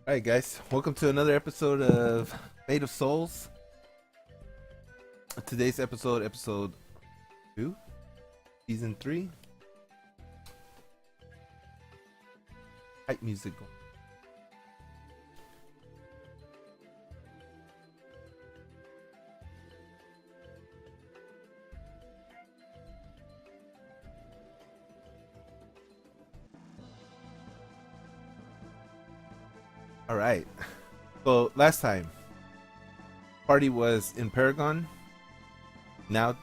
Alright guys, welcome to another episode of Fate of Souls. Today's episode 2, season 3. Hype music going. Alright, so last time, party was in Paragon. Now,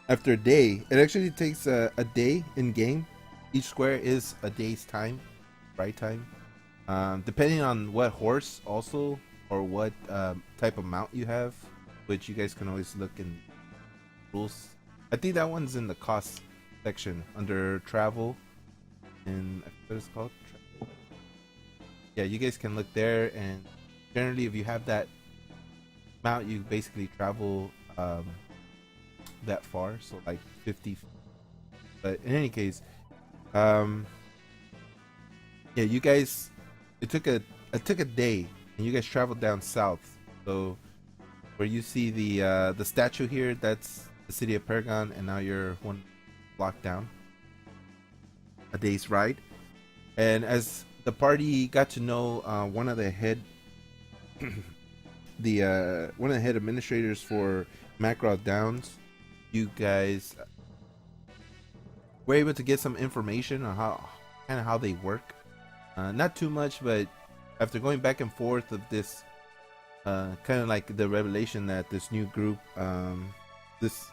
after a day, it actually takes a day in game. Each square is a day's time, right time. Depending on what horse also, or what type of mount you have, which you guys can always look in rules. I think that one's in the cost section under travel, and I forget what it's called. Yeah, you guys can look there, and generally if you have that mount, you basically travel that far, so like 50. But in any case, yeah, you guys, it took a day, and you guys traveled down south. So where you see the statue here, that's the city of Paragon, and now you're one block down. A day's ride. And as the party got to know one of the head one of the head administrators for Macroth Downs, you guys were able to get some information on how they work. Not too much, but after going back and forth of this, kind of like the revelation that this new group, this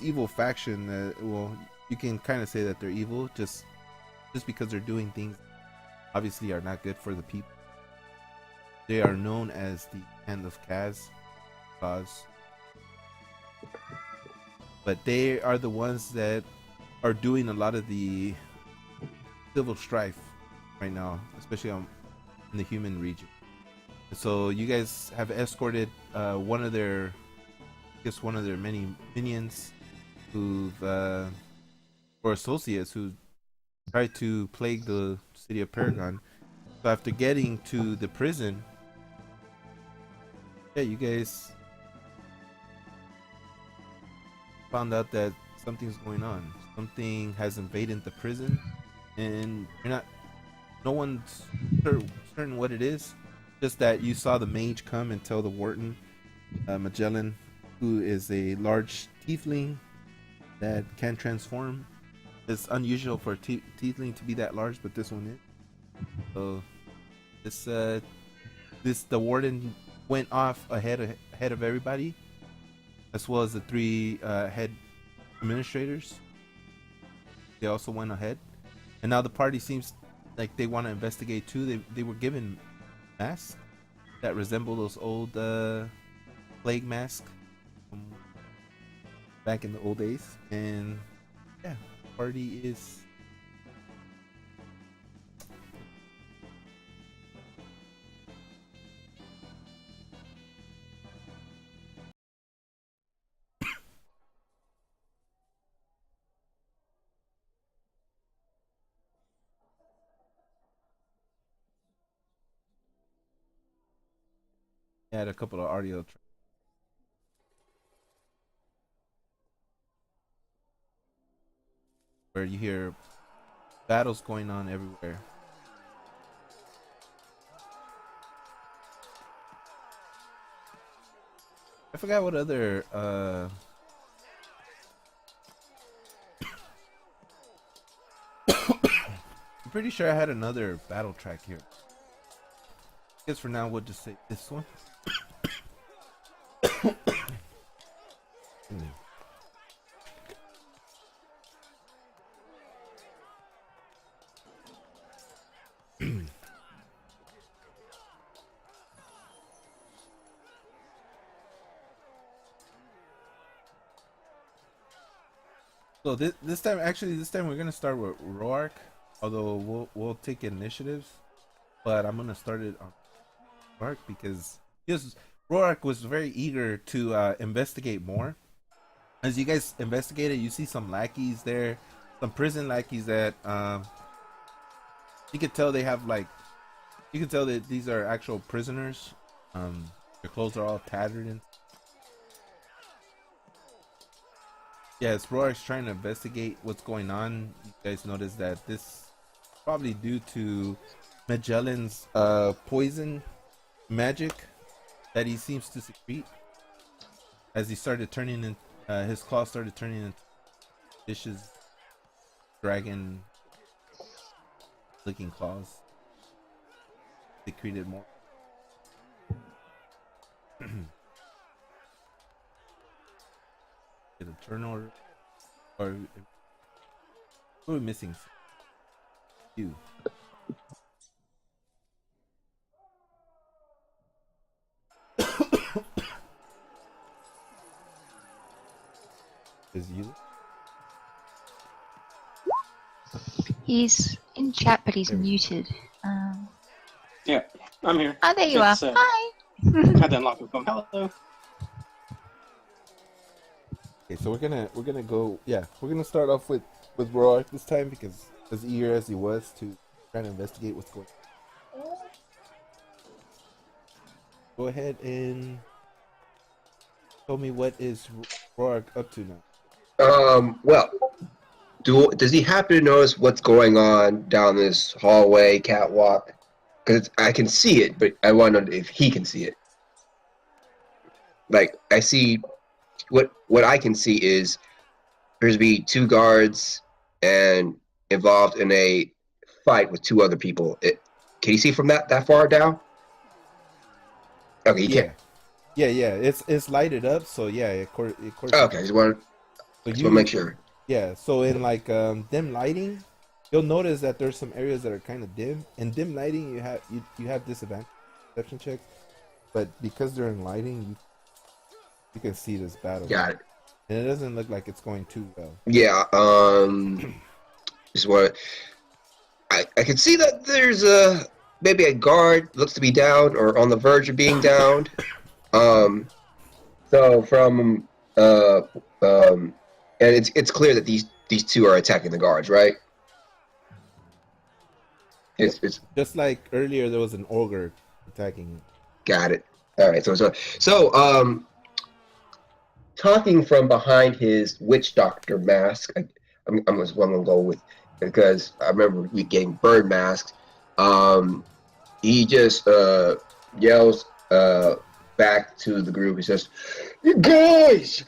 evil faction, well, you can kind of say that they're evil just because they're doing things obviously are not good for the people. They are known as the Hand of Kaz, but they are the ones that are doing a lot of the civil strife right now, especially in the human region. So you guys have escorted one of their, I guess one of their many minions, who've or associates who tried to plague the city of Paragon. So after getting to the prison, yeah, you guys found out that something's going on. Something has invaded the prison, and you're not. No one's certain what it is. Just that you saw the mage come and tell the warden, Magellan, who is a large tiefling that can transform. It's unusual for a tiefling to be that large, but this one is. So this the warden went off ahead of everybody, as well as the three head administrators. They also went ahead, and now the party seems like they want to investigate too. They were given masks that resemble those old plague masks from back in the old days, and yeah, the party is. Had a couple of audio tracks where you hear battles going on everywhere. I forgot what other I'm pretty sure I had another battle track here. I guess for now we'll just say this one. So this time we're gonna start with Roark, although we'll take initiatives, but I'm gonna start it on Roark because Roark was very eager to investigate more. As you guys investigated, you see some lackeys there, some prison lackeys that you could tell they have like You can tell that these are actual prisoners. Their clothes are all tattered and yeah, as Roark's trying to investigate what's going on, you guys notice that this probably due to Magellan's poison magic that he seems to secrete as he started turning in his claws started turning into vicious dragon licking claws. Secreted more. Get a turn order or we're missing you. Is you? He's in chat, but he's There we go. muted. Yeah, I'm here. Oh, there you are. It's, Hi. had to unlock the phone. Hello. Okay, so we're gonna go. Yeah, we're gonna start off with Roark this time because as eager as he was to try to investigate what's going on. Go ahead and tell me what is Roark up to now. Well, does he happen to notice what's going on down this hallway catwalk? Because I can see it, but I want to know if he can see it. Like, I see what I can see is there's to be two guards and involved in a fight with two other people. Can you see from that far down? Okay, you can't. Yeah. It's lighted up, so yeah, of course. Okay, just want to make sure. Yeah, so in like dim lighting, you'll notice that there's some areas that are kind of dim. In dim lighting, you have disadvantage perception check, but because they're in lighting, you can see this battle. Got it. And it doesn't look like it's going too well. Yeah. Just what I can see that there's maybe a guard looks to be down or on the verge of being downed. So from and it's clear that these two are attacking the guards, right? It's just like earlier there was an ogre attacking. Got it. All right. So talking from behind his witch doctor mask, I'm gonna go with because I remember we getting bird masks. He just yells back to the group. He says, "You guys,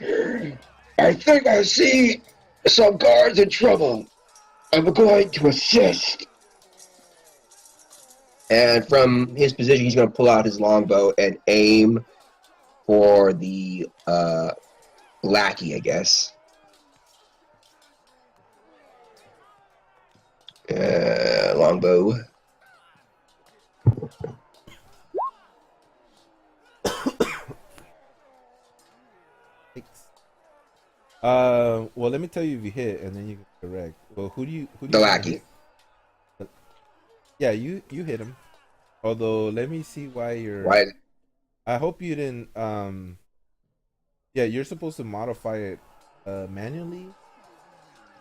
I think I see some guards in trouble. I'm going to assist." And from his position, he's going to pull out his longbow and aim for the lackey, I guess. Longbow. Well, let me tell you if you hit, and then you can correct. Well, who do you the lackey. Yeah, you hit him. Although, let me see why you're. Why? I hope you didn't. Yeah, you're supposed to modify it manually.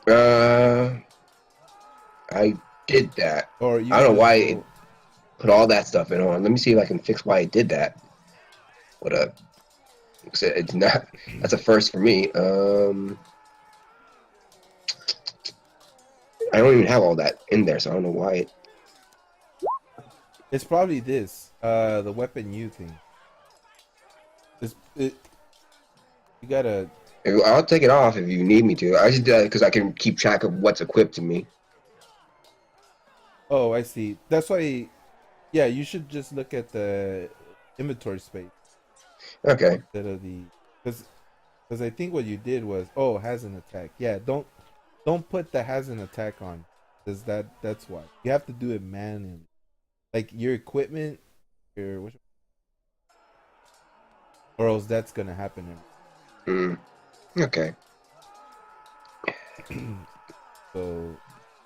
I did that. Or you I don't know why it put all that stuff in. Hold on, let me see if I can fix why it did that. What up? It's not. That's a first for me. I don't even have all that in there, so I don't know why it. It's probably this. The weapon you thing. You gotta. I'll take it off if you need me to. I just did that because I can keep track of what's equipped to me. Oh, I see. That's why. Yeah, you should just look at the inventory space. Okay. Instead of the, because I think what you did was has an attack. Yeah, don't put the has an attack on, because that's why you have to do it manually. Like your equipment, or else that's gonna happen. Okay.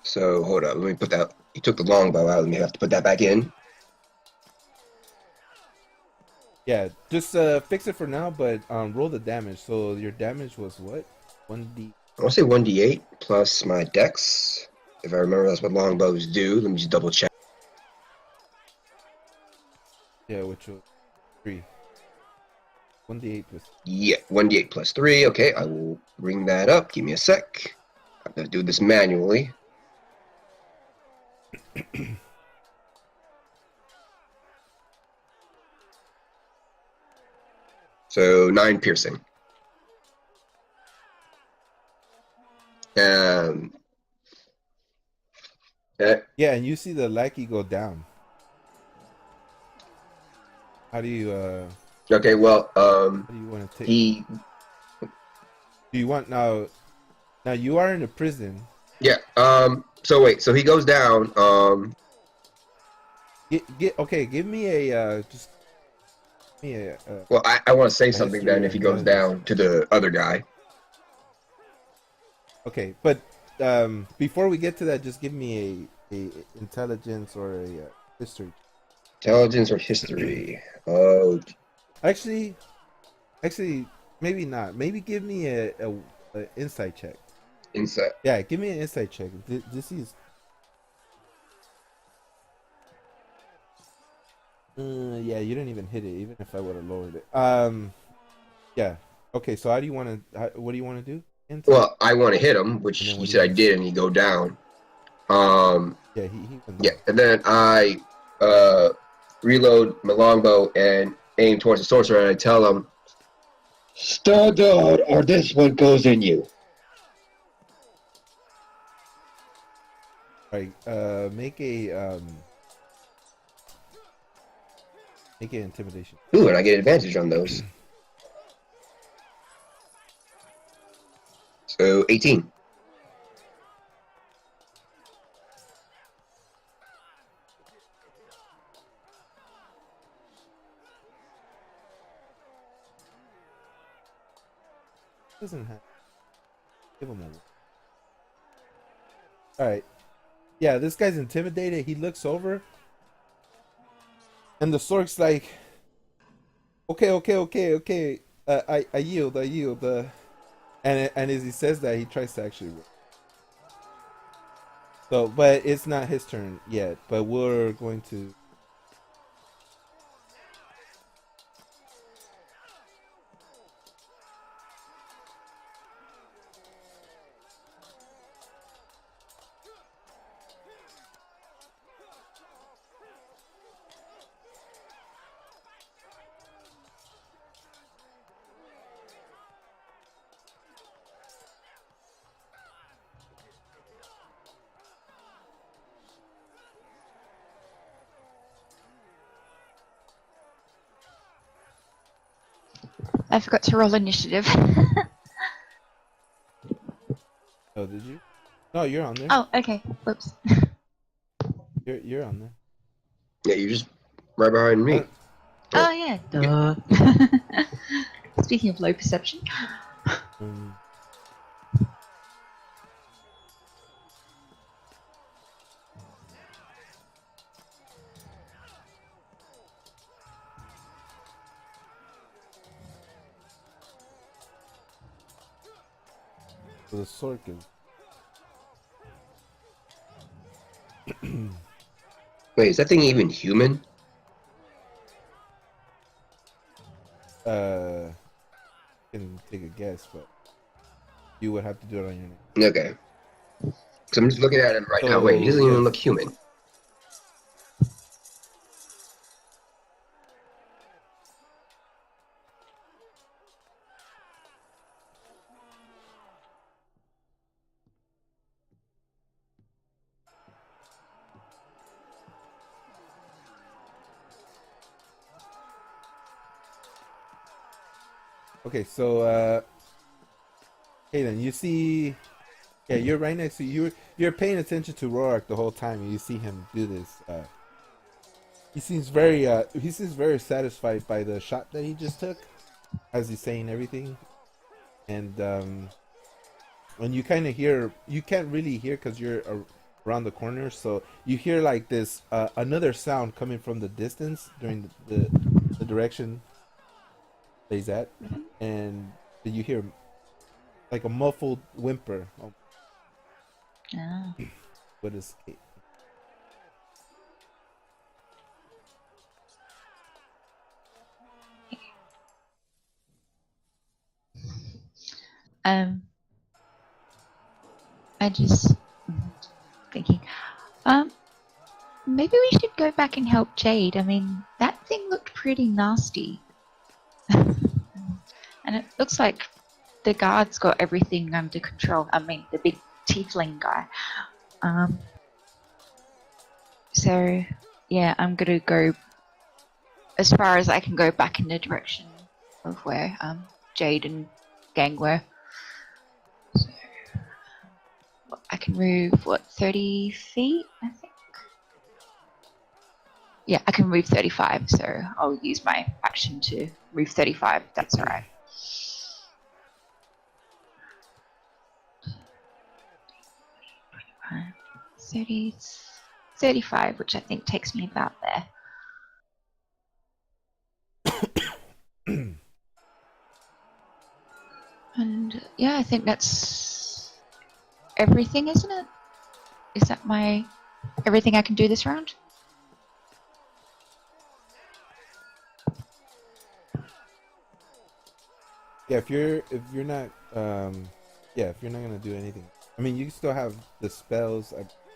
So hold up. Let me put that. You took the longbow out. Let me have to put that back in. Yeah, just fix it for now, but roll the damage. So your damage was what? 1d. I want to say 1d8 plus my dex. If I remember, that's what longbows do. Let me just double check. Yeah, which was 3. 1d8 plus. Yeah, 1d8 plus 3. Okay, I will bring that up. Give me a sec. I'm going to do this manually. So 9 piercing. Um, Yeah, and you see the lackey go down. How do you okay, well, how do you want to take? he, Do you want now? Now you are in a prison. yeah, so wait, so he goes down, Get okay. Give me a just give me well, I want to say a something history then or if he goes intelligence. down to the other guy. Okay, but before we get to that, just give me a intelligence or a history. Intelligence or history? Oh, Actually, actually, maybe not. Maybe give me a insight check. insight. Yeah, give me an insight check. This is. Yeah, you didn't even hit it, even if I would have lowered it. Yeah. Okay, so how do you want to? What do you want to do? Insight, Well, I want to hit him, and which then you what do you said I want to did, see? and he go down. Um, Yeah, he went yeah, down. and then I reload my longbow and aim towards the sorcerer, and I tell him, "Stand down, or this one goes in you." Right. Make a intimidation. Ooh, and I get advantage on those. So 18. Doesn't have. Give him a. All right. Yeah, this guy's intimidated. He looks over, and the Sork's like, "Okay, okay, okay, okay. I yield. I yield." And as he says that, he tries to actually. So, but it's not his turn yet. But we're going to. I forgot to roll initiative. Oh, did you? No, you're on there. Oh, okay. Whoops. You're on there. Yeah, you're just right behind I me. don't. Oh, yeah. Duh. Speaking of low perception. Um, so the Sork is. Wait, is that thing even human? Can take a guess, but you would have to do it on your name. Okay. Because I'm just looking at him right now. Wait, he So doesn't even yes. look human. Okay, so hey then you see, yeah, you're right next to you. You're paying attention to Rorak the whole time, and you see him do this. He seems very satisfied by the shot that he just took, as he's saying everything, and when you kind of hear, you can't really hear because you're around the corner, so you hear like this another sound coming from the distance during the direction that he's at, and then you hear like a muffled whimper. Oh, Ah. what is I just thinking, maybe we should go back and help Jade. I mean, that thing looked pretty nasty. And it looks like the guard's got everything under control. I mean, the big tiefling guy. So, yeah, I'm gonna go as far as I can go back in the direction of where Jade and gang were. So, I can move, 30 feet, I think? Yeah, I can move 35, so I'll use my action to move 35, that's alright. 30, 35, which I think takes me about there. And yeah, I think that's everything, isn't it? Is that everything I can do this round? Yeah, if you're not if you're not gonna do anything, I mean, you still have the spells.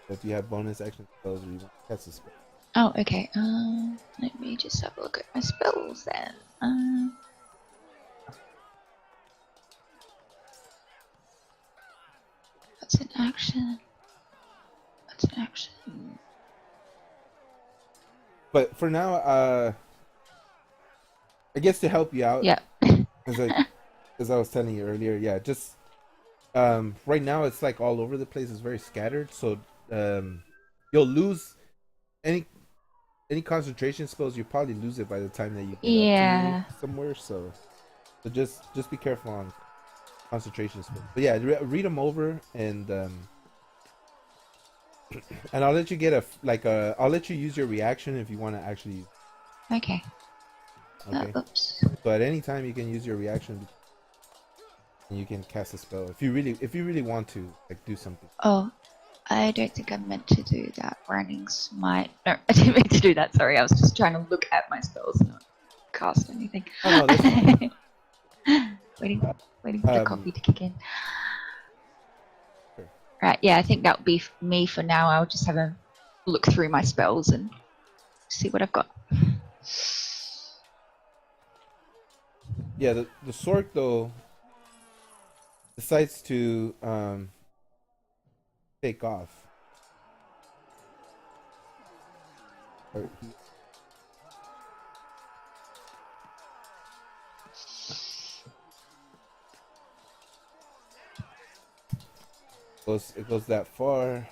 If you have bonus action spells, or you want to cast a spell. Oh, okay. Let me just have a look at my spells then. That's an action. That's an action. But for now, I guess to help you out. Yeah. as I was telling you earlier, yeah, just right now it's like all over the place. It's very scattered, so you'll lose any concentration spells. You probably lose it by the time that you get up to somewhere. So just be careful on concentration spells. But yeah, read them over and I'll let you get I'll let you use your reaction if you want to actually. Okay. Okay. Oops. So at any time you can use your reaction. And you can cast a spell if you really want to do something. Oh, I don't think I meant to do that. Branding smite. No, I didn't mean to do that. Sorry, I was just trying to look at my spells, not cast anything. Oh no, that's fine. waiting for the coffee to kick in. Sure. Right, yeah, I think that would be me for now. I'll just have a look through my spells and see what I've got. Yeah, the Sork though decides to take off. It goes that far.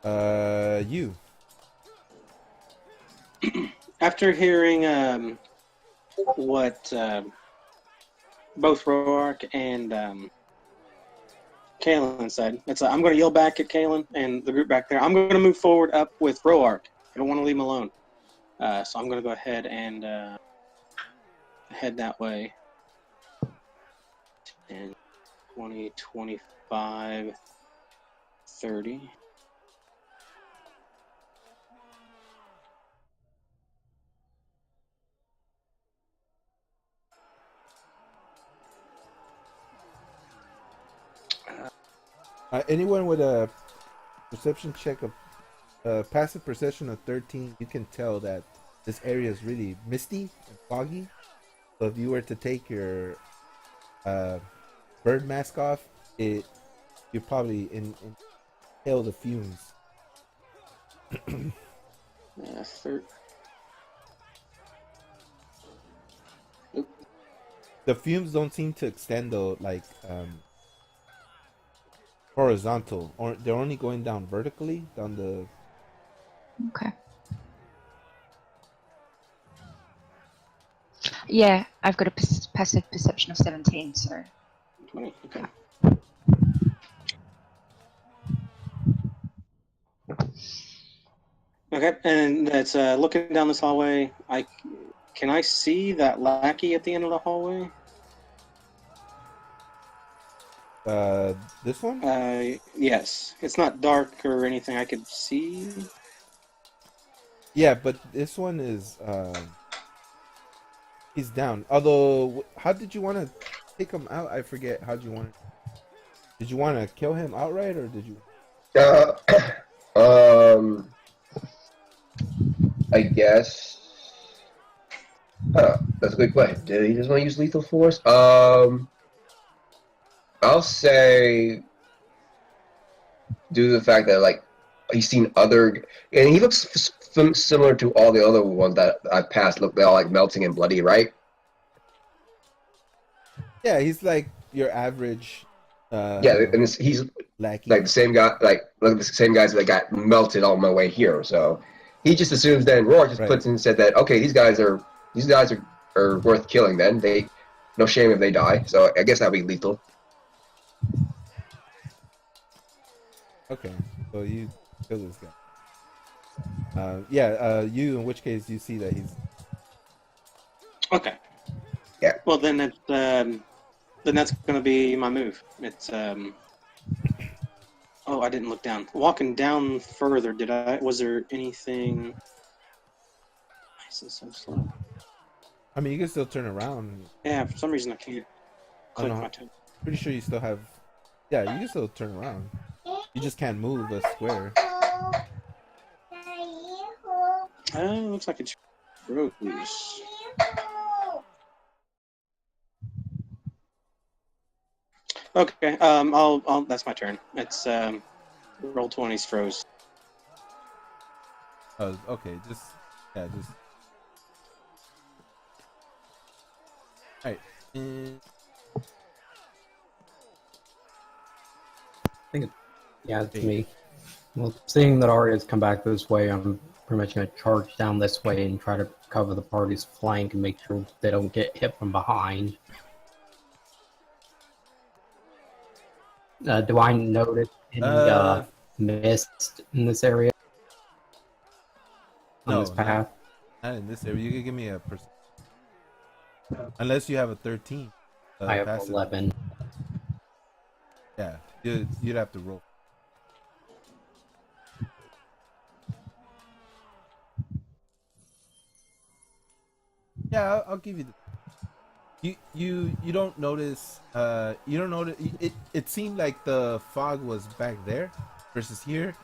You. After hearing what both Roark and Kalen said, I'm going to yell back at Kalen and the group back there. I'm going to move forward up with Roark. I don't want to leave him alone. So I'm going to go ahead and head that way. 10, 20, 25, 30. Anyone with a perception check of passive perception of 13, you can tell that this area is really misty and foggy. So if you were to take your bird mask off, you probably inhale the fumes. The fumes don't seem to extend though, horizontal, or they're only going down vertically down the. Okay. Yeah, I've got a passive perception of 17, so. 20, okay. Okay, and that's looking down this hallway. Can I see that lackey at the end of the hallway? This one? Yes. It's not dark or anything I could see. Yeah, but this one is He's down. Although, how did you want to take him out? I forget. How'd you want? Did you want to kill him outright, or did you? Uh, um, I guess. That's a good question. Did he just want to use lethal force? I'll say due to the fact that like he's seen other, and he looks similar to all the other ones that I've passed. Look, they're all like melting and bloody, right? Yeah, he's like your average Yeah, and he's lackey. like the same guy, like the same guys that got melted on my way here. So he just assumes then Roar just Right. puts in and said that okay, these guys are worth killing. Then they no shame if they die. So I guess that'll be lethal. Okay. So you kill this guy. Yeah. You, in which case, you see that he's Okay. Yeah. Well, then that's gonna be my move. It's Oh, I didn't look down. Walking down further, was there anything? Why is this so slow? I mean, you can still turn around. Yeah, for some reason I can't I don't click know. my toe. Pretty sure you still have. Yeah, you can still turn around. You just can't move a square. Looks like it's Rose. Okay, I'll. That's my turn. It's roll 20s froze. Oh, okay. Just yeah, just. All right. Yeah, it's me. Well, seeing that Arya's come back this way, I'm pretty much going to charge down this way and try to cover the party's flank and make sure they don't get hit from behind. Do I notice any mist in this area? On this No, path? not in this area. You can give me a percent. Unless you have a 13. I have passive. 11. Yeah, you'd have to roll. Yeah, I'll give you the. You don't notice. You don't notice. It seemed like the fog was back there, versus here.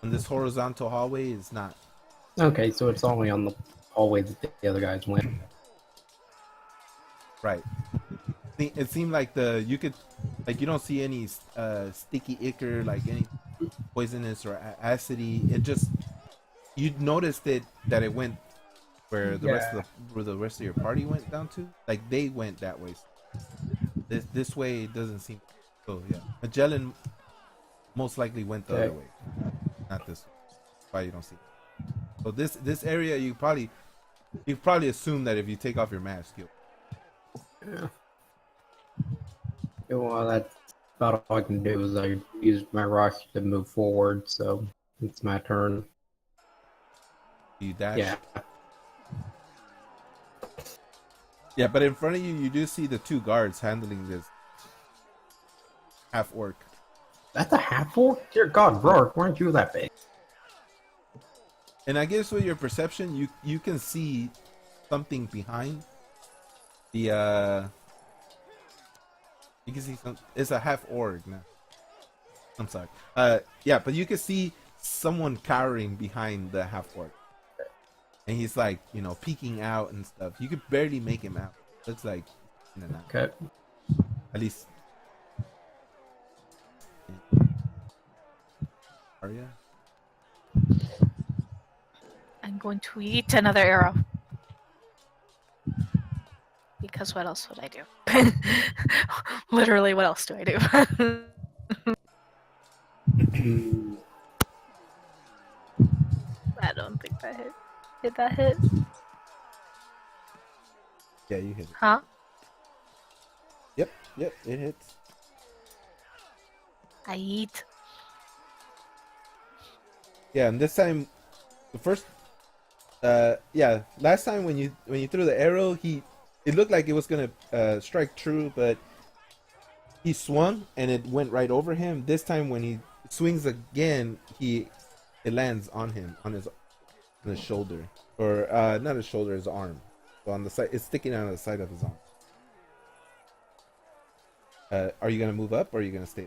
And this horizontal hallway is not. Okay, so it's only on the hallway that the other guys went. Right. It seemed like you could, like, you don't see any sticky ichor, like any poisonous or acidy. It just, you noticed that it went where the rest of your party went down to. Like they went that way. This way doesn't seem. So yeah, Magellan most likely went the other way, not this way. That's why you don't see it. So this area you probably assume that if you take off your mask, you'll. Yeah. Well, that's about all I can do is I use my rush to move forward, so it's my turn. You dash. Yeah. Yeah, but in front of you, you do see the two guards handling this half orc. That's a half orc? Dear God, Rourke, why aren't you that big? And I guess with your perception, you can see something behind the. You can see some. It's a half orc now. I'm sorry. Yeah, but you can see someone cowering behind the half orc, and he's like, peeking out and stuff. You could barely make him out. Looks like, Okay. At least. Arya. I'm going to eat another arrow. Because what else would I do? Literally, what else do I do? I don't think that hit. Did that hit? Yeah, you hit it. Huh? Yep, it hits. I eat. Yeah, and this time, the first, last time when you threw the arrow, it looked like it was gonna strike true, but he swung and it went right over him. This time when he swings again, it lands on him on his shoulder, or not his shoulder, his arm. So on the side, it's sticking out of the side of his arm. Are you gonna move up or are you gonna stay?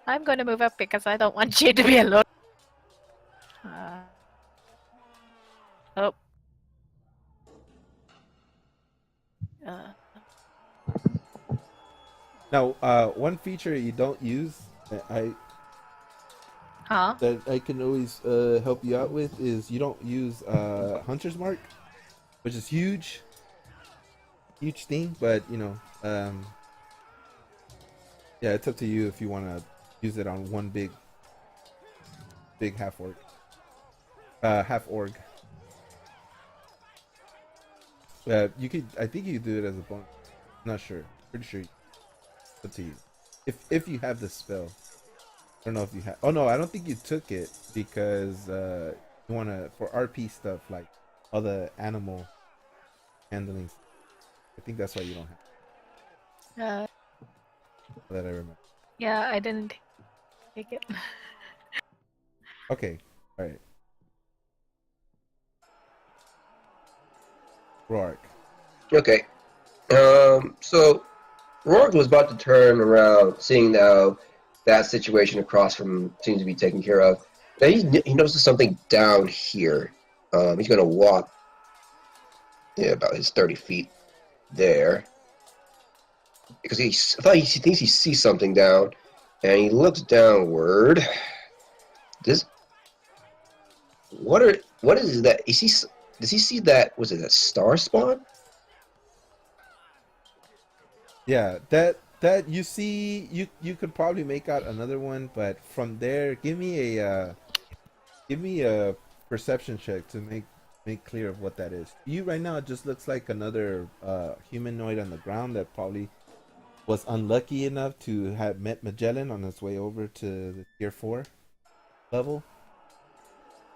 I'm going to move up because I don't want Jade to be alone. Oh. Uh, Now, one feature you don't use that huh? I can always help you out with is you don't use Hunter's Mark, which is huge thing. But you know, yeah, it's up to you if you want to use it on one big half orc, half org. You could, I think you could do it as a bonus. I'm not sure. Pretty sure. It's up to you. If you have the spell. I don't know if you have. Oh no, I don't think you took it because you wanna for RP stuff like all the animal handling. I think that's why you don't have Uh, that. I remember. yeah, I didn't take it. Okay, all right. Roark. Okay. So Rourke was about to turn around, seeing now that situation across from him seems to be taken care of. Then he notices something down here. He's going to walk about his 30 feet there. Because he thinks he sees something down, and he looks downward. What is that? Does he see that? Was it a star spawn? Yeah, that you see, you could probably make out another one, but from there, give me a perception check to make clear of what that is. You right now, it just looks like another humanoid on the ground that probably was unlucky enough to have met Magellan on his way over to the tier 4 level.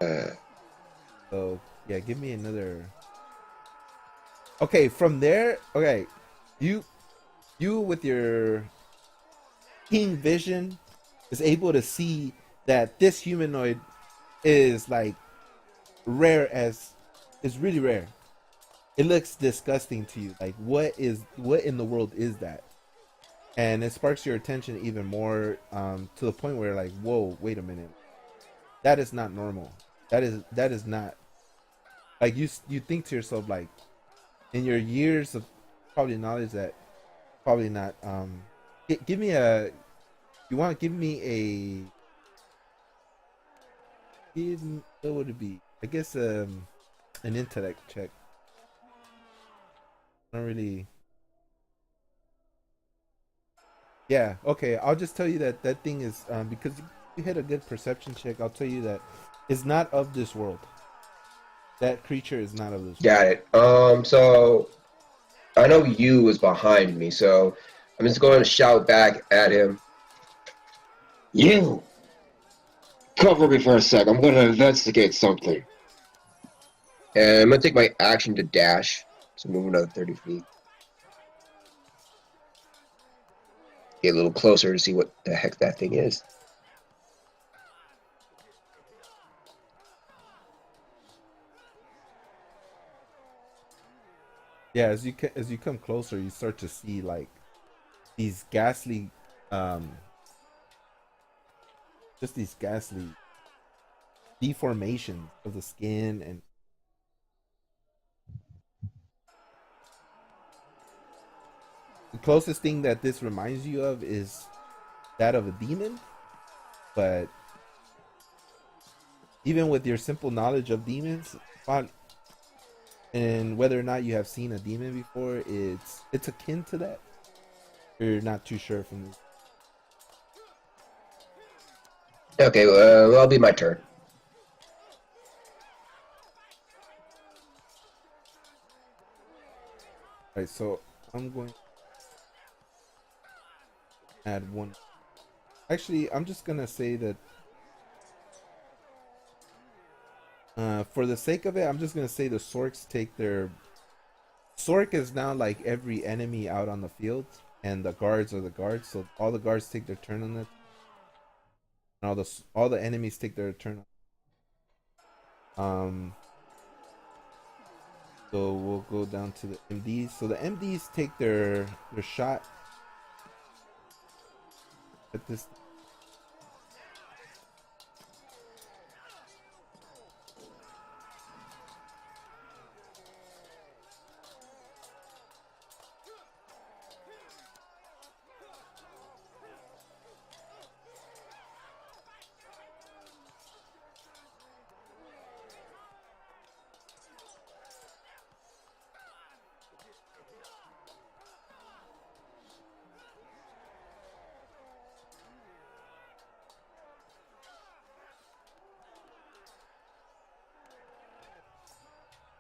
Uh, So yeah, give me another. Okay, from there, okay, you with your keen vision is able to see that this humanoid is like rare as is really rare. It looks disgusting to you. Like what in the world is that? And it sparks your attention even more to the point where like, whoa, wait a minute, that is not normal. That is not like you think to yourself like in your years of probably knowledge that probably not give me a you want to give me a what would it be? I guess an intellect check. I don't really. Yeah, okay. I'll just tell you that that thing is because you hit a good perception check. I'll tell you that it's not of this world. That creature is not of this world. got it. So I know you was behind me, so I'm just going to shout back at him. You! Cover me for a sec. I'm going to investigate something. And I'm going to take my action to dash. So move another 30 feet. Get a little closer to see what the heck that thing is. Yeah, as you come closer, you start to see like these ghastly, um, just these ghastly deformations of the skin, and the closest thing that this reminds you of is that of a demon. But even with your simple knowledge of demons, and whether or not you have seen a demon before, it's akin to that. You're not too sure from this. Okay, well, that'll be my turn. All right, so I'm going to add one. Actually, I'm just gonna say that for the sake of it, I'm just gonna say the Sorks take their. Sork is now like every enemy out on the field, and the guards are the guards. So all the guards take their turn on it, and all the enemies take their turn. Um, So we'll go down to the MDs. So the MDs take their shot at this.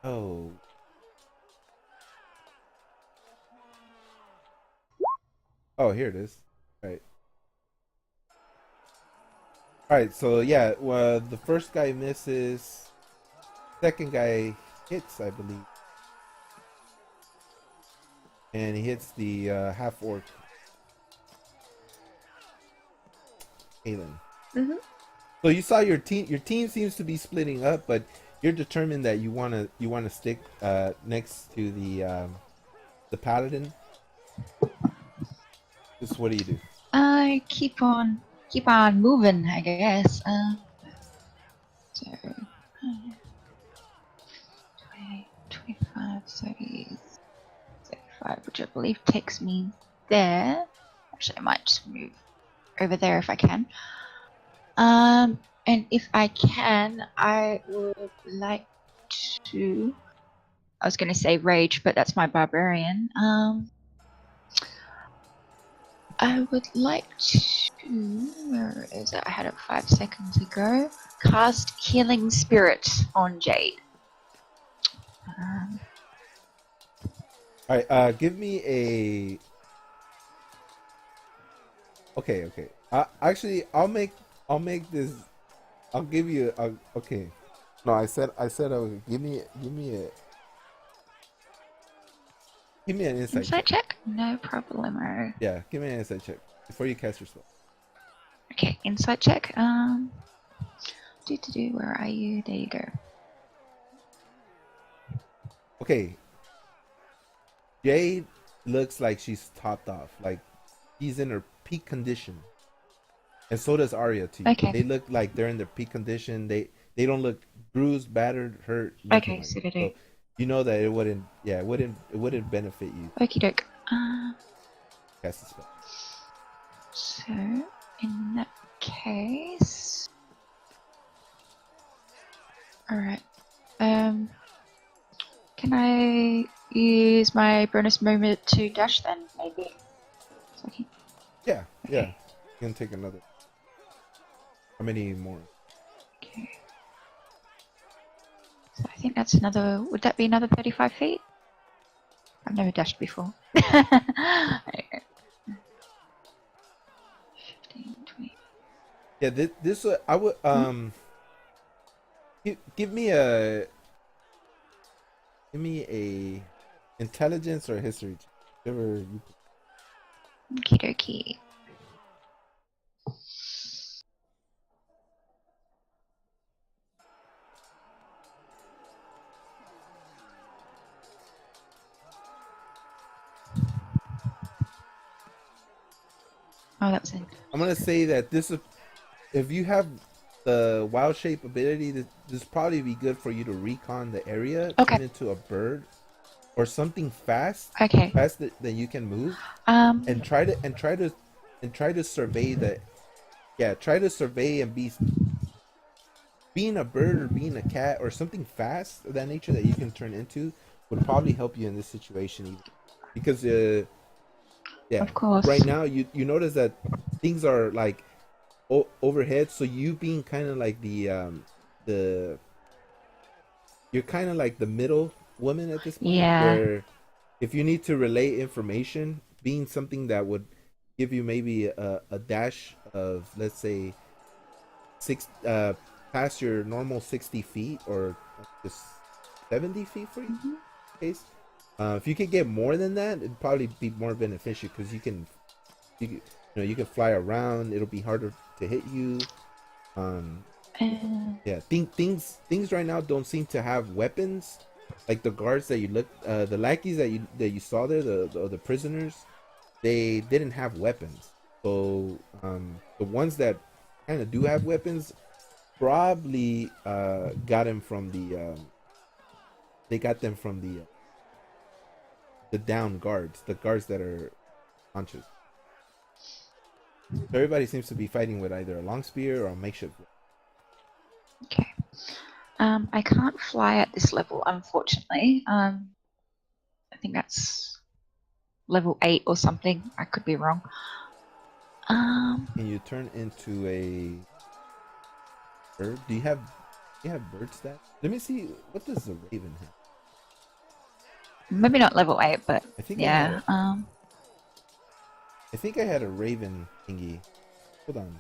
Oh. Oh, here it is. Right. All right. So yeah, well, the first guy misses. Second guy hits, I believe, and he hits the half orc, Aelin. Mhm. So you saw your team. Your team seems to be splitting up, but you're determined that you wanna stick next to the paladin. Just what do you do? I keep on moving, I guess. So 20, 25, 30, 35, which I believe takes me there. Actually, I might just move over there if I can. And if I can, I would like to. I was going to say rage, but that's my barbarian. I would like to. Where is it? I had it 5 seconds ago. Cast Healing Spirit on Jade. All right. Give me a. Okay. Actually, I'll make this. I'll give you. Okay. No, I said I would give me an Insight check? No problemo. Yeah, give me an insight check before you cast your spell. Okay, insight check. Where are you? There you go. Okay. Jade looks like she's topped off. Like she's in her peak condition. And so does Arya too. Okay. They look like they're in their peak condition. They don't look bruised, battered, hurt. Okay, Like so that. they do. So you know that it wouldn't benefit you Okie doke. to cast the spell. So in that case, all right. Can I use my bonus movement to dash then? Maybe. So I can... Yeah. Okay. You can take another. How many more? Okay. So I think that's another. Would that be another 35 feet? I've never dashed before. There you go. 15, 20. Yeah, this I would give me a intelligence or history check. Whichever you. Okie dokie. Oh, that was in. I'm gonna say that this is if you have the wild shape ability, this probably be good for you to recon the area, Okay. turn into a bird or something fast, Okay. fast that you can move, and try to survey try to survey and being a bird or being a cat or something fast of that nature that you can turn into would probably help you in this situation even because Of course. right now you notice that things are like overhead, so you being kind of like the you're kind of like the middle woman at this point, Yeah. where if you need to relay information, being something that would give you maybe a dash of, let's say, past your normal 60 feet or just 70 feet for you, Mhm. case. If you could get more than that, it'd probably be more beneficial because you can fly around. It'll be harder to hit you. Yeah, things right now don't seem to have weapons like the guards that you look, the lackeys that you saw there, the prisoners, they didn't have weapons. So the ones that kind of do have weapons probably got him from they got them from the down guards, the guards that are conscious. So everybody seems to be fighting with either a long spear or a makeshift. Okay. I can't fly at this level, unfortunately. I think that's level 8 or something. I could be wrong. Can you turn into a bird? Do you have bird stats? Let me see. What does the raven have? Maybe not level 8, but I think yeah. I think I had a raven thingy. Hold on.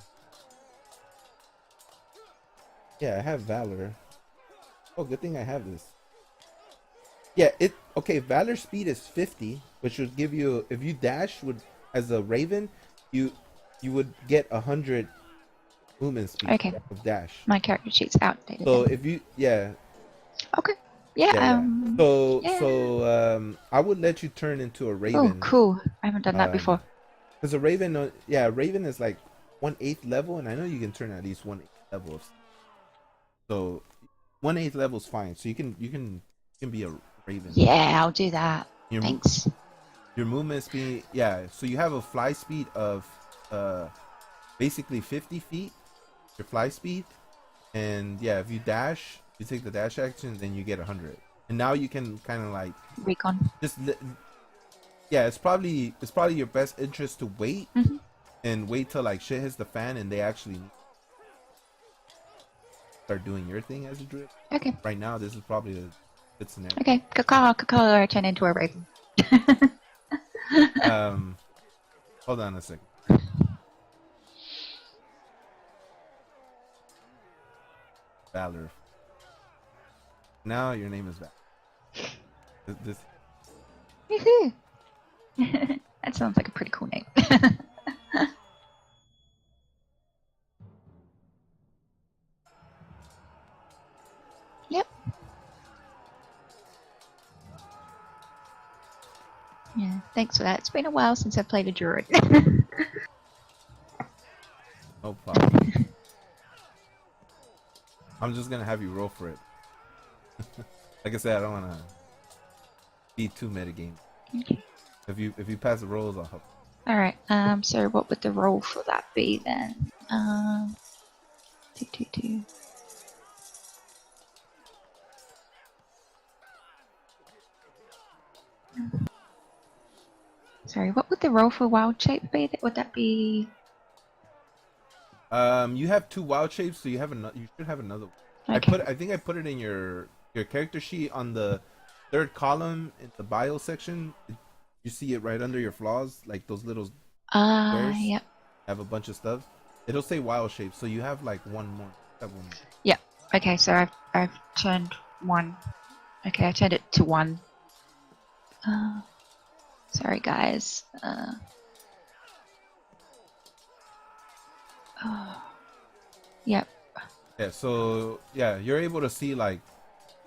Yeah, I have valor. Oh, good thing I have this. Yeah, okay. Valor speed is 50, which would give you, if you dash would as a raven, you would get 100 movement speed Okay. of dash. My character sheet's outdated. So then. if you Okay. Yeah. yeah. So Yeah. I would let you turn into a Oh, raven. cool. I haven't done that before. Because a raven, raven is like 1/8 level, and I know you can turn at least 1/8 level. So 1/8 level is fine. So you can be a raven. Yeah, I'll do that. Your Thanks. your movement speed, yeah. So you have a fly speed of basically 50 feet. Your fly speed, and yeah, if you dash, you take the dash action, then you get 100. And now you can kind of like Recon. yeah, it's probably your best interest to wait Mhm. and wait till like shit hits the fan and they actually start doing your thing as a druid. Okay. Right now, this is probably a good scenario. Okay. Kakao, I turn into a raven. Hold on a second. Valor. Now your name is Valor. This Woohoo! That sounds like a pretty cool name. Yep. Yeah, thanks for that. It's been a while since I played a druid. no problem. I'm just gonna have you roll for it. Like I said, I don't wanna be too metagame. Okay. If you pass the rolls, I'll help. Alright, so what would the roll for that be then? 2. Sorry, what would the roll for wild shape be? Would that be... You have 2 wild shapes, so you should have another one. Okay. I think I put it in your character sheet on the 3rd column in the bio section. You see it right under your flaws, like those little squares. Yep. Have a bunch of stuff. It'll say wild shape, so you have like one more. Have one more. Yep. Okay, so I've turned 1. Okay, I turned it to 1. Sorry guys. Yep. Yeah, so yeah, you're able to see like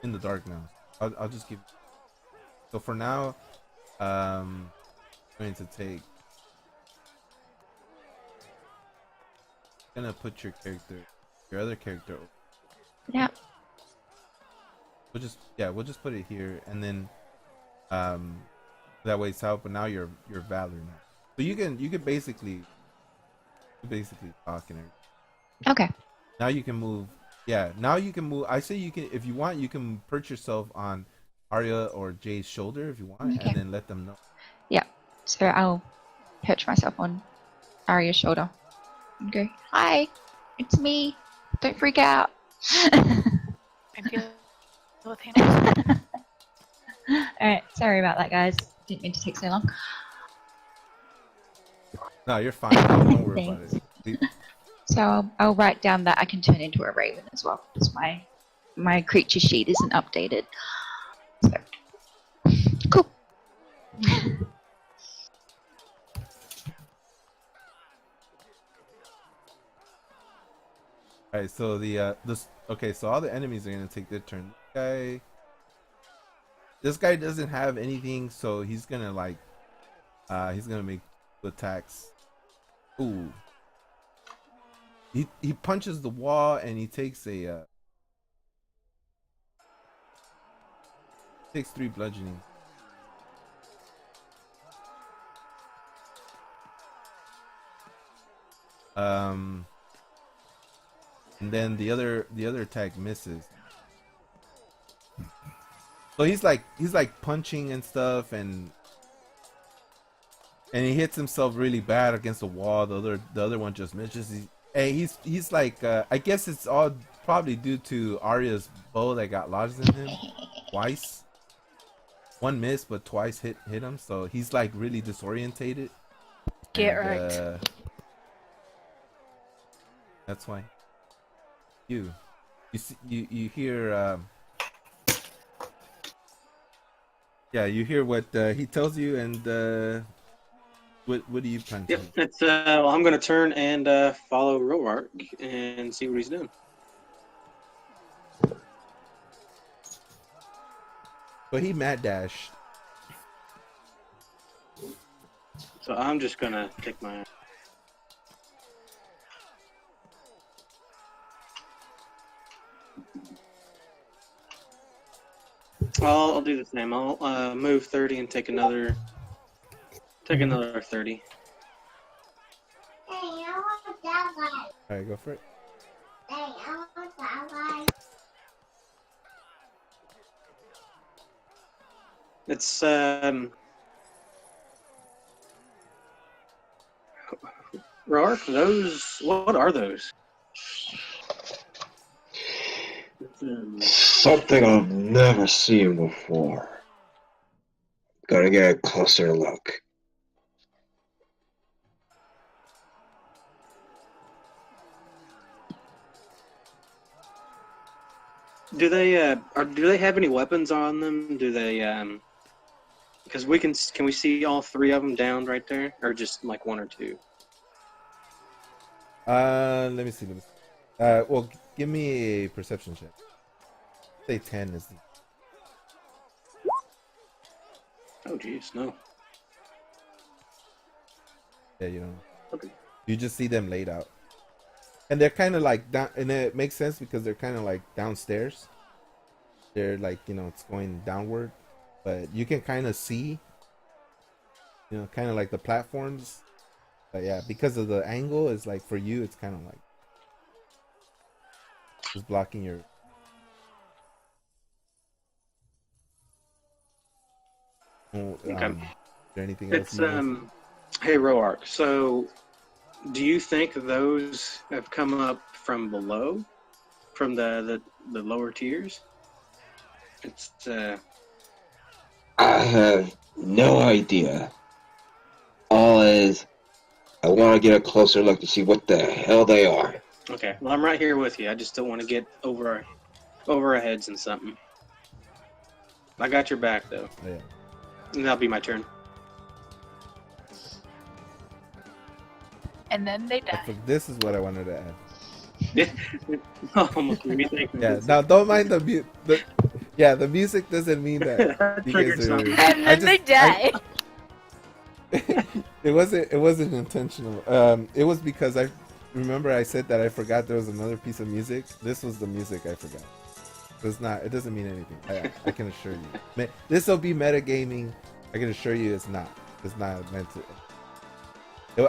in the dark now. I'll just give. So for now, I'm going to take. Gonna put your other character. Yep. We'll just put it here, and then that way it's out. But now you're Valor now, so you can basically talk and everything. Okay. Now you can move. Yeah, now you can move. I say you can, if you want, you can perch yourself on Arya or Jay's shoulder if you want, Okay. and then let them know. Yep. So I'll perch myself on Arya's shoulder and go, "Hi, it's me. Don't freak out." I deal with him. Alright, sorry about that, guys. Didn't mean to take so long. No, you're fine. Don't worry about Thanks. it. So I'll write down that I can turn into a raven as well, because my creature sheet isn't updated. So cool. All right, so okay, so all the enemies are gonna take their turn. This guy, this guy doesn't have anything, so he's gonna like he's gonna make attacks. Ooh. He punches the wall and he takes a takes 3 bludgeoning. And then the other attack misses. So he's like punching and stuff, and he hits himself really bad against the wall. The other one just misses. He's like I guess it's all probably due to Arya's bow that got lodged in him twice. One miss, but twice hit him. So he's like really disorientated. Get right. That's why. You see, you hear yeah, you hear what he tells you, and what do you plan to Yep, do? it's well, I'm gonna turn and follow Roark and see what he's doing. But he mad dashed. So I'm just gonna take my. I'll do the same. I'll move 30 and take another 30. Alright, go for it. It's Roark, those, what are those? Something I've never seen before. Gotta get a closer look. Do they do they have any weapons on them? Do they because can we see all 3 of them down right there, or just like 1 or 2? Let me see. Well, give me a perception check. Say 10 is the... Oh jeez, no. Yeah, you don't. Okay. You just see them laid out, and they're kind of like down, and it makes sense because they're kind of like downstairs. They're like, you know, it's going downward, but you can kind of see, you know, kind of like the platforms. But yeah, because of the angle, it's like for you, it's kind of like it's blocking your. Okay. Is there anything else? It's hey Roark, so do you think those have come up from below, from the lower tiers? It's I have no idea. All is, I want to get a closer look to see what the hell they are. okay. Well, I'm right here with you. I just don't want to get over our heads in something. I got your back though. Oh, yeah. And that'll be my turn. And then they die. This is what I wanted to add. Almost made me think of Yeah, this. now don't mind the the music doesn't mean that you Triggered guys are. something. And then they die. It wasn't intentional. It was because I remember I said that I forgot there was another piece of music. This was the music I forgot. It's not. It doesn't mean anything. I can assure you. This will be metagaming. I can assure you, it's not. It's not meant to.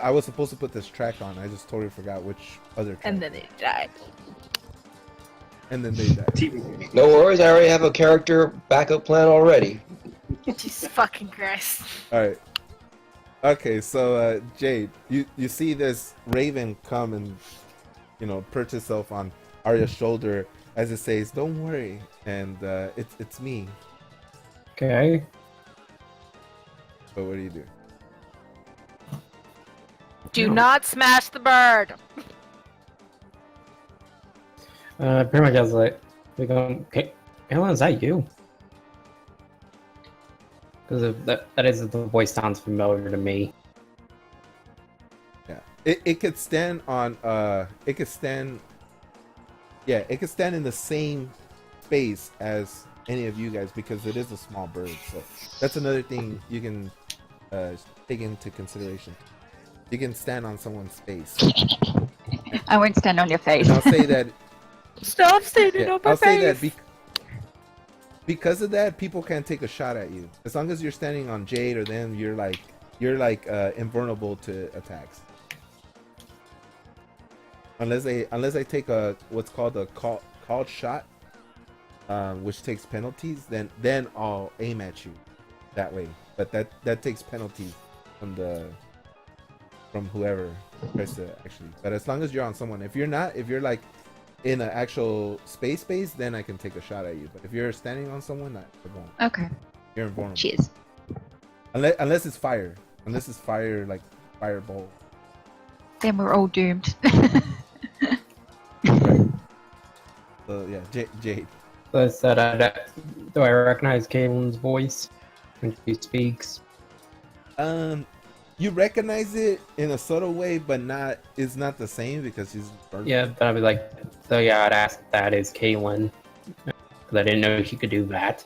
I was supposed to put this track on. I just totally forgot which other track. And then they die. And then they died. TV. No worries, I already have a character backup plan already. Jesus fucking Christ. All right. Okay, so Jade, you see this raven come and, you know, perch itself on Arya's shoulder as it says, "Don't worry," and it's me. Okay. So what do you do? Do not smash the bird. Pretty much I was like, we go, okay, Ellen, is that you? Because that is, the voice sounds familiar to me. Yeah, it could stand on it could stand. Yeah, it could stand in the same space as any of you guys because it is a small bird. So that's another thing you can take into consideration. You can stand on someone's face. I won't stand on your face. And I'll say that. Stop standing Yeah, on my I'll say face. that because of that, people can't take a shot at you. As long as you're standing on Jade or them, you're like invulnerable to attacks. Unless they take a what's called a called shot, which takes penalties, then I'll aim at you that way. But that takes penalties from whoever tries to actually. But as long as you're on someone, if you're like in an actual space base, then I can take a shot at you. But if you're standing on someone, I won't. Okay. You're invulnerable. Cheers. Unless it's fire. Unless it's fire, like fireball. Then we're all doomed. Right. So yeah, Jade. So I said, do I recognize Caitlin's voice when she speaks? You recognize it in a subtle way, but it's not the same because she's Yeah, but I'd be like, so yeah, I'd ask if that is Caitlin. Because I didn't know she could do that.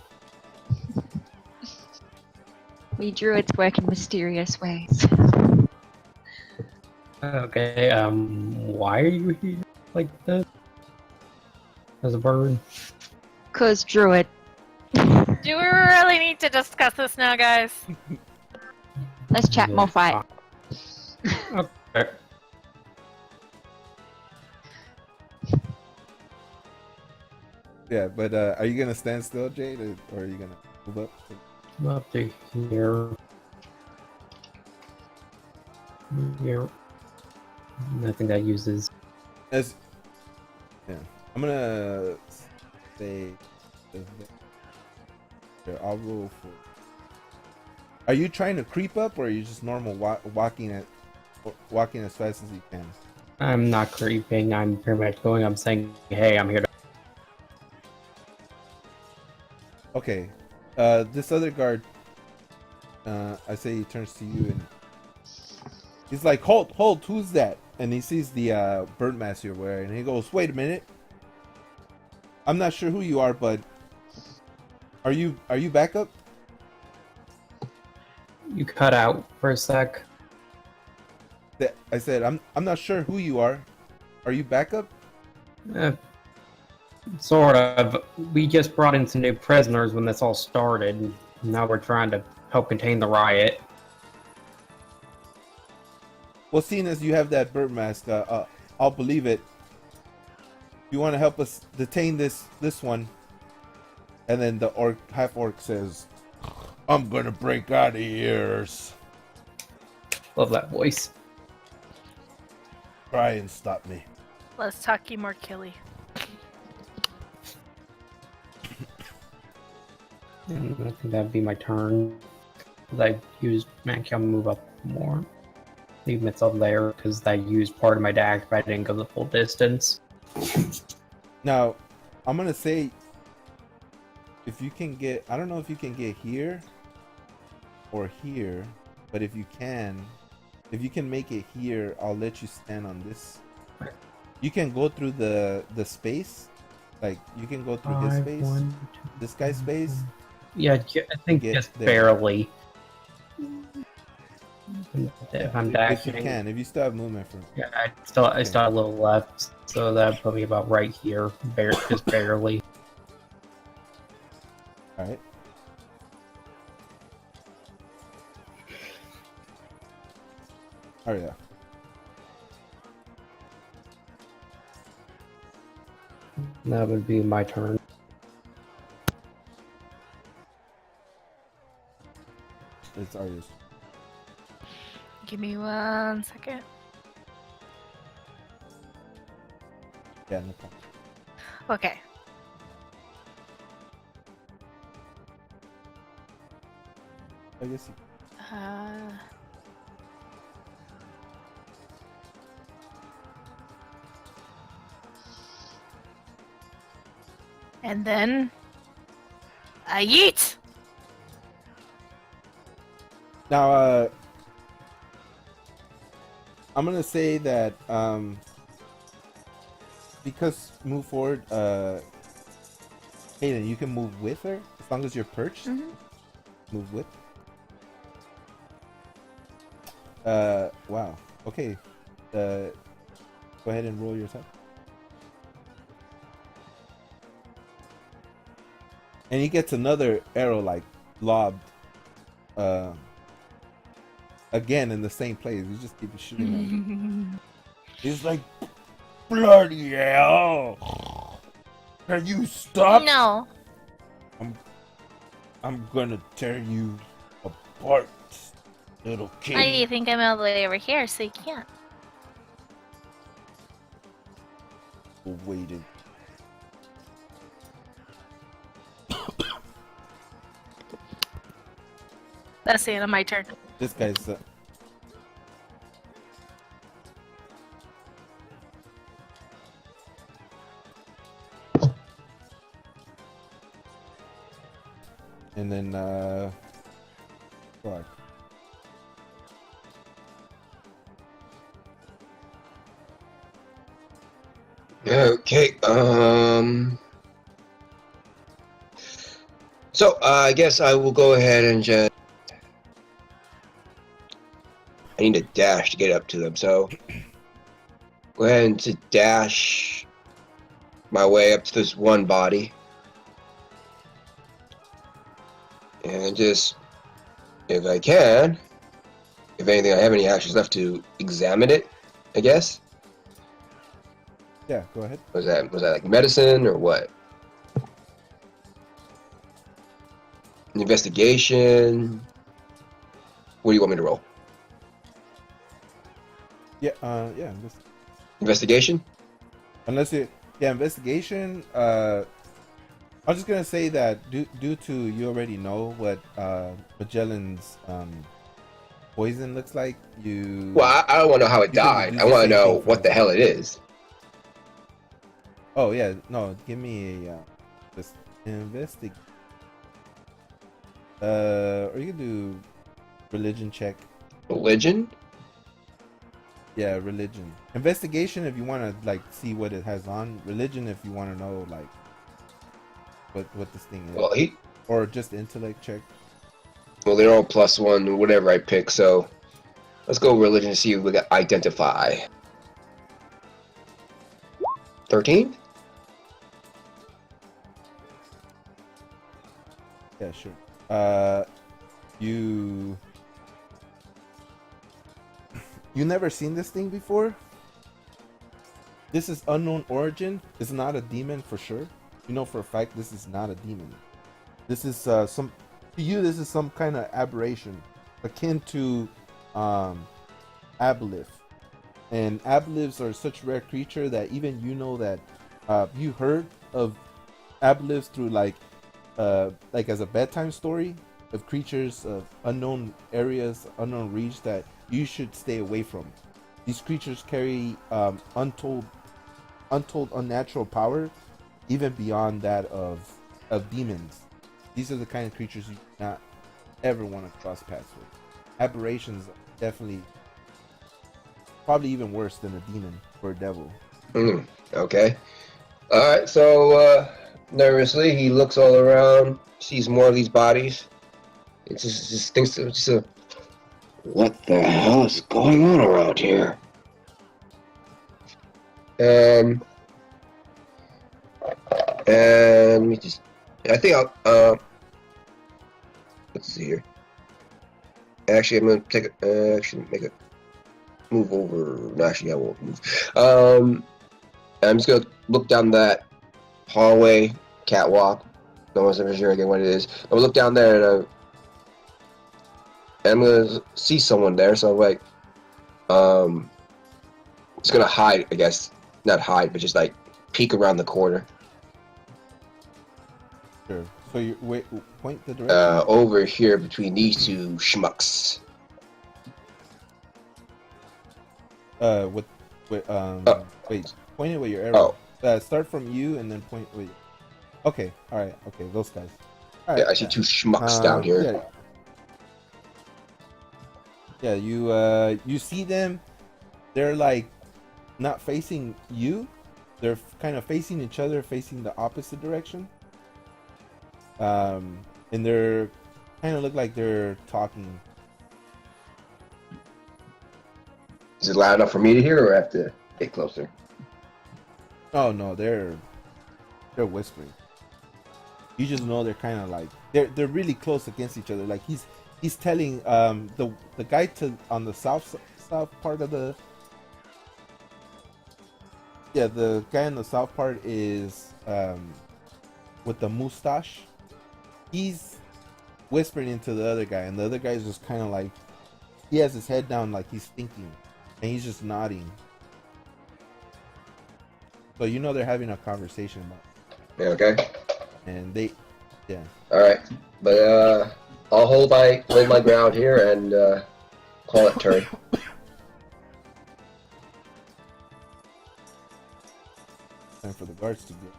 We druids work in mysterious ways. Okay, why are you here like this? As a bird? Cause druid. Do we really need to discuss this now, guys? Let's chat more fight. Okay. Yeah, but are you gonna stand still, Jade, or are you gonna move up? I'm up to here. Here. Nothing that uses. Yeah, I'm gonna say. Here, I'll roll for. Are you trying to creep up, or are you just normal walking as fast as you can? I'm not creeping. I'm pretty much going. I'm saying, hey, I'm here to. Okay. This other guard. I say he turns to you and he's like, "Halt! Who's that?" And he sees the bird mask you're wearing, and he goes, "Wait a minute. I'm not sure who you are, but are you backup?" You cut out for a sec. I said, "I'm not sure who you are. Are you backup?" Sort of. We just brought in some new prisoners when this all started. Now we're trying to help contain the riot. Well, seeing as you have that bird mask, I'll believe it. You want to help us detain this one? And then the half orc says, "I'm gonna break out of ears. Love that voice. Try and stop me." Let's talk you more killy. And I think that'd be my turn. I used Mankion to move up more. Leave myself there because I used part of my dash, but I didn't go the full distance. Now, I'm gonna say, if you can get, I don't know if you can get here or here, but if you can make it here, I'll let you stand on this. You can go through the space, like you can go through his space, this guy's space. Yeah, I think just there. barely. Yeah, If I'm if dashing. you can, if you still have movement from. Yeah, I still have a little left, so that'd put me about right here, just barely. All right. Oh yeah. That would be my turn. It's artist. Give me 1 second. Yeah, no problem. Okay. I guess. And then I yeet. Now, I'm gonna say that because move forward, Caitlin Kaden, you can move with her as long as you're perched. Mhm. Move with. Wow. Okay. Go ahead and roll yourself. And he gets another arrow like lobbed. Again in the same place. He just keeps shooting him. He's like, bloody hell! Can you stop? No. I'm gonna tear you apart, little kid. I think I'm all the way over here, so you can't. Waited. That's the end of my turn. This guy's. And then, fuck. Okay. So I guess I will go ahead and just. I need a dash to get up to them, so go ahead and to dash my way up to this one body, and just, if I can, if anything, I have any actions left to examine it, I guess. Yeah, go ahead. Was that like medicine or what? Investigation. What do you want me to roll? Yeah, Investigation? unless it, yeah, investigation. I'm just gonna say that due to you already know what Magellan's poison looks like. You. Well, I don't want to know how it You can died. use I the want to same know thing for what the hell it is. Oh yeah, no. Give me a just investigate. Or you can do religion check. Religion? Yeah, religion. Investigation if you want to like see what it has on. Religion if you want to know like what this thing is. Well, Or just intellect check. well, they're all +1, whatever I pick. So let's go religion to see if we got identify. 13? Yeah, sure. You never seen this thing before? This is unknown origin. It's not a demon for sure. You know for a fact this is not a demon. This is some to you. This is some kind of aberration, akin to aboleth. And aboleths are such rare creature that even you know that you heard of aboleths through like as a bedtime story of creatures of unknown areas, unknown regions that you should stay away from. These creatures carry untold unnatural power, even beyond that of demons. These are the kind of creatures you do not ever want to cross paths with. Aberrations are definitely probably even worse than a demon or a devil. Okay. Alright, so nervously he looks all around, sees more of these bodies. It just thinks what the hell is going on around here? And let me just, I think I'll let's see here. Actually, I'm gonna take make a move over. No, actually, I won't move. I'm just gonna look down that hallway, catwalk. No one's ever sure again what it is. I'm gonna look down there and I'm gonna see someone there. So I'm like, just gonna hide. I guess not hide, but just like peek around the corner. Sure. So you point the direction. Over here between these two schmucks. Wait, point it with your arrow. Start from you and then point with. Okay, all right, okay, those guys. All right, Yeah, I see two schmucks down here. Yeah, you see them. They're like not facing you. They're kind of facing each other, facing the opposite direction. And they're kind of look like they're talking. Is it loud enough for me to hear, or I have to get closer? Oh no, they're whispering. You just know they're kind of like they're really close against each other. Like he's telling the guy to on the south part of the the guy in the south part is with the mustache. He's whispering into the other guy, and the other guy is just kind of like he has his head down like he's thinking, and he's just nodding. So you know they're having a conversation about Yeah, okay. and they yeah. All right, but I'll hold my ground here and call it turn. Time for the guards to get.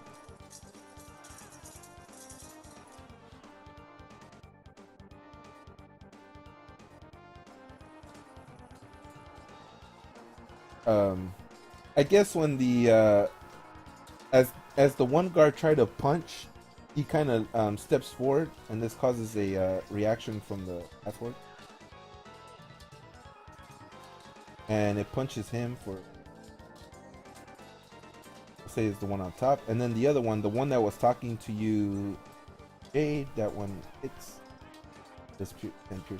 I guess when the as the one guard tried to punch, he kind of steps forward, and this causes a reaction from the password, and it punches him for. Say is the one on top, and then the other one, the one that was talking to you, Jade, that one hits this and pierce.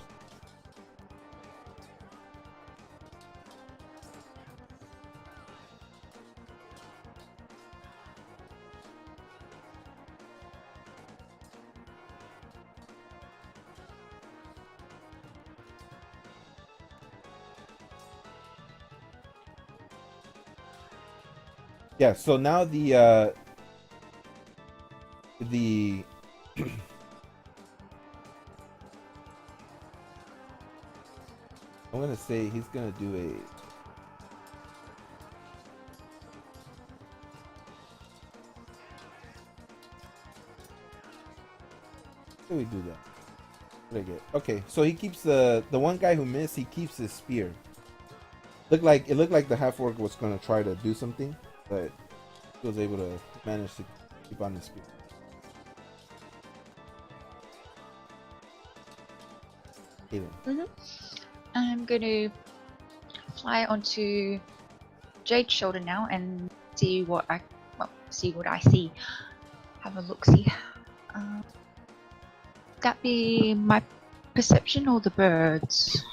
Yeah, so now the I'm gonna say he's gonna do a how do we do that? What did I get? Okay, so he keeps the one guy who missed, he keeps his spear. Looked like the half orc was gonna try to do something, but he was able to manage to keep on the spear. I'm going to fly onto Jade's shoulder now and see what I see. Have a look, see. That be my perception or the birds?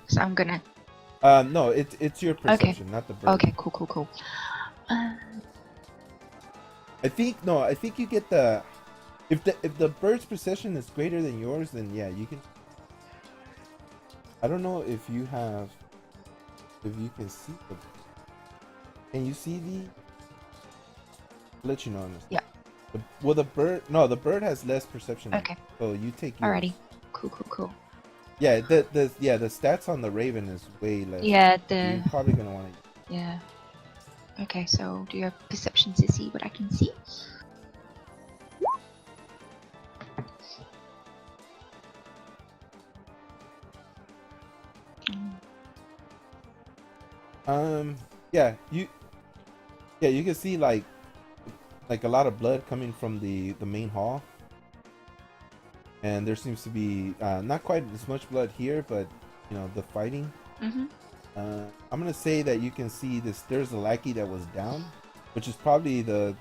So I'm gonna. No, it's your perception, not the bird. Okay, cool. I think you get the if the bird's perception is greater than yours, then yeah, you can. I don't know if you can see the. Can you see the? I'll let you know on this. Yeah. The bird has less perception. Okay. So you take yours. Alrighty. Cool. Yeah, the stats on the raven is way less. Yeah, You're probably gonna want to. Yeah. Okay, so do you have perception to see what I can see? You can see like a lot of blood coming from the main hall, and there seems to be not quite as much blood here, but you know the fighting. I'm gonna say that you can see this. There's a lackey that was down, which is probably the.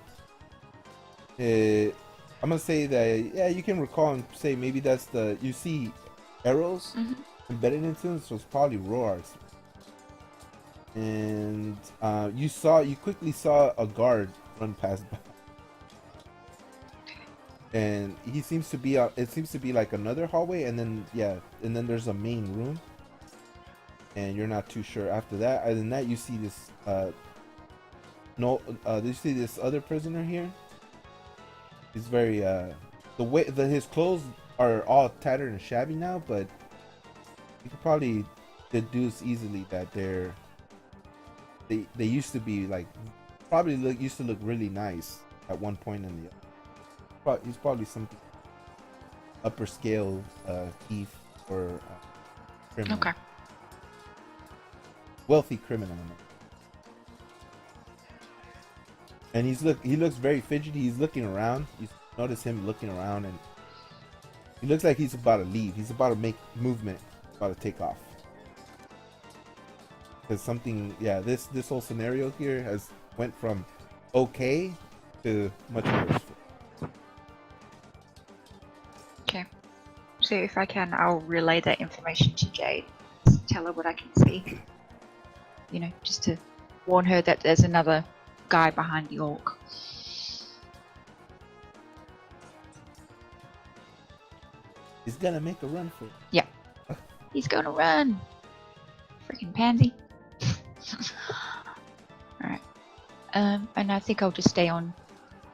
I'm gonna say that you can recall and say maybe that's the. You see arrows embedded into them, so it's probably roars. And you quickly saw a guard run past by. And he seems to be it seems to be like another hallway, and then there's a main room, and you're not too sure after that. Other than that, you see this you see this other prisoner here. He's very his clothes are all tattered and shabby now, but you could probably deduce easily that they used to be like used to look really nice at one point in the other. He's probably something upper scale thief or criminal. Okay. Wealthy criminal. And he looks very fidgety. He's looking around. You notice him looking around, and he looks like he's about to leave. He's about to make movement, about to take off. Because something, yeah, this whole scenario here has went from okay to much worse. Okay. So if I can, I'll relay that information to Jade. Just tell her what I can see. You know, just to warn her that there's another guy behind the orc. He's gonna make a run for it. Yeah. He's gonna run. Freaking pansy. Alright. And I think I'll just stay on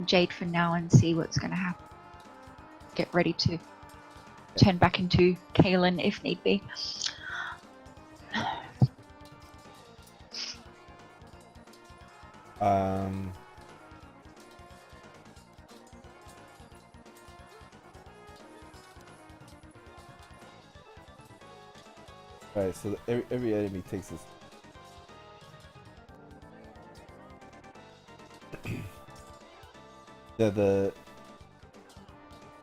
Jade for now and see what's gonna happen. Get ready to turn back into Kaelin if need be. Alright, so every enemy takes this. The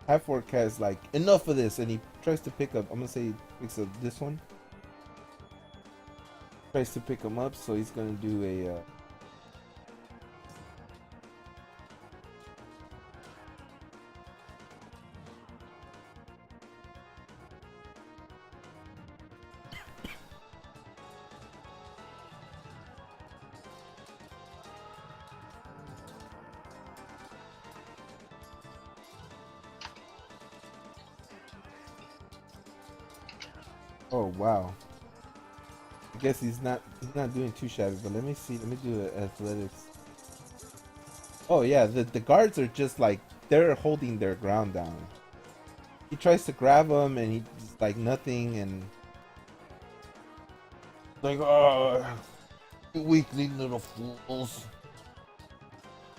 half orc has like enough of this, and he tries to pick up. I'm gonna say he picks up this one. Tries to pick him up, so he's gonna do a. Oh wow. I guess he's not doing too shabby, but let me see. Let me do athletics. Oh yeah, the guards are just like they're holding their ground down. He tries to grab him and he's like nothing, and like, oh, you weakling little fools.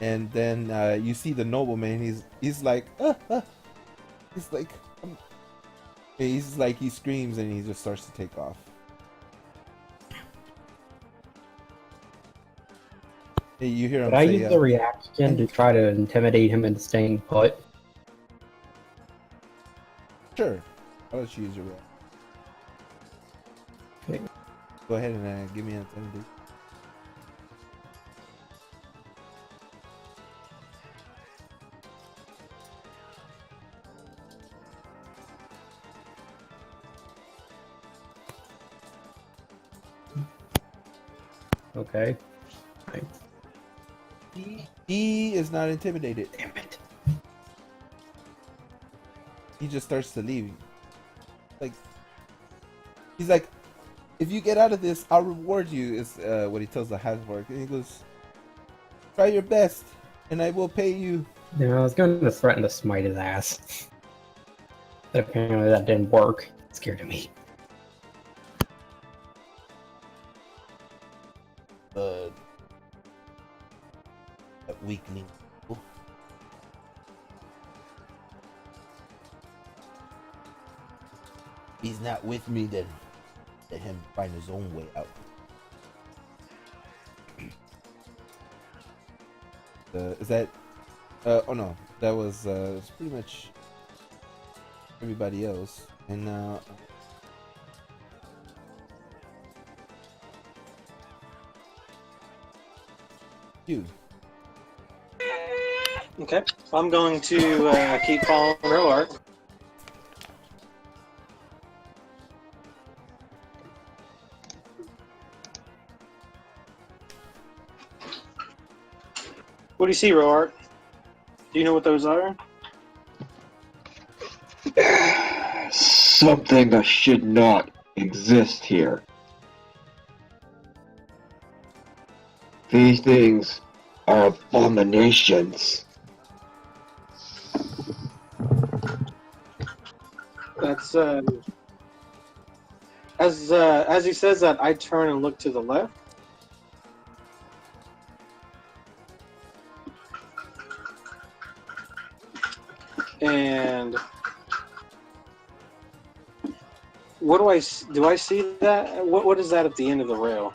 And then you see the nobleman. He's like he's like he screams and he just starts to take off. Hey, you hear him Could I say, use the reaction to try to intimidate him into staying put? Sure. I'll let you use your roll. Okay. Go ahead and give me an intimidate. Okay. He is not intimidated. Damn it. He just starts to leave. Like, he's like, if you get out of this, I'll reward you, is what he tells the half-orc. And he goes, try your best, and I will pay you. Yeah, I was going to threaten to smite his ass. But apparently that didn't work. It scared me. That weakling. He's not with me, then let him find his own way out. Is that? Oh no, that was it's pretty much everybody else. And now. You. Okay, so I'm going to keep following Roark. What do you see, Roark? Do you know what those are? Something that should not exist here. These things are abominations. That's as he says that, I turn and look to the left. And what do I see that? What is that at the end of the rail?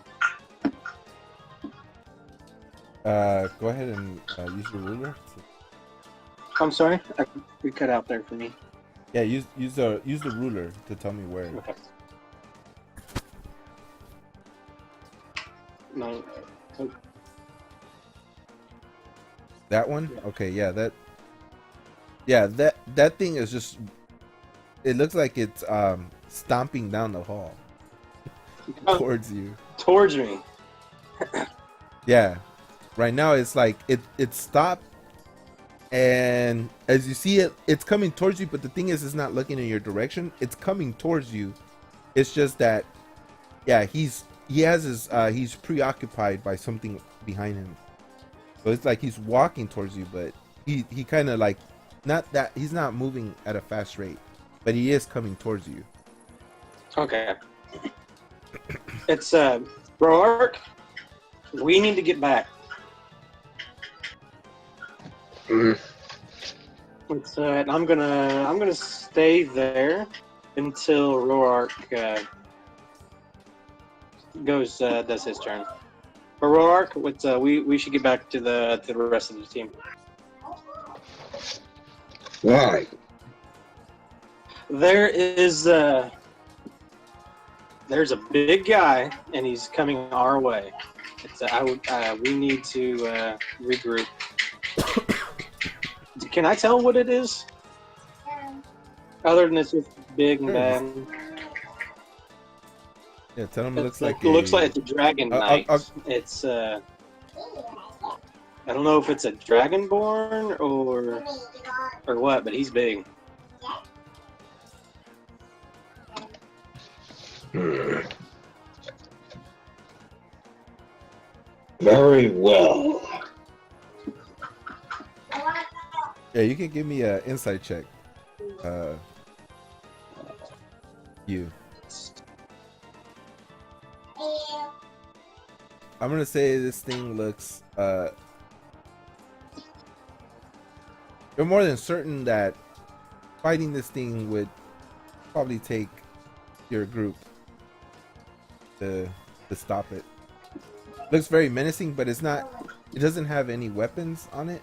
Go ahead and use your ruler. I'm sorry, we cut out there for me. Yeah, use the ruler to tell me where. Okay. No. That one? Okay, yeah, that thing is just, it looks like it's stomping down the hall towards you. Towards me. Yeah. Right now it's like it stopped, and as you see it's coming towards you, but the thing is it's not looking in your direction. It's coming towards you. It's just that he's preoccupied by something behind him. So it's like he's walking towards you, but he kind of like, he's not moving at a fast rate, but he is coming towards you. Okay. It's Roark. We need to get back. Mm. It's I'm gonna stay there until Roark does his turn. But Roark, we should get back to the rest of the team. Why? There's a big guy, and he's coming our way. We need to regroup. Can I tell what it is? Other than it's just big and bad. Yeah, tell him it looks like it's a dragon knight. It's I don't know if it's a dragonborn or what, but he's big. Very well. Yeah, you can give me an insight check. I'm gonna say this thing looks you're more than certain that fighting this thing would probably take your group to stop it. Looks very menacing, but it doesn't have any weapons on it,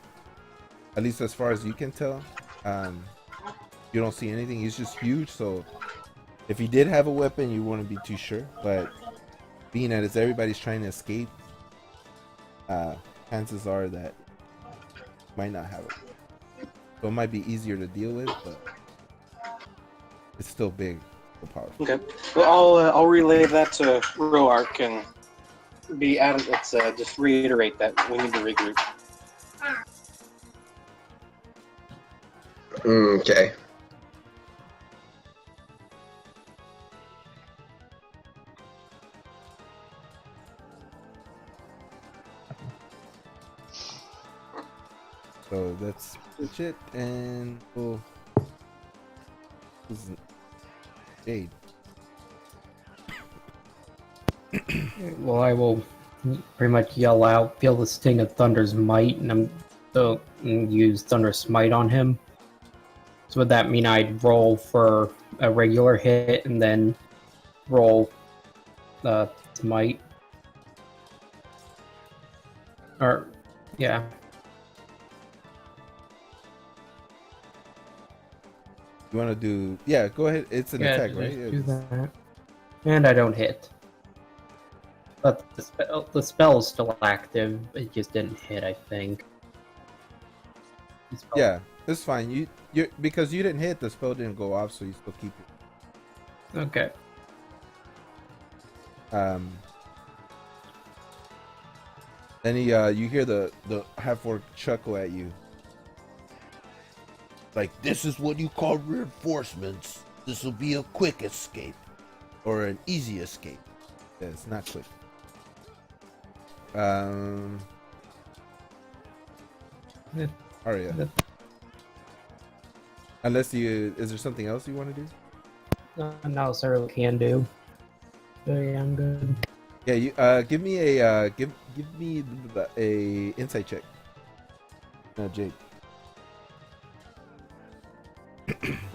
at least as far as you can tell. You don't see anything. He's just huge, so if he did have a weapon you wouldn't be too sure, but being that everybody's trying to escape, chances are that might not have it. So it might be easier to deal with, but it's still big, still powerful. Okay. Well, I'll relay that to Roark and be at it. Let's just reiterate that we need to regroup. Okay. So that's it, and we'll Jade. Well, I will pretty much yell out, feel the sting of Thunder's might, and I'm still use Thunder's smite on him. So would that mean I'd roll for a regular hit and then roll smite? Or, yeah. You want to do? Yeah, go ahead. It's an attack, right? Yeah, Do that. And I don't hit. But the spell is still active. It just didn't hit, I think. Yeah, it's fine. You because you didn't hit, the spell didn't go off, so you still keep it. Okay. Then you hear the half-orc chuckle at you. Like, this is what you call reinforcements. This will be a quick escape, or an easy escape. Yeah, it's not quick. Aria. Yeah. Unless is there something else you want to do? No, sir, really can do. So yeah, I'm good. Yeah, you give me a give me a insight check. Jake.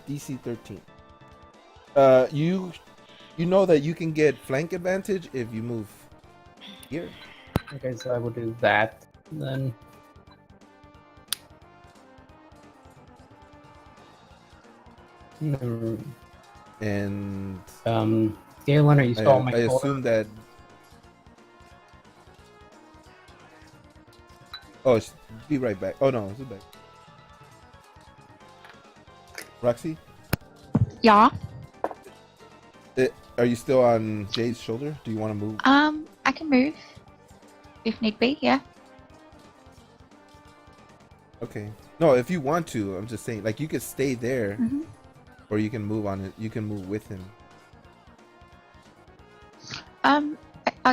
DC 13. You know that you can get flank advantage if you move here. Okay, so I will do that. Then And Galen, are you still on my I shoulder? assume that. Oh, be right back. Oh no, it's back. Roxy, Yeah. are you still on Jade's shoulder? Do you want to move? I can move if need be. Yeah. Okay. No, if you want to, I'm just saying, like you could stay there, Mhm. or you can move on it. You can move with him.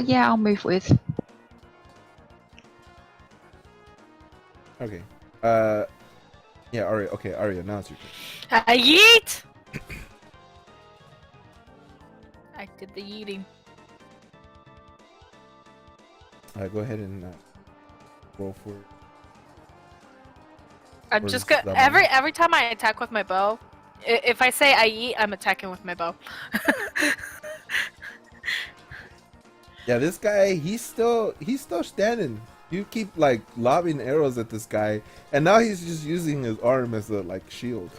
Yeah, I'll move with. Okay. Yeah, Aria. Okay, Aria. Now it's your turn. Yeet! I did the yeeting. Go ahead and roll for. I'm Or just is gonna that every time I attack with my bow. If I say I yeet, I'm attacking with my bow. Yeah, this guy, he's still standing. You keep like lobbing arrows at this guy, and now he's just using his arm as a like shield.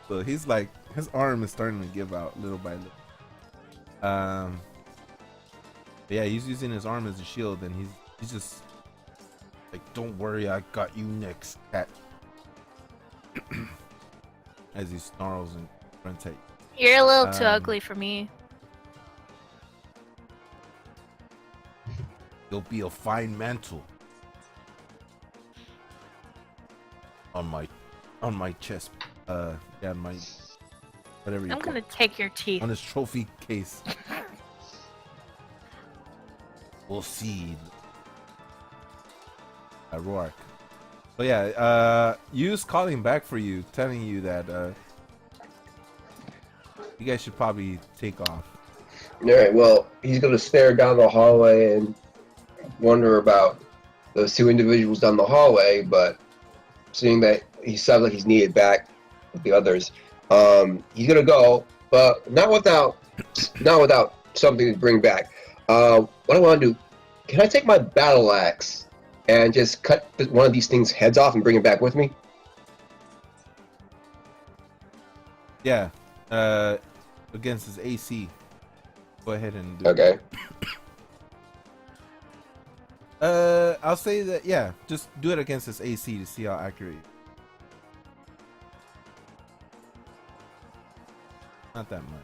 So he's like, his arm is starting to give out little by little. Yeah, he's using his arm as a shield, and he's just like, don't worry, I got you next, cat. As he snarls and grunts at you. You're a little too ugly for me. You'll be a fine mantle on my chest. Yeah, my whatever you I'm call gonna it. take your teeth. On his trophy case. We'll see. Roark. So yeah, Yu's calling back for you, telling you that you guys should probably take off. Alright, well, he's gonna stare down the hallway and wonder about those two individuals down the hallway, but seeing that he sounds like he's needed back with the others, he's gonna go, but not without something to bring back. What I want to do, can I take my battle axe and just cut one of these things' heads off and bring it back with me? Yeah, against his AC. Go ahead and do it. Okay. I'll say that, yeah, just do it against his AC to see how accurate. Not that much.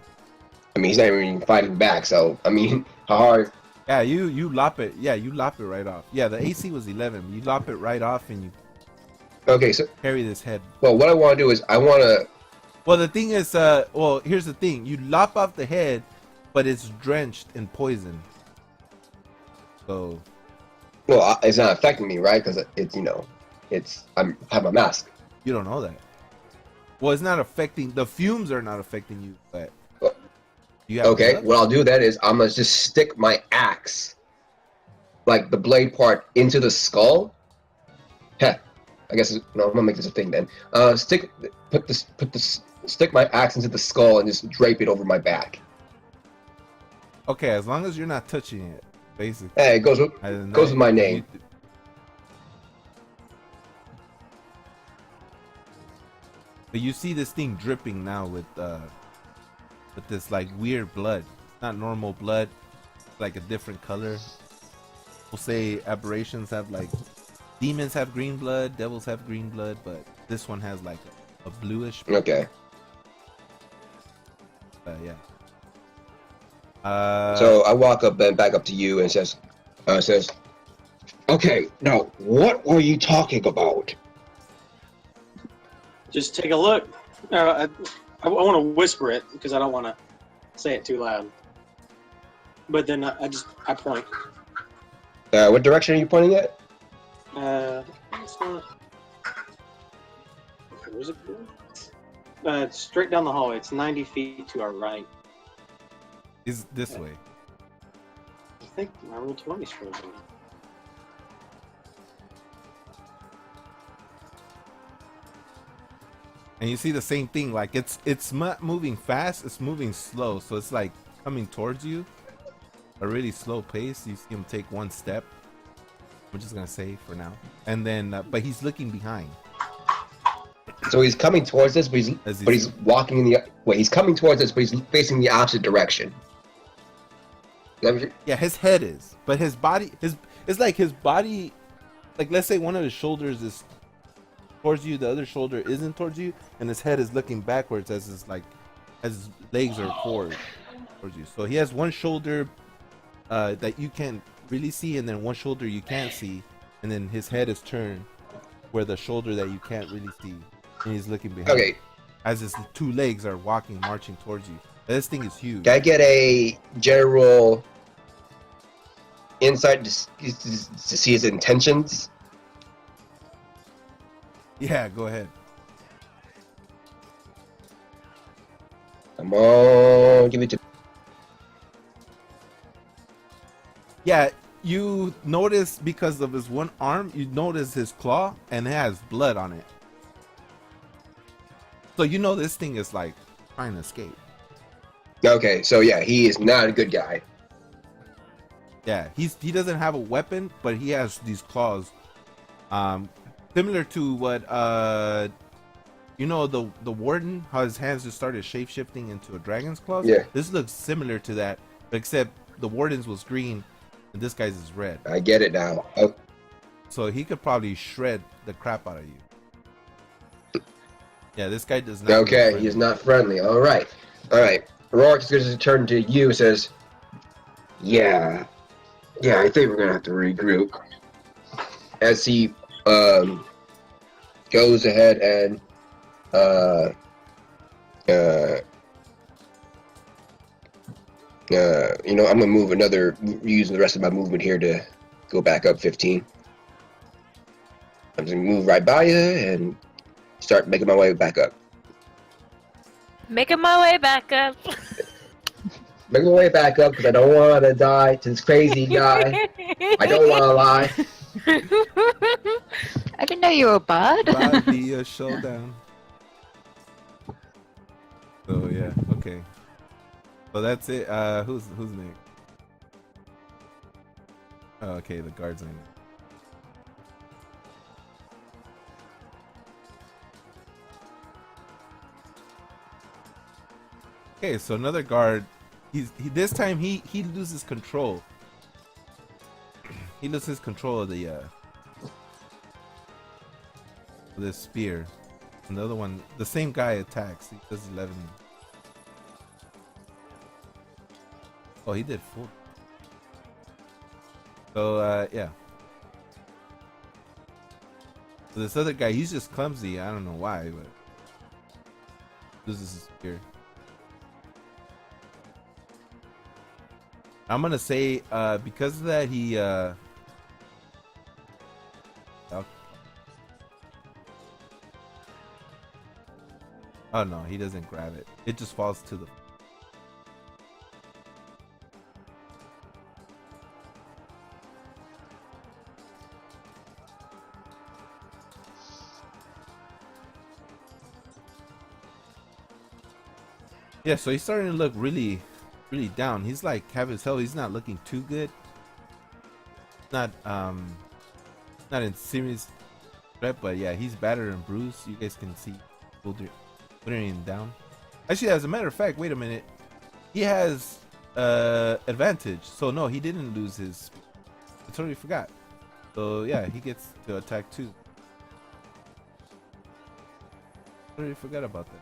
I mean, he's not even fighting back, so I mean, how hard? Yeah, you lop it. Yeah, you lop it right off. Yeah, the AC was 11. You lop it right off and you Okay, so carry this head. well, what I want to do is I want to. Well, the thing is, well, here's the thing. You lop off the head, but it's drenched in poison. So. Well, it's not affecting me, right? Because it's I have a mask. You don't know that. Well, it's not affecting. The fumes are not affecting you, but. You have Okay, gloves? what I'll do then is I'm gonna just stick my axe, like the blade part, into the skull. Heh, I guess no, I'm gonna make this a thing then. Stick my axe into the skull and just drape it over my back. Okay, as long as you're not touching it, basically. Hey, it goes with my name. But you see this thing dripping now with this like weird blood. It's not normal blood. It's like a different color. We'll say aberrations have like demons have green blood, devils have green blood, but this one has like a bluish blood. Okay. Yeah. So I walk up and back up to you and says, okay, now what were you talking about? Just take a look. I want to whisper it because I don't want to say it too loud. But then I point. What direction are you pointing at? It's not. Where's it? It's straight down the hallway. It's 90 feet to our right. Is this way. I think my roll 20 is frozen. And you see the same thing, like it's not moving fast, it's moving slow, so it's like coming towards you, a really slow pace. You see him take one step, I'm just gonna say for now. And then, but he's looking behind. So he's coming towards us, but he's walking in the wait. He's coming towards us, but he's facing the opposite direction. Is that what Yeah, his head is, but his body, it's like his body, like let's say one of his shoulders is towards you, the other shoulder isn't towards you, and his head is looking backwards as his legs are forward towards you. So he has one shoulder that you can really see, and then one shoulder you can't see, and then his head is turned where the shoulder that you can't really see, and he's looking behind. Okay. As his two legs are marching towards you. This thing is huge. Can I get a general insight to see his intentions? Yeah, go ahead. Come on, give it to. Yeah, you notice because of his one arm, you notice his claw, and it has blood on it. So you know this thing is like trying to escape. Okay, so yeah, he is not a good guy. Yeah, he doesn't have a weapon, but he has these claws. Similar to what you know the warden, how his hands just started shape shifting into a dragon's claws. Yeah. This looks similar to that, except the warden's was green and this guy's is red. I get it now. Oh. So he could probably shred the crap out of you. Yeah, this guy does not. Okay, he's not friendly. All right. Rourke is going to turn to you and says, Yeah, I think we're going to have to regroup. As he goes ahead and I'm going to move using the rest of my movement here to go back up 15. I'm just going to move right by you and start making my way back up. Making my way back up. Making my way back up because I don't want to die to this crazy guy. I don't want to lie. I didn't know you were a bard. That'd be a showdown. So yeah, okay. So that's it. Who's next? Oh, okay, the guards are next. Okay, so another guard. This time he loses control. He loses control of the this spear. Another one, the same guy attacks. He does 11. Oh, he did 4. So yeah. So this other guy, he's just clumsy. I don't know why, but loses his spear. I'm gonna say because of that he oh no, he doesn't grab it. It just falls to the yeah, so he's starting to look really down. He's like have his health. He's not looking too good. Not in serious threat, but yeah, he's battered and bruised. You guys can see putting him down. Actually, as a matter of fact, wait a minute. He has advantage. So no, he didn't lose his. I totally forgot. So yeah, he gets to attack too. Totally forgot about that.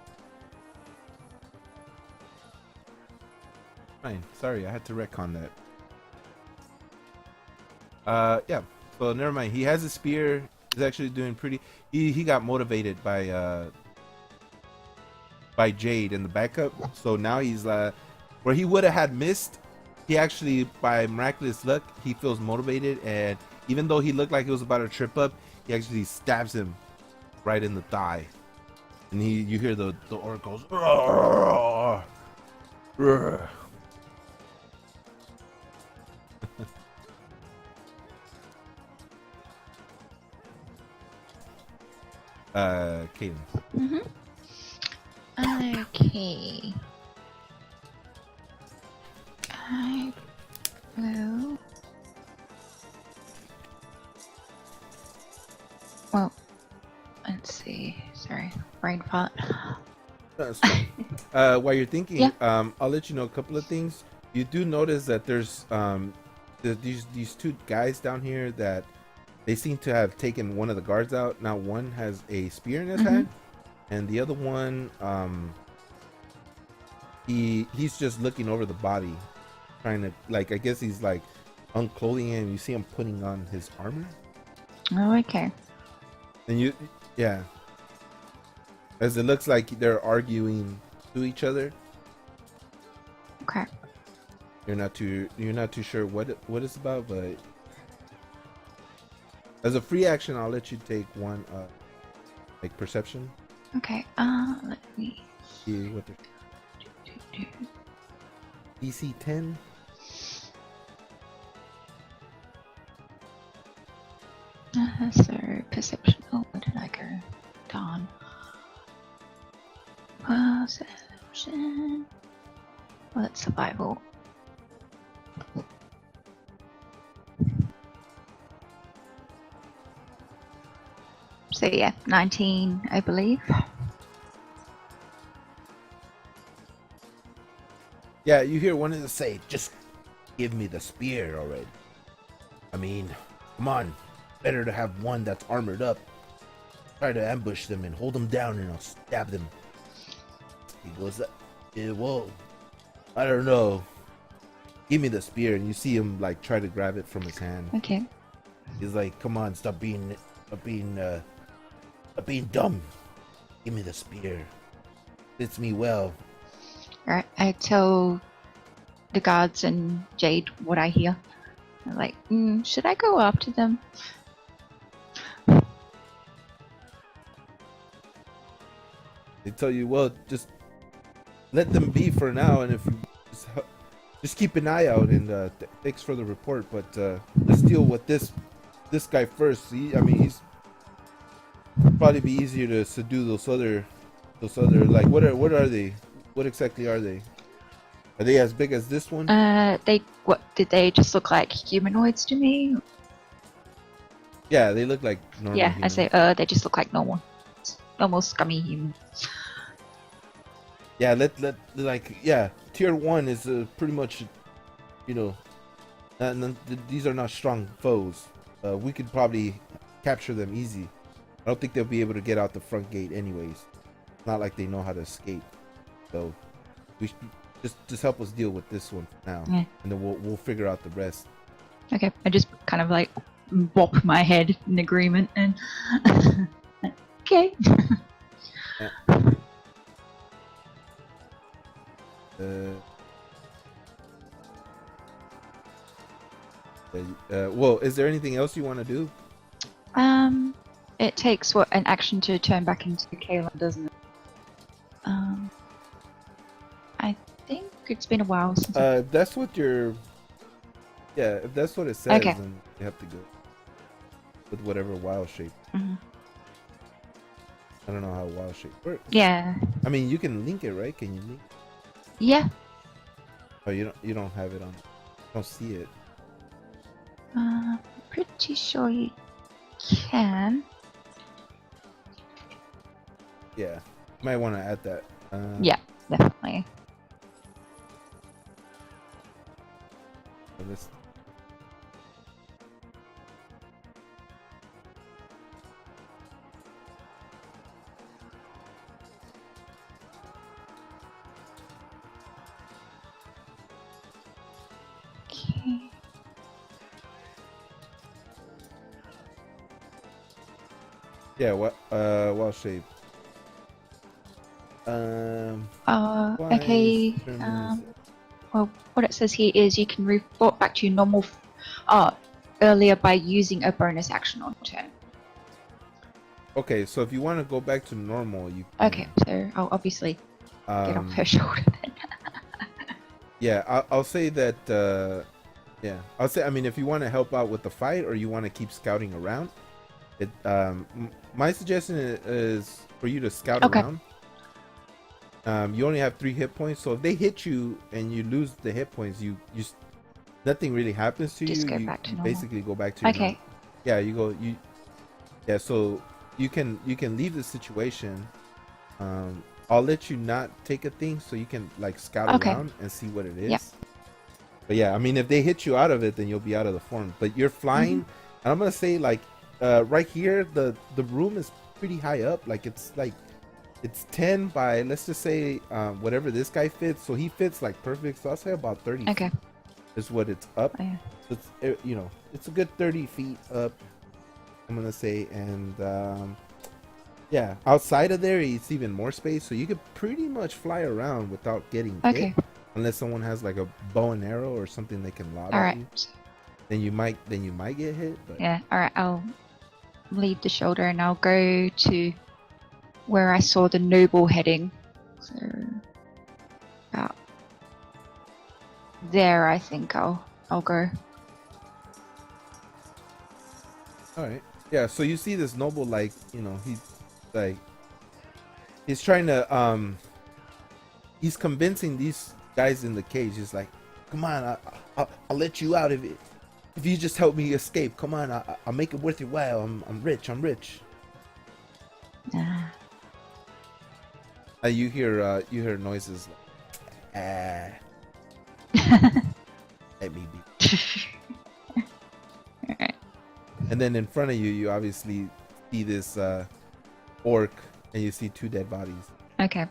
Fine. Sorry, I had to retcon that. Yeah. So never mind. He has a spear. He's actually doing pretty. He got motivated by Jade in the backup. So now he's where he would have had missed. He actually, by miraculous luck, he feels motivated, and even though he looked like he was about to trip up, he actually stabs him right in the thigh, and you hear the orc goes. Roar, roar. Kaden. Okay. I will Well, let's see. Sorry, brain fart. That's fine. While you're thinking, Yeah. I'll let you know a couple of things. You do notice that there's these two guys down here that they seem to have taken one of the guards out. Now one has a spear in his hand, and the other one, he's just looking over the body, trying to, like, I guess he's like unclothing him. You see him putting on his armor, Oh, okay. and yeah, as it looks like they're arguing to each other. Okay. You're not too sure what it's about, but as a free action, I'll let you take one, like perception. Okay. Let me. See what they're DC 10. So perception. Oh, where did I go? Darn. Perception. Well, it's survival. So yeah, 19, I believe. Yeah, you hear one of them say, "Just give me the spear already. I mean, come on. Better to have one that's armored up. Try to ambush them and hold them down, and I'll stab them." He goes, "Yeah, well, I don't know. Give me the spear." And you see him like try to grab it from his hand. Okay. He's like, "Come on, stop being dumb. Give me the spear. Fits me well." Alright, I tell the guards and Jade what I hear. I'm like, should I go after them? They tell you, "Well, just let them be for now, and if you just keep an eye out." And thanks for the report, but let's deal with this guy first. He's probably be easier to subdue those other like, what are they? What exactly are they? Are they as big as this one? Did they just look like humanoids to me? Yeah, they look like normal Yeah, humans. I say, they just look like normal scummy humans. Yeah, tier 1 is pretty much, these are not strong foes. We could probably capture them easy. I don't think they'll be able to get out the front gate anyways. It's not like they know how to escape. So we should just help us deal with this one for now, Yeah. and then we'll figure out the rest. Okay, I just kind of like bop my head in agreement and okay. Well, is there anything else you want to do? It takes an action to turn back into Kaylin, doesn't it? I think it's been a while since. That's what if that's what it says, Okay. then you have to go with whatever wild shape. Mhm. I don't know how wild shape works. Yeah. I mean, you can link it, right? Can you link? Yeah. Oh, you don't have it on. Don't see it. Pretty sure you can. Yeah, you might want to add that. Yeah, definitely. This. Okay. Yeah, what wild shape. Okay. Well, what it says here is you can report back to your normal earlier by using a bonus action on turn. Okay, so if you want to go back to normal, you can. Okay, so I'll obviously get off her shoulder then. Yeah, I'll say that. Yeah, I'll say. I mean, if you want to help out with the fight, or you want to keep scouting around, my suggestion is for you to scout around. You only have 3 hit points, so if they hit you and you lose the hit points, nothing really happens to Just you. go You back to you normal. basically go back to Okay. yeah, you go Yeah, so you can leave the situation. I'll let you not take a thing so you can like scout Okay. around and see what it is. Yep. But yeah, I mean, if they hit you out of it, then you'll be out of the form. But you're flying, and I'm gonna say like right here, the room is pretty high up. Like it's 10 by, let's just say whatever this guy fits. So he fits like perfect. So I'll say about 30 Okay. feet is what it's up. Oh, yeah. It's it's a good 30 feet up, I'm gonna say. And yeah, outside of there it's even more space, so you could pretty much fly around without getting Okay. hit, unless someone has like a bow and arrow or something they can lob All at right. you. Then you might get hit. But Yeah. All right. I'll leave the shoulder and I'll go to where I saw the noble heading. So about there, I think I'll go. all right, yeah, so you see this noble, like, he's trying to he's convincing these guys in the cage. He's like, come on, I'll let you out if you just help me escape. Come on, I'll make it worth your while. I'm rich. Ah. You hear noises like, let me be. Alright. And then in front of you obviously see this orc, and you see 2 dead bodies. Okay.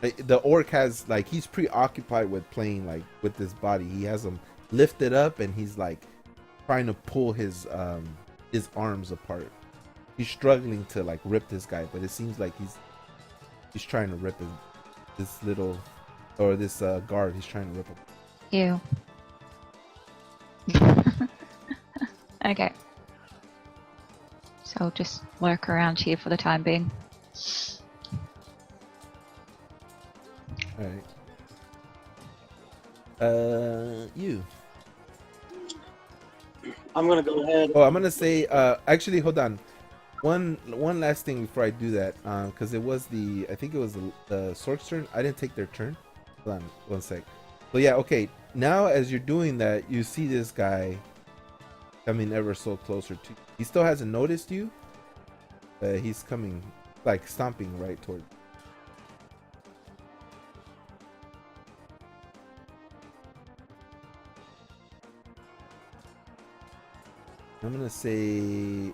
The orc has, like, he's preoccupied with playing like with this body. He has him lifted up, and he's like trying to pull his arms apart. He's struggling to like rip this guy, but it seems like he's trying to rip this little, or this guard. He's trying to rip him. Ew. Okay. So I'll just lurk around here for the time being. All right. You. I'm gonna go ahead. Oh, I'm gonna say. Actually, hold on. One last thing before I do that, because I think it was the Sork's turn. I didn't take their turn. Hold on, one sec. So yeah, okay. Now as you're doing that, you see this guy coming ever so closer to you. He still hasn't noticed you. He's coming, like stomping right toward you. I'm gonna say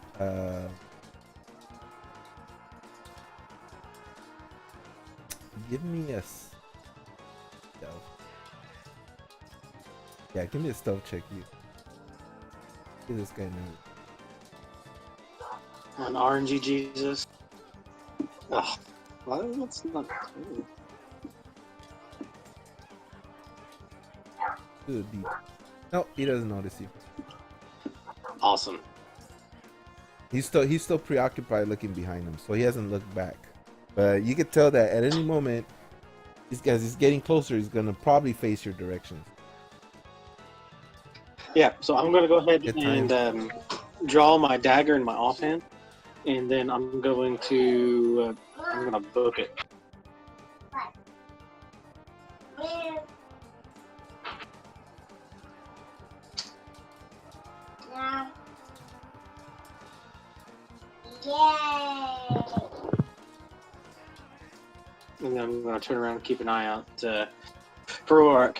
give me a stealth. Yeah, give me a stealth check. You give this guy now. An RNG Jesus. Oh, well, that's not. Good. No, he doesn't notice you. Awesome. He's still preoccupied looking behind him, so he hasn't looked back. But you could tell that at any moment, he's getting closer. He's gonna probably face your direction. Yeah, so I'm gonna go ahead Good and draw my dagger in my offhand, and then I'm going to book it. And then I'm going to turn around and keep an eye out for Roark.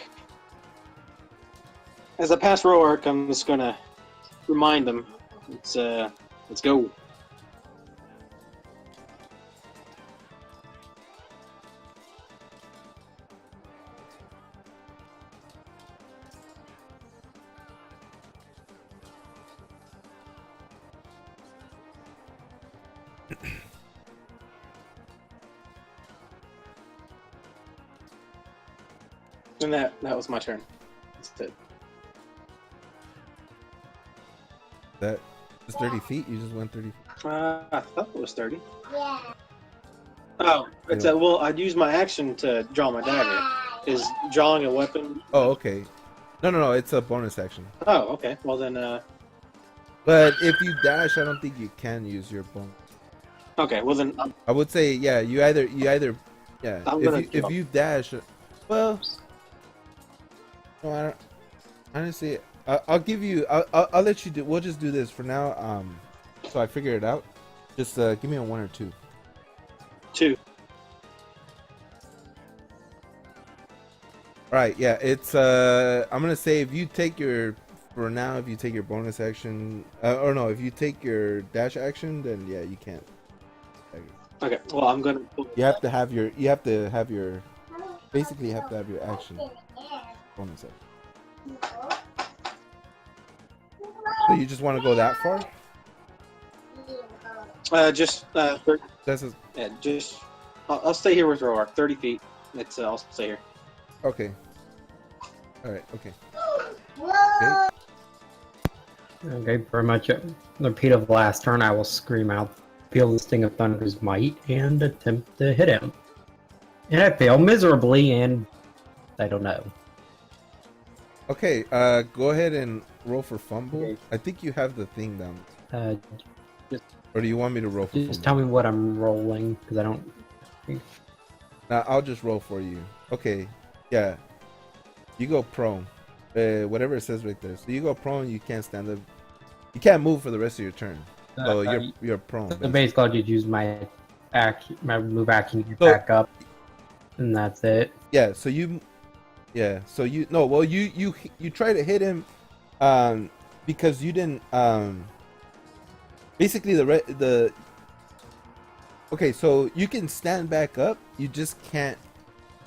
As I pass Roark, I'm just going to remind them, let's go. And that was my turn. That's it. That was 30 feet. You just went 30 feet. I thought it was 30. Yeah. Oh, it's well, I'd use my action to draw my dagger. Is drawing a weapon? Oh, okay. No. It's a bonus action. Oh, okay. Well then. But if you dash, I don't think you can use your bonus. Okay. Well then. I would say, yeah. You either yeah. If you dash, well. No, honestly, I'll give you. I'll let you do. We'll just do this for now. So I figure it out. Just give me a 1 or 2. 2. All right. Yeah. It's. I'm gonna say if you take your for now, if you take your bonus action, or no, if you take your dash action, then yeah, you can't. Okay. Well, I'm gonna. You have to have your. You have to have your. Basically, you have to have your action bonus action. So you just want to go that far? Just. That's a, Yeah. Just. I'll stay here with Roark. 30 feet. It's. I'll stay here. okay. All right. Okay. Okay, pretty much a repeat of last turn. I will scream out, feel the sting of Thunder's might, and attempt to hit him. And I fail miserably, and I don't know. Okay. Go ahead and roll for fumble. Okay. I think you have the thing down. Just Or do you want me to roll for fumble? tell me what I'm rolling, because I don't. Nah, I'll just roll for you. Okay. Yeah. You go prone. Whatever it says right there. So you go prone. You can't stand up. You can't move for the rest of your turn. So you're prone. So basically. basically, I'll just use my move action to get So- back up, and that's it. Yeah. So you. Yeah. So you no. Well, you try to hit him, because you didn't. Basically the. Okay, so you can stand back up. You just can't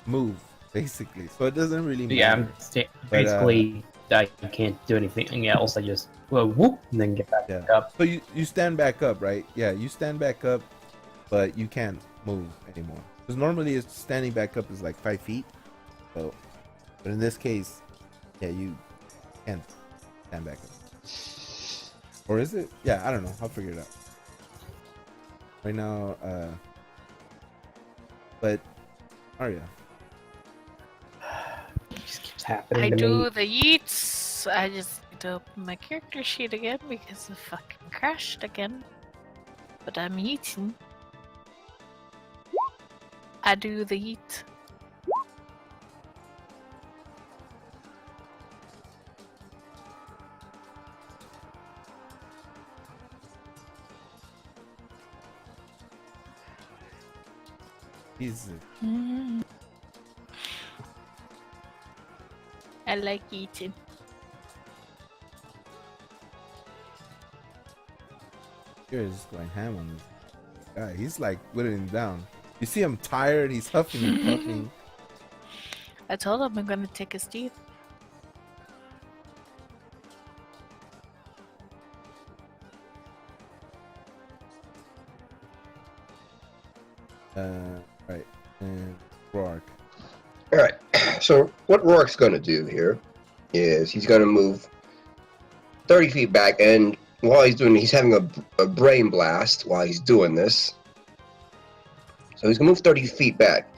move. Basically, so it doesn't really matter. Yeah, basically, I can't do anything else. I just whoop, and then get back up. So you stand back up, right? Yeah, you stand back up, but you can't move anymore. Because normally it's standing back up is like 5 feet. So, but in this case, yeah, you can't stand back up. Or is it? Yeah, I don't know. I'll figure it out. Right now, but Arya. It just keeps happening I to do me. the yeets. I just need to open my character sheet again because it fucking crashed again. But I'm yeeting. I do the yeet. He's I like eating. you're just going ham on this guy. He's like whittling him down. You see him tired. He's huffing and puffing. I told him I'm gonna take his teeth. Right. And Rourke. All right. So what Rourke's going to do here is he's going to move 30 feet back, and while he's having a brain blast while he's doing this. So he's going to move 30 feet back.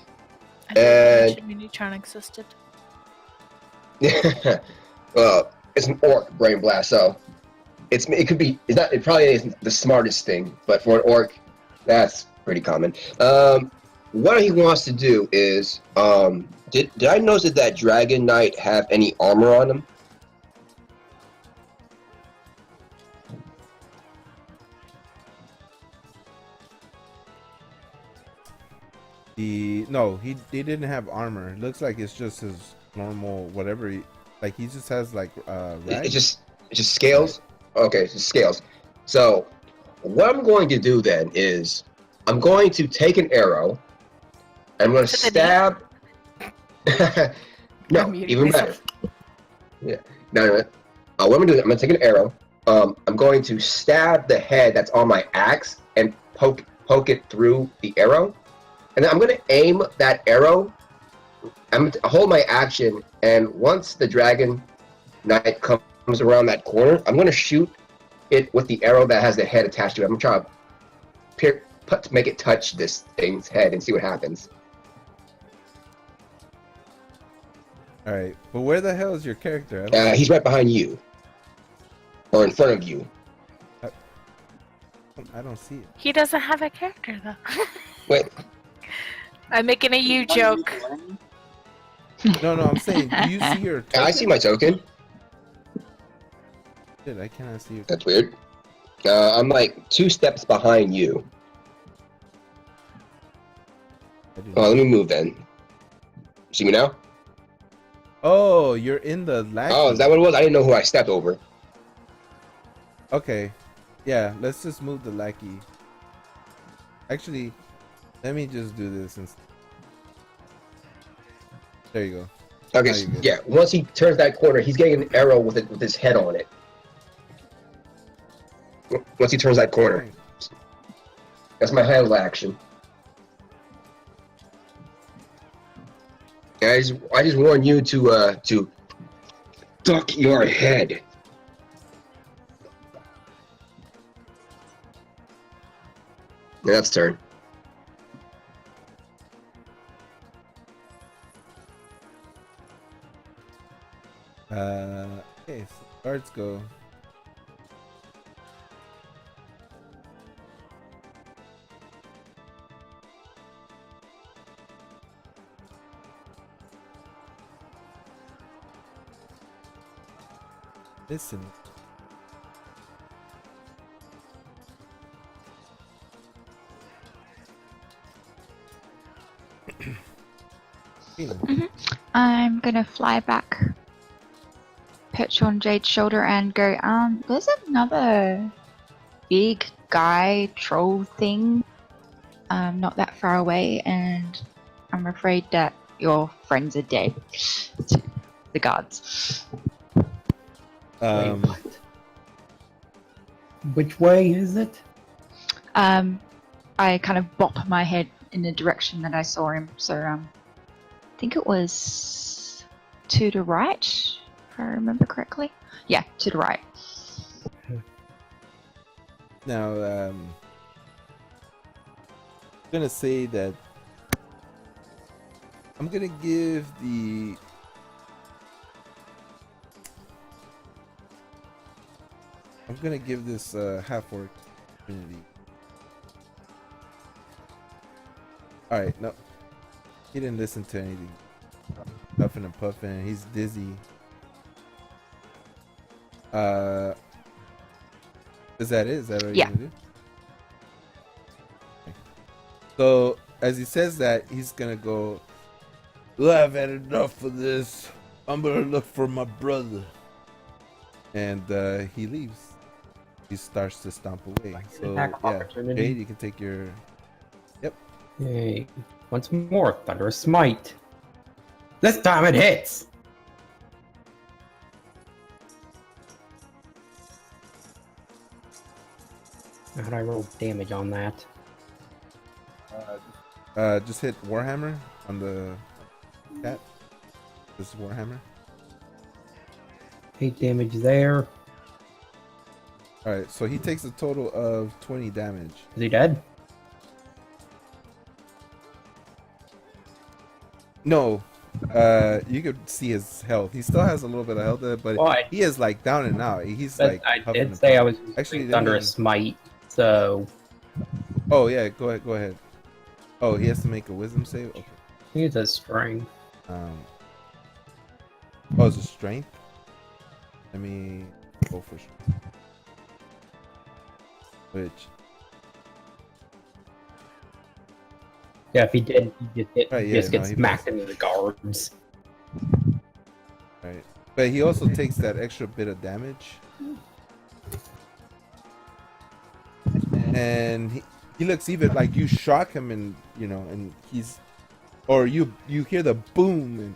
I didn't And mention Minitron existed. well, it's an orc brain blast, so it probably isn't the smartest thing, but for an orc, that's pretty common. What he wants to do is, did I notice that Dragon Knight have any armor on him? No, he didn't have armor. It looks like it's just his normal whatever. He just has like It just scales. Okay, it's just scales. So what I'm going to do then is I'm going to take an arrow. I'm going to To the knee? stab. No, I'm muting even better. myself. Yeah. No. What I'm going to do is I'm going to take an arrow. I'm going to stab the head that's on my axe and poke it through the arrow. And then I'm going to aim that arrow. I'm going to hold my action, and once the Dragon Knight comes around that corner, I'm going to shoot it with the arrow that has the head attached to it. I'm going to try to make it touch this thing's head and see what happens. All right, but where the hell is your character? He's right behind you, or in front of you. I don't see it. He doesn't have a character though. Wait, I'm making a you joke. No, I'm saying, do you see your? I see my token. Shit, I cannot see you. That's weird. I'm like 2 steps behind you. I do Oh, not. let me move then. See me now? Oh, you're in the lackey. Oh, is that what it was? I didn't know who I stepped over. Okay. Yeah, let's just move the lackey. Actually, let me just do this. There you go. Okay, Now you're good. yeah. Once he turns that corner, he's getting an arrow with his head on it. Once he turns that corner, Alright. that's my handle action. And I just want you to duck your head. Yeah, that's turn. Okay, so guards go. Listen. I'm gonna fly back, perch on Jade's shoulder, and go. There's another big guy troll thing, not that far away, and I'm afraid that your friends are dead. To the guards. Wait, what? Which way is it? I kind of bop my head in the direction that I saw him. So I think it was to the right, if I remember correctly. Yeah, to the right. Now, I'm gonna say that I'm gonna give the this half-orc community. Alright, no. He didn't listen to anything. Puffing and puffing, he's dizzy. Is that it? Is that what Yeah. you're gonna do? Okay. So, as he says that, he's gonna go, well, I've had enough of this. I'm gonna look for my brother. And he leaves. He starts to stomp away. So, Attack of yeah. opportunity. Jade, you can take your... Yay. Once more, Thunderous Smite. This time it hits! How do I roll damage on that? Just hit Warhammer on the cat. This is Warhammer. 8 damage there. Alright, so he takes a total of 20 damage. Is he dead? No, you could see his health. He still has a little bit of health, but Why? he is like down and out. He's But like. I huffing did and say I puffing. was Actually, using let me- Thunderous Smite, so Oh yeah, go ahead. Oh, he has to make a wisdom save. Okay. I think it's a string. Oh, it's a strength. Let me go for strength. Which Yeah, if he did, he just, Right, he yeah, just no, gets he smacked does. into the guards. right, but he also takes that extra bit of damage, and he looks even like you shock him, and and he's, or you hear the boom, and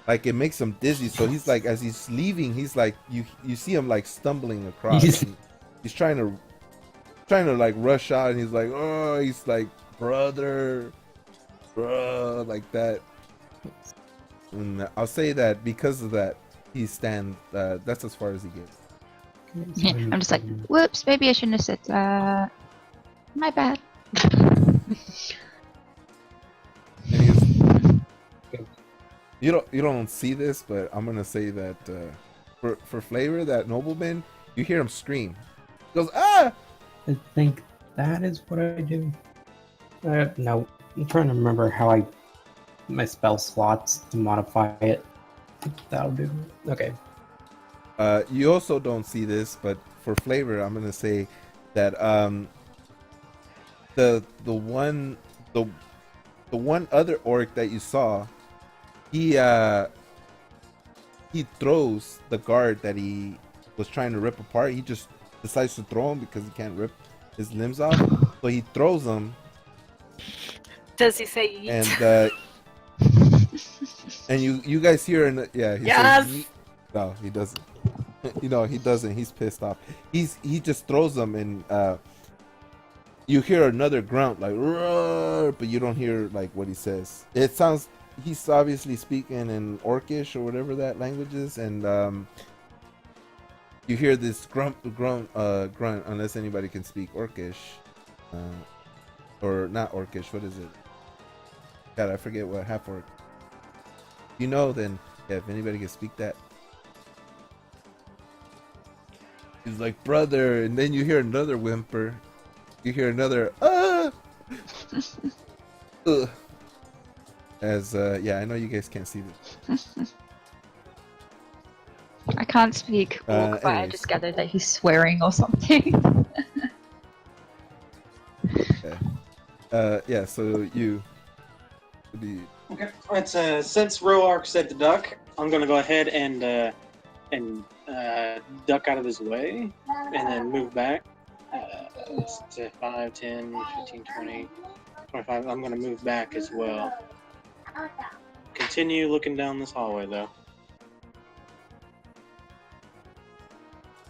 like it makes him dizzy. So he's like, as he's leaving, he's like, you see him like stumbling across. And he's trying to like rush out, and he's like, oh, he's like, brother, bruh, like that. And I'll say that because of that, he stands. That's as far as he gets. Yeah, I'm just like, whoops, maybe I shouldn't have said that. My bad. And he's, you don't see this, but I'm gonna say that for flavor, that nobleman, you hear him scream. He goes, ah! I think that is what I do. No, I'm trying to remember how my spell slots to modify it. I think that'll do. Okay. You also don't see this, but for flavor, I'm gonna say that the one the one other orc that you saw, he throws the guard that he was trying to rip apart. He just decides to throw him because he can't rip his limbs off. So he throws them, Does he say yeet? and you guys hear yeah, he Yes! says yeet. No, he doesn't. You know, he doesn't. He's pissed off. He just throws them, and you hear another grunt like roar, but you don't hear like what he says. It sounds he's obviously speaking in Orcish or whatever that language is, and you hear this grunt unless anybody can speak Orcish, or not Orcish. What is it? God, I forget what half orc. You know, then yeah, if anybody can speak that. He's like, brother, and then you hear another whimper. You hear another Ugh. As yeah, I know you guys can't see this. I can't speak orc, but I Anyways. just gathered that he's swearing or something. Okay. Yeah, so you Okay. Alright, since Roark said the duck, I'm gonna go ahead and duck out of his way and then move back to 5, 10, 15, 20, 25. I'm gonna move back as well. Continue looking down this hallway though.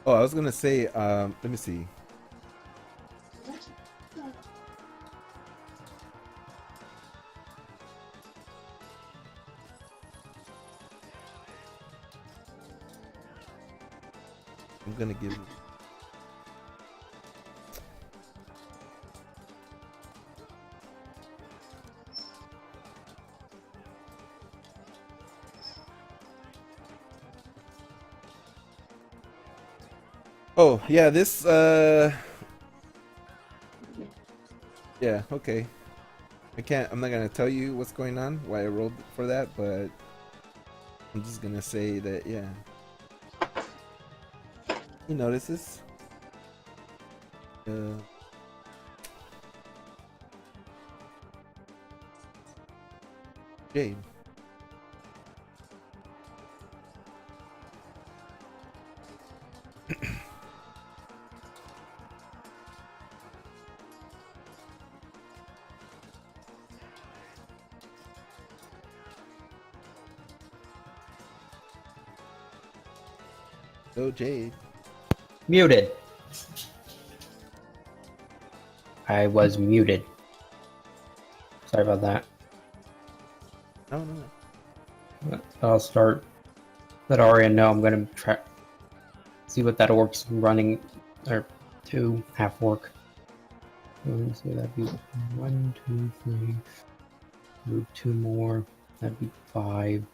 Oh, I was gonna say, let me see. I'm gonna give you. Oh, yeah, this, yeah, okay. I'm not gonna tell you what's going on, why I rolled for that, but I'm just gonna say that, yeah. He notices. Jade. So Jade. Muted. I was muted. Sorry about that. No, no. I'll start. Let Arya know I'm gonna try. See what that orc's running. Or 2 half orc. So that'd be 1, 2, 3. Move 2 more. That'd be 5.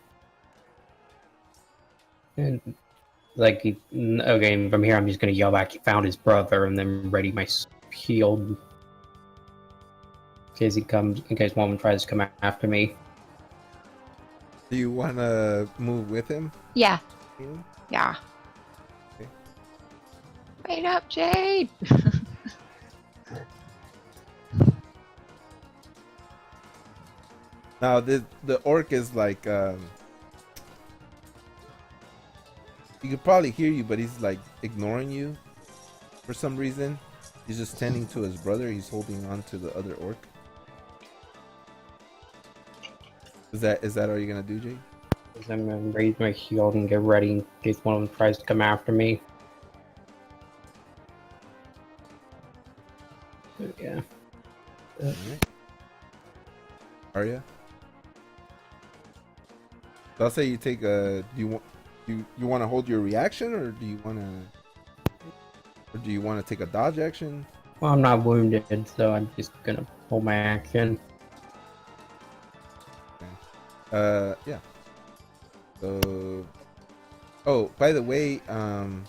And like, okay, from here I'm just gonna yell back. He found his brother, and then ready my shield in case one of them tries to come after me. Do you want to move with him? Yeah. Caleb? Yeah. Okay. Wait up, Jade! Now the orc is like he could probably hear you, but he's like ignoring you for some reason. He's just tending to his brother. He's holding on to the other orc. Is that all you're gonna do, Jake? I'm gonna raise my shield and get ready in case one of them tries to come after me. Yeah. All right. Arya? So I'll say you take a. Do you want to hold your reaction, or do you want to take a dodge action? Well, I'm not wounded, so I'm just gonna pull my action. Okay. Yeah. So. Oh, by the way, I'm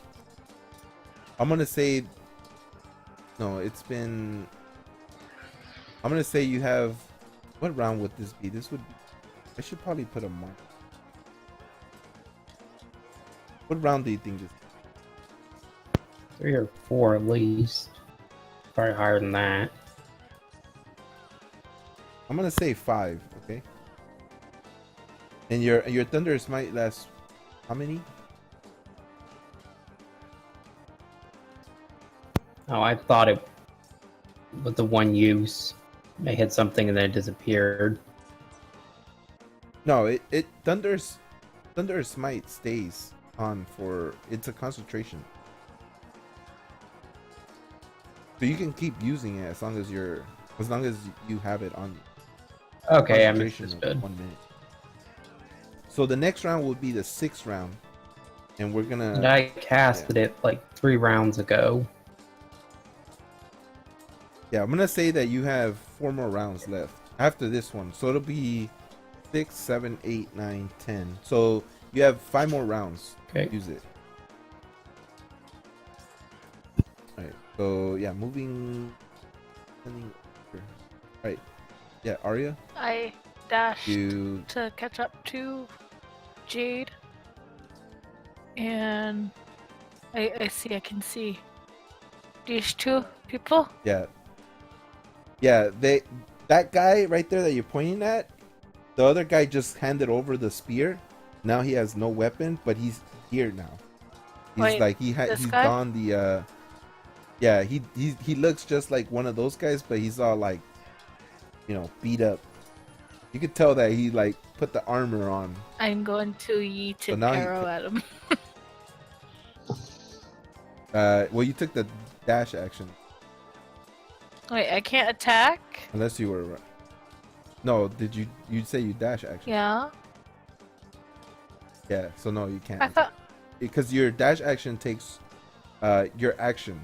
gonna say. No, it's been. I'm gonna say you have. What round would this be? This would. I should probably put a mark. What round do you think this? 3 or 4 at least. Probably higher than that. I'm gonna say 5. Okay. And your thunderous might last how many? Oh, I thought it with the one use. They hit something and then it disappeared. No, it thunderous might stays on for it's a concentration. So you can keep using it as long as you have it on you. Okay, I Concentration of misunderstood. 1 minute. So the next round will be the 6th round, and we're gonna. And I casted it like 3 rounds ago. Yeah, I'm gonna say that you have 4 more rounds left after this one. So it'll be 6, 7, 8, 9, 10. So you have 5 more rounds. Okay. Use it. Alright, so yeah, moving. Alright. Yeah, Arya? I dashed You. to catch up to Jade. And I can see these 2 people. Yeah. Yeah, that guy right there that you're pointing at, the other guy just handed over the spear. Now he has no weapon, but he's here now. He's Wait, like this he's guy? gone the yeah, he looks just like one of those guys, but he's all like, you know, beat up. You could tell that he like put the armor on. I'm going to yeet So an now arrow at him. Well, you took the dash action Wait, I can't attack? unless you were. No, did you say you dash action? Yeah. Yeah, so no, you can't. I thought Because your dash action takes your action.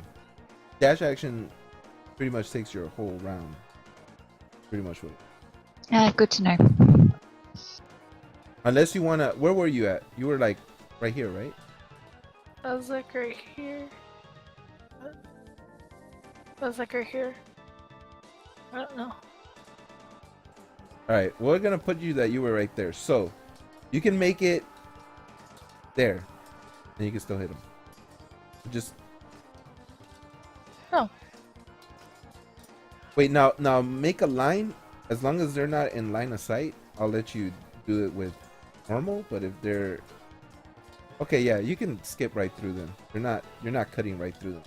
Dash action pretty much takes your whole round. Pretty much what. Good to know. Unless you wanna, where were you at? You were like right here, right? I was like right here. I was like right here. I don't know. All right, we're gonna put you that you were right there, so you can make it there, and you can still hit him. Just Oh. wait. Now make a line. As long as they're not in line of sight, I'll let you do it with normal. But if they're okay, yeah, you can skip right through them. You're not cutting right through them.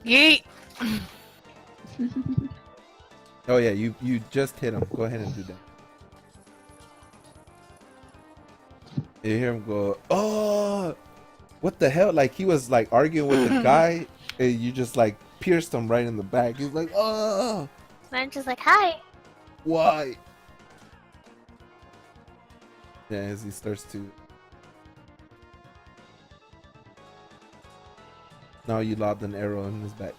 Yeet! Oh yeah, you just hit him. Go ahead and do that. You hear him go, oh, what the hell? Like he was like arguing with the guy, and you just like pierced him right in the back. He's like, oh, And I'm just like, hi! why? Yeah, as he starts to. Now you lobbed an arrow in his back.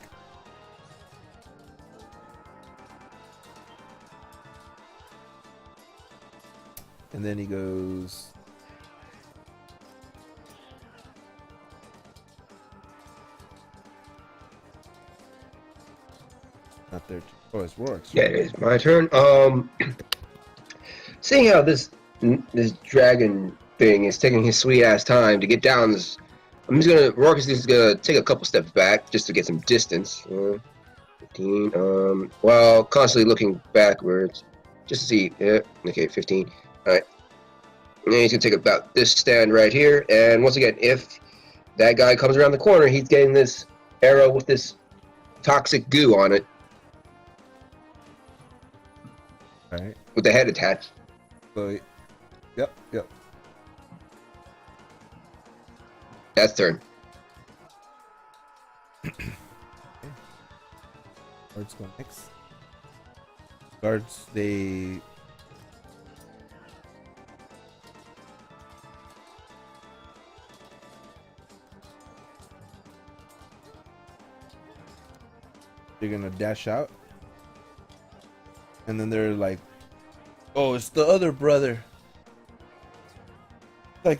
And then he goes. Not there. Oh, it's Rourke's. Yeah, it is my turn. Seeing how this dragon thing is taking his sweet ass time to get down this, Rourke is just gonna take a couple steps back just to get some distance. 15. While constantly looking backwards, just to see. Yeah, okay, 15. All right. And then he's gonna take about this stand right here, and once again, if that guy comes around the corner, he's getting this arrow with this toxic goo on it All right. with the head attached. So, yep. That's turn. Guards go next. Guards, they. They're gonna dash out. And then they're like, oh, it's the other brother. Like,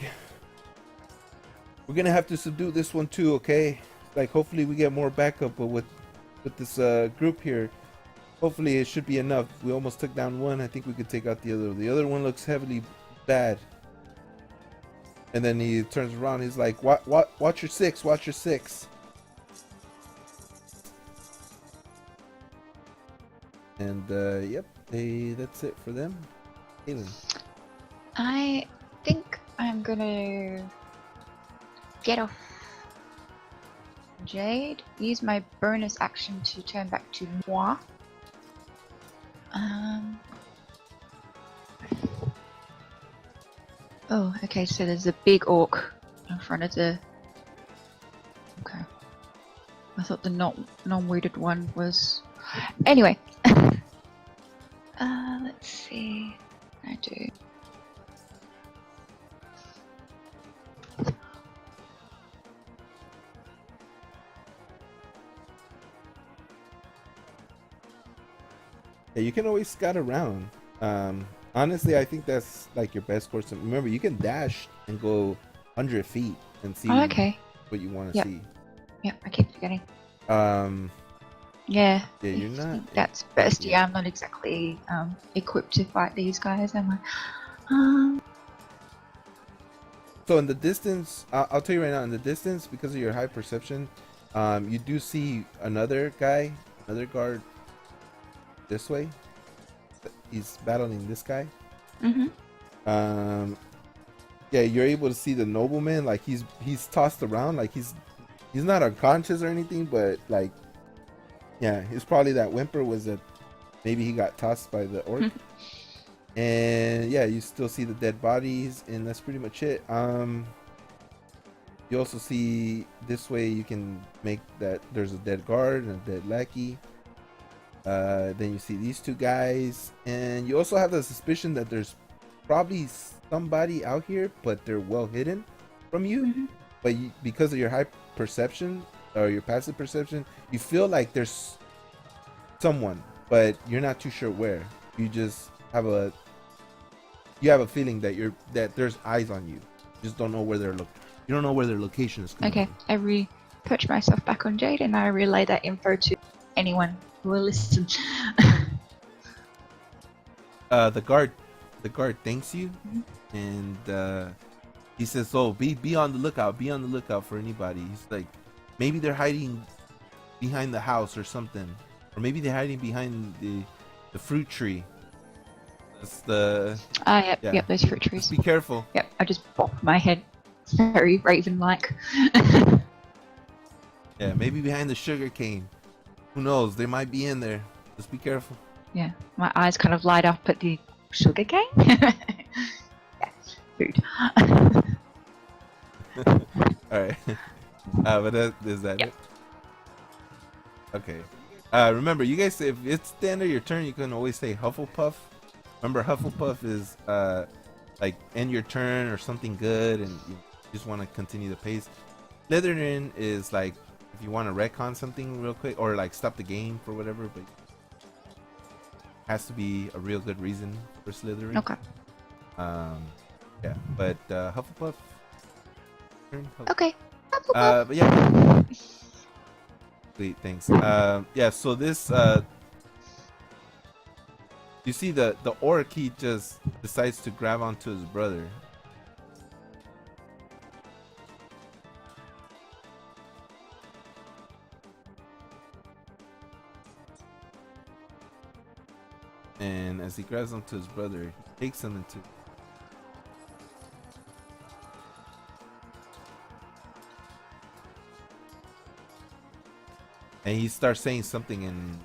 we're gonna have to subdue this one too, okay? Like, hopefully we get more backup, but with this group here, hopefully it should be enough. We almost took down one. I think we could take out the other. The other one looks heavily bad. And then he turns around. He's like, watch your six. Watch your six. And yep, that's it for them. Kaylin. I think I'm gonna get off Jade. Use my bonus action to turn back to moi. Oh, okay. So there's a big orc in front of the. Okay. I thought the non-weighted one was. Anyway. Let's see. I do. Yeah, you can always scout around. Honestly, I think that's like your best course. Remember, you can dash and go 100 feet and see Oh, okay. what you want to Yep. see. Yep, I keep forgetting. Yeah, Yeah. you're not. That's best. Yeah. Yeah, I'm not exactly equipped to fight these guys, am I? So in the distance, I'll tell you right now, in the distance, because of your high perception, you do see another guy, another guard this way. He's battling this guy. Mm-hmm. Yeah, you're able to see the nobleman. Like he's tossed around. Like he's not unconscious or anything, but like, yeah, it's probably that whimper was that maybe he got tossed by the orc. And yeah, you still see the dead bodies, and that's pretty much it. You also see this way you can make that there's a dead guard and a dead lackey. Then you see these two guys, and you also have the suspicion that there's probably somebody out here, but they're well hidden from you. Mm-hmm. But because of your high perception or your passive perception, you feel like there's someone, but you're not too sure where. You just have a feeling that there's eyes on you. You just don't know where they're looking. You don't know where their location is coming Okay, from. I re-perch myself back on Jade, and I relay that info to anyone who will listen. The guard thanks you, and he says, "Oh, be on the lookout. Be on the lookout for anybody." He's like, maybe they're hiding behind the house or something, or maybe they're hiding behind the fruit tree. That's the. Yep, Yeah. yep, those fruit trees. Just be careful. Yep, I just bop my head. Very Raven-like. Yeah, maybe behind the sugar cane. Who knows? They might be in there. Just be careful. Yeah, my eyes kind of light up at the sugar cane. Yeah, food. All right. But is that Yep. it? Okay. Remember, you guys, if it's the end of your turn, you can always say Hufflepuff. Remember, Hufflepuff is like end your turn or something good, and you just want to continue the pace. Slytherin is like if you want to retcon something real quick or like stop the game for whatever, but has to be a real good reason for Slytherin. Okay. Yeah, but Hufflepuff. Okay. But yeah. Sweet, thanks. Yeah, so this you see the orc, he just decides to grab onto his brother. And as he grabs onto his brother, he takes him into and he starts saying something in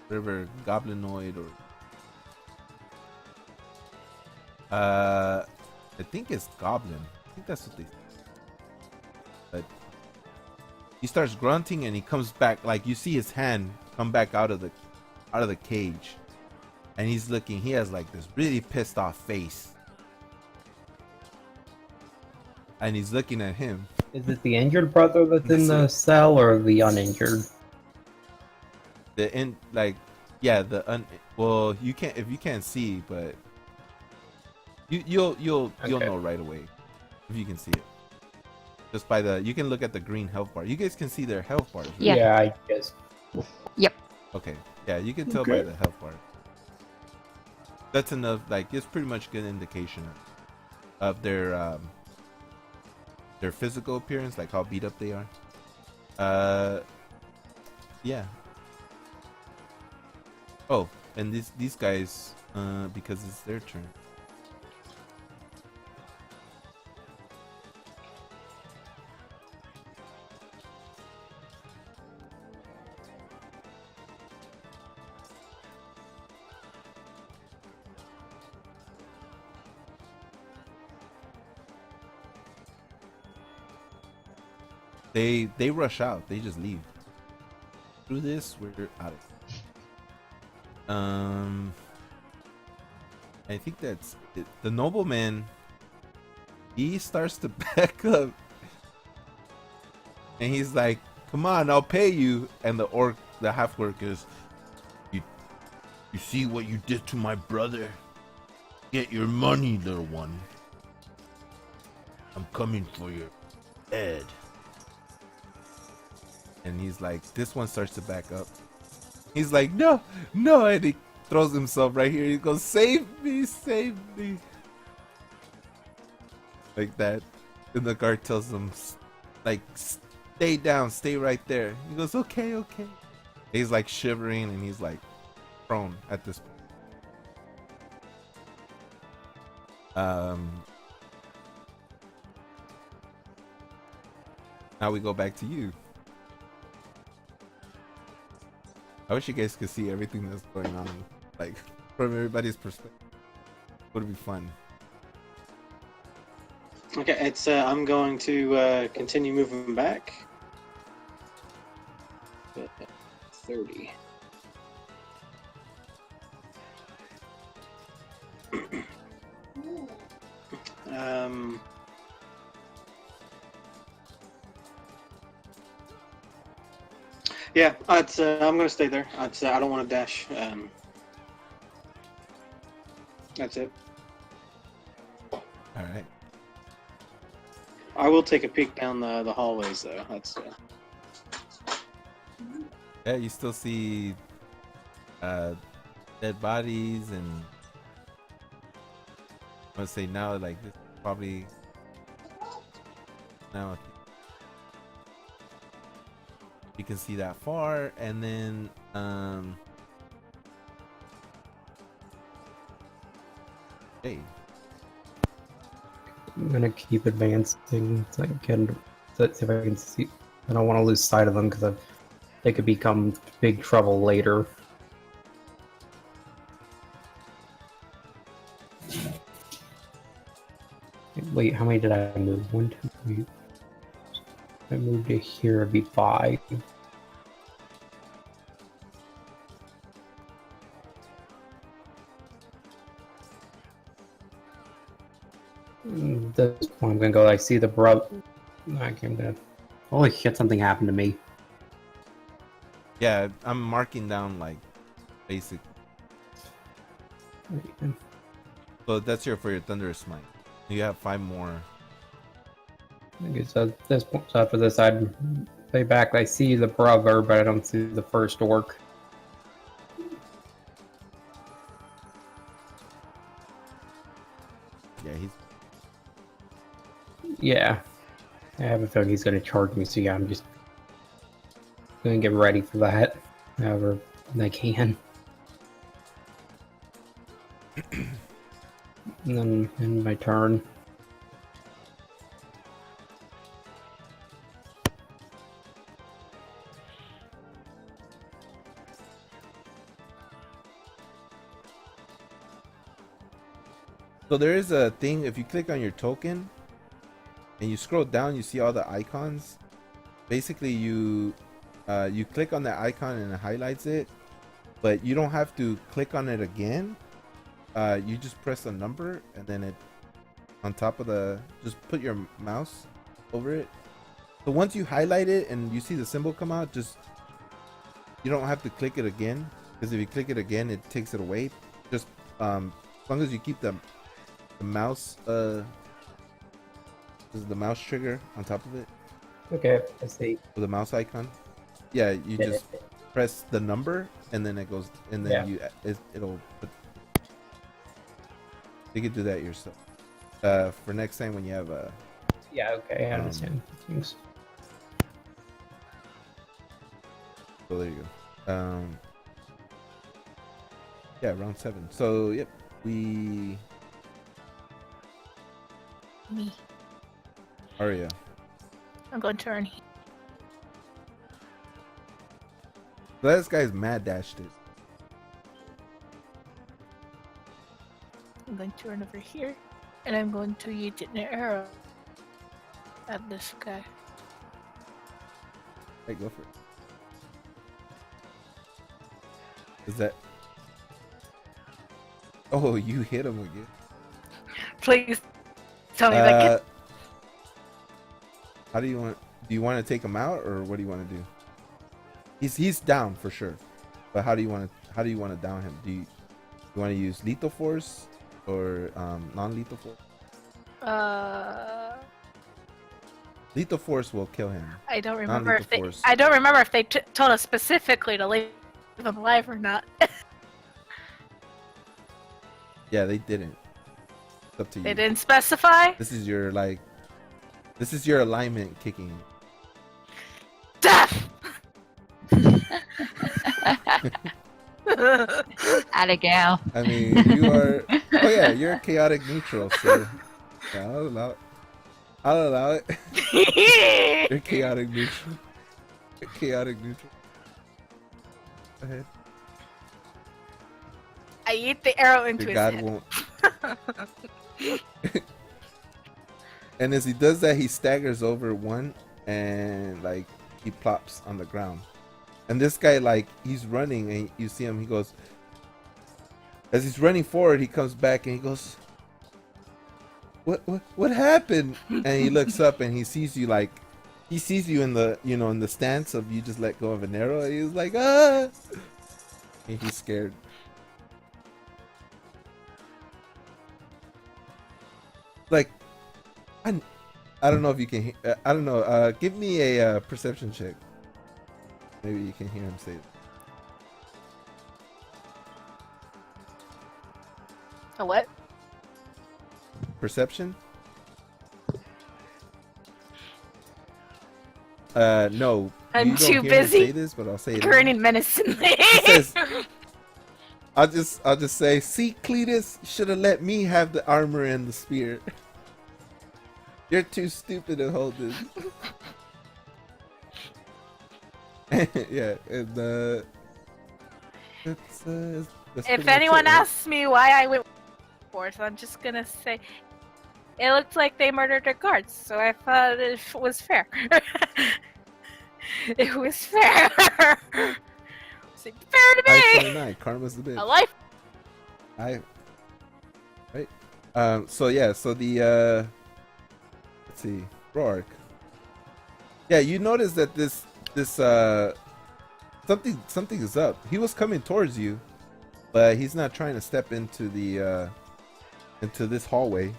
whatever goblinoid or I think it's goblin. I think that's what they say. But he starts grunting and he comes back, like you see his hand come back out of the cage, and he's looking. He has like this really pissed off face, and he's looking at him. Is it the injured brother that's in the cell or the uninjured? Well, you can't if you can't see, but you'll know right away if you can see it. Just by you can look at the green health bar. You guys can see their health bars, right? Yeah. I guess. Yep. Okay. Yeah, you can tell by the health bar. That's enough. Like it's pretty much good indication. of their physical appearance, like how beat up they are. Yeah. Oh, and these guys, because it's their turn. They rush out. They just leave. Through this, we're out of here. I think that's it. The nobleman. He starts to back up, and he's like, "Come on, I'll pay you." And the half orc is, "You see what you did to my brother? Get your money, little one. I'm coming for your head." And he's like, this one starts to back up. He's like, no, and he throws himself right here. He goes, save me, like that. And the guard tells him, like, stay down, stay right there. He goes, okay. He's like shivering and he's like prone at this point. Now we go back to you. I wish you guys could see everything that's going on, like, from everybody's perspective. Would be fun. Okay, it's I'm going to continue moving back. 30. Yeah, it's, I'm going to stay there. It's, I don't want to dash. That's it. Alright. I will take a peek down the hallways, though. That's Yeah, you still see dead bodies, and I would say now, like, this is probably now you can see that far, and then hey, I'm gonna keep advancing so I can see if I can see. I don't want to lose sight of them because they could become big trouble later. Wait, how many did I move? 1, 2, 3. If I moved to here, it'd be 5. This point, I'm gonna go. I see the brother. I'm gonna. Holy shit! Something happened to me. yeah, I'm marking down like basic. So that's for your thunderous smite. You have 5 more. Okay, so this point, so after this, I'd play back. I see the brother, but I don't see the first orc. Yeah, he's. Yeah, I have a feeling he's gonna charge me. So yeah, I'm just gonna get ready for that. However I can. And then in my turn. So there is a thing, if you click on your token and you scroll down, you see all the icons. Basically, you click on that icon and it highlights it, but you don't have to click on it again. You just press a number and then it on top of the, just put your mouse over it. So once you highlight it and you see the symbol come out, just, you don't have to click it again, because if you click it again, it takes it away. Just as long as you keep the mouse this is the mouse trigger on top of it, Okay, I see. with the mouse icon. Yeah, you just press the number and then it goes, and then it'll put, you can do that yourself. For next time when you have a. Yeah, okay, I understand. Thanks. So there you go. Yeah, round 7. So yep, we Me. Arya. I'm going to earn. So this guy's mad dashed it. I'm going to run over here, and I'm going to use an arrow at this guy. Hey, go for it. Is that? Oh, you hit him again. Please tell me that. How do you want? Do you want to take him out, or what do you want to do? He's down for sure, but how do you want to down him? Do you want to use lethal force or non-lethal force? Lethal force will kill him. I don't remember if they. Force. I don't remember if they told us specifically to leave him alive or not. Yeah, they didn't. It's up to you. They didn't specify. This is your alignment kicking. Death. Atta gal. I mean, you are. Oh yeah, you're chaotic neutral, so yeah, I'll allow it. You're chaotic neutral. You're chaotic neutral. Go ahead. I eat the arrow into Your his God head. won't. And as he does that, he staggers over one and like he plops on the ground. And this guy, like, he's running and you see him, he goes, as he's running forward, he comes back and he goes, what happened? And he looks up and he sees you, like, he sees you in the, in the stance of you just let go of an arrow. And he's like, ah! And he's scared. Like, I don't know if you can, I don't know, give me a perception check. Maybe you can hear him say it. A what? Perception? No. I'm you don't too hear me busy say this, but I'll say it. grinning menacingly. He says, I'll just say, see, Cletus should have let me have the armor and the spear. You're too stupid to hold this. Yeah, and that's pretty If much anyone it, right? asks me why I went forth, I'm just gonna say it looked like they murdered their guards, so I thought it was fair. It was fair. Seemed fair to me. 529, karma's the bitch. A life. Right. So yeah, so the let's see, Roark. Yeah, you notice that this something is up. He was coming towards you, but he's not trying to step into the into this hallway.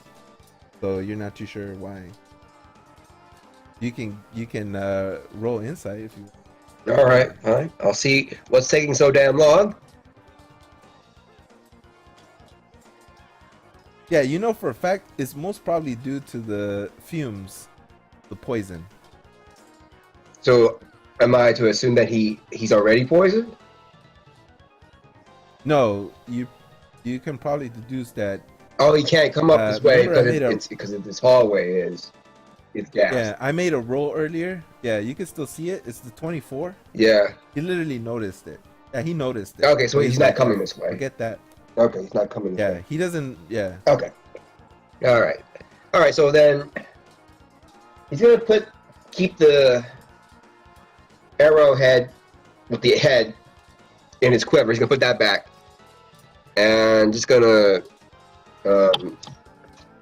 So you're not too sure why. You can roll insight if you. All right, fine. I'll see what's taking so damn long. Yeah, you know for a fact it's most probably due to the fumes, the poison. So, am I to assume that he's already poisoned? No, you can probably deduce that. Oh, he can't come up this way remember I because made it's because of this hallway is gas. Yeah, I made a roll earlier. Yeah, you can still see it. It's the 24. Yeah. He literally noticed it. Yeah, he noticed it. Okay, so he's not like, coming "Oh, this way." Forget that. Okay, he's not coming this Yeah, way. he doesn't. Yeah. Okay. All right. All right. So then he's gonna keep the arrowhead with the head in his quiver. He's gonna put that back, and just gonna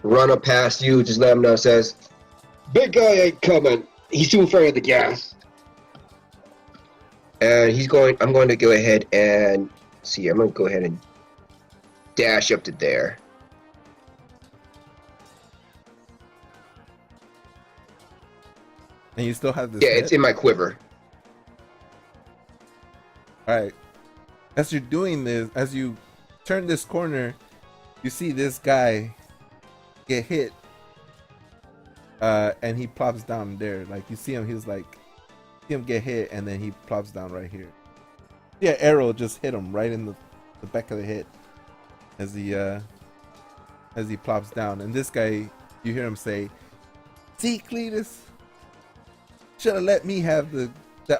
run up past you. Just let him know. Says, "Big guy ain't coming. He's too afraid of the gas." And I'm going to go ahead and see. I'm gonna go ahead and dash up to there. And you still have this. Yeah, head? it's in my quiver. All right. As you're doing this, as you turn this corner, you see this guy get hit, and he plops down there. Like you see him, he's like, see him get hit, and then he plops down right here. Yeah, arrow just hit him right in the back of the head as he plops down. And this guy, you hear him say, "See, Cletus, should have let me have the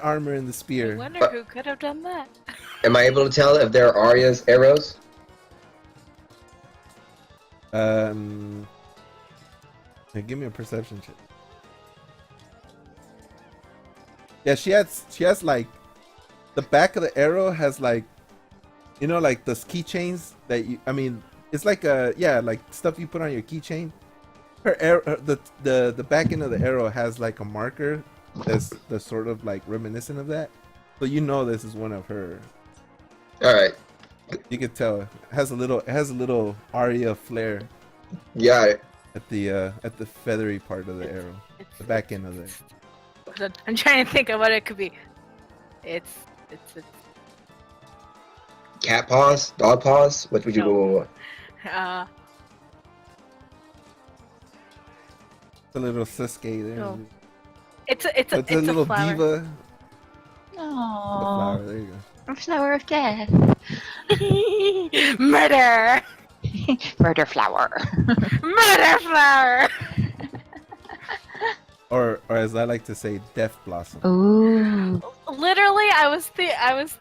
armor and the I spear." wonder who could have done that. Am I able to tell if they're Arya's arrows? Hey, give me a perception check. Yeah, she has like the back of the arrow has like, you know, like those keychains that you. I mean, it's like like stuff you put on your keychain. Her arrow, the back end of the arrow has like a marker that's sort of like reminiscent of that. So you know this is one of her. All right. You can tell it has a little Arya flair Got it. at the feathery part of the arrow, the back end of it. I'm trying to think of what it could be. It's Cat paws? Dog paws? What would you No. go with? It's a little Sasuke there. No. It's a little flower. diva. The Aww. flower. There you go. A flower of death. Murder! Murder flower. Murder flower! Or as I like to say, death blossom. Ooh. Literally, I was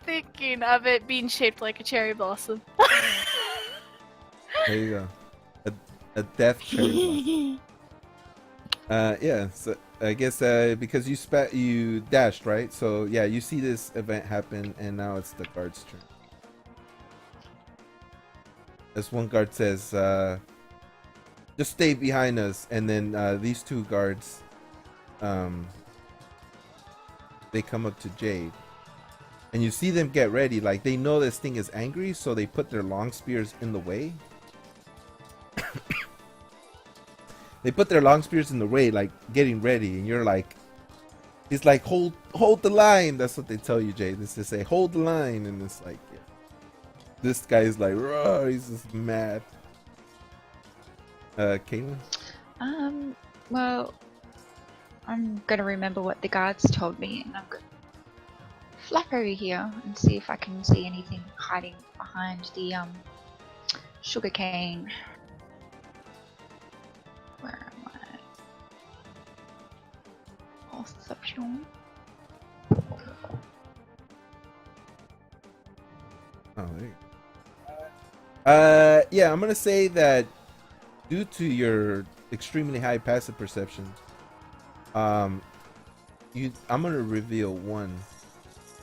thinking of it being shaped like a cherry blossom. There you go. A death cherry blossom. Yeah. So I guess because you dashed, right? So yeah, you see this event happen, and now it's the guard's turn. This one guard says, "Just stay behind us," and then these two guards, they come up to Jade, and you see them get ready. Like they know this thing is angry, so they put their long spears in the way. They put their long spears in the way, like getting ready, and you're like, he's like, hold the line. That's what they tell you, Jade. It's to say, hold the line, and it's like, yeah. This guy's like, "Roar," he's just mad. Caitlin? Well, I'm gonna remember what the guards told me, and I'm gonna flap over here and see if I can see anything hiding behind the sugarcane. Where am I? Perception. Oh, there you go. Yeah, I'm gonna say that due to your extremely high passive perception, I'm gonna reveal one.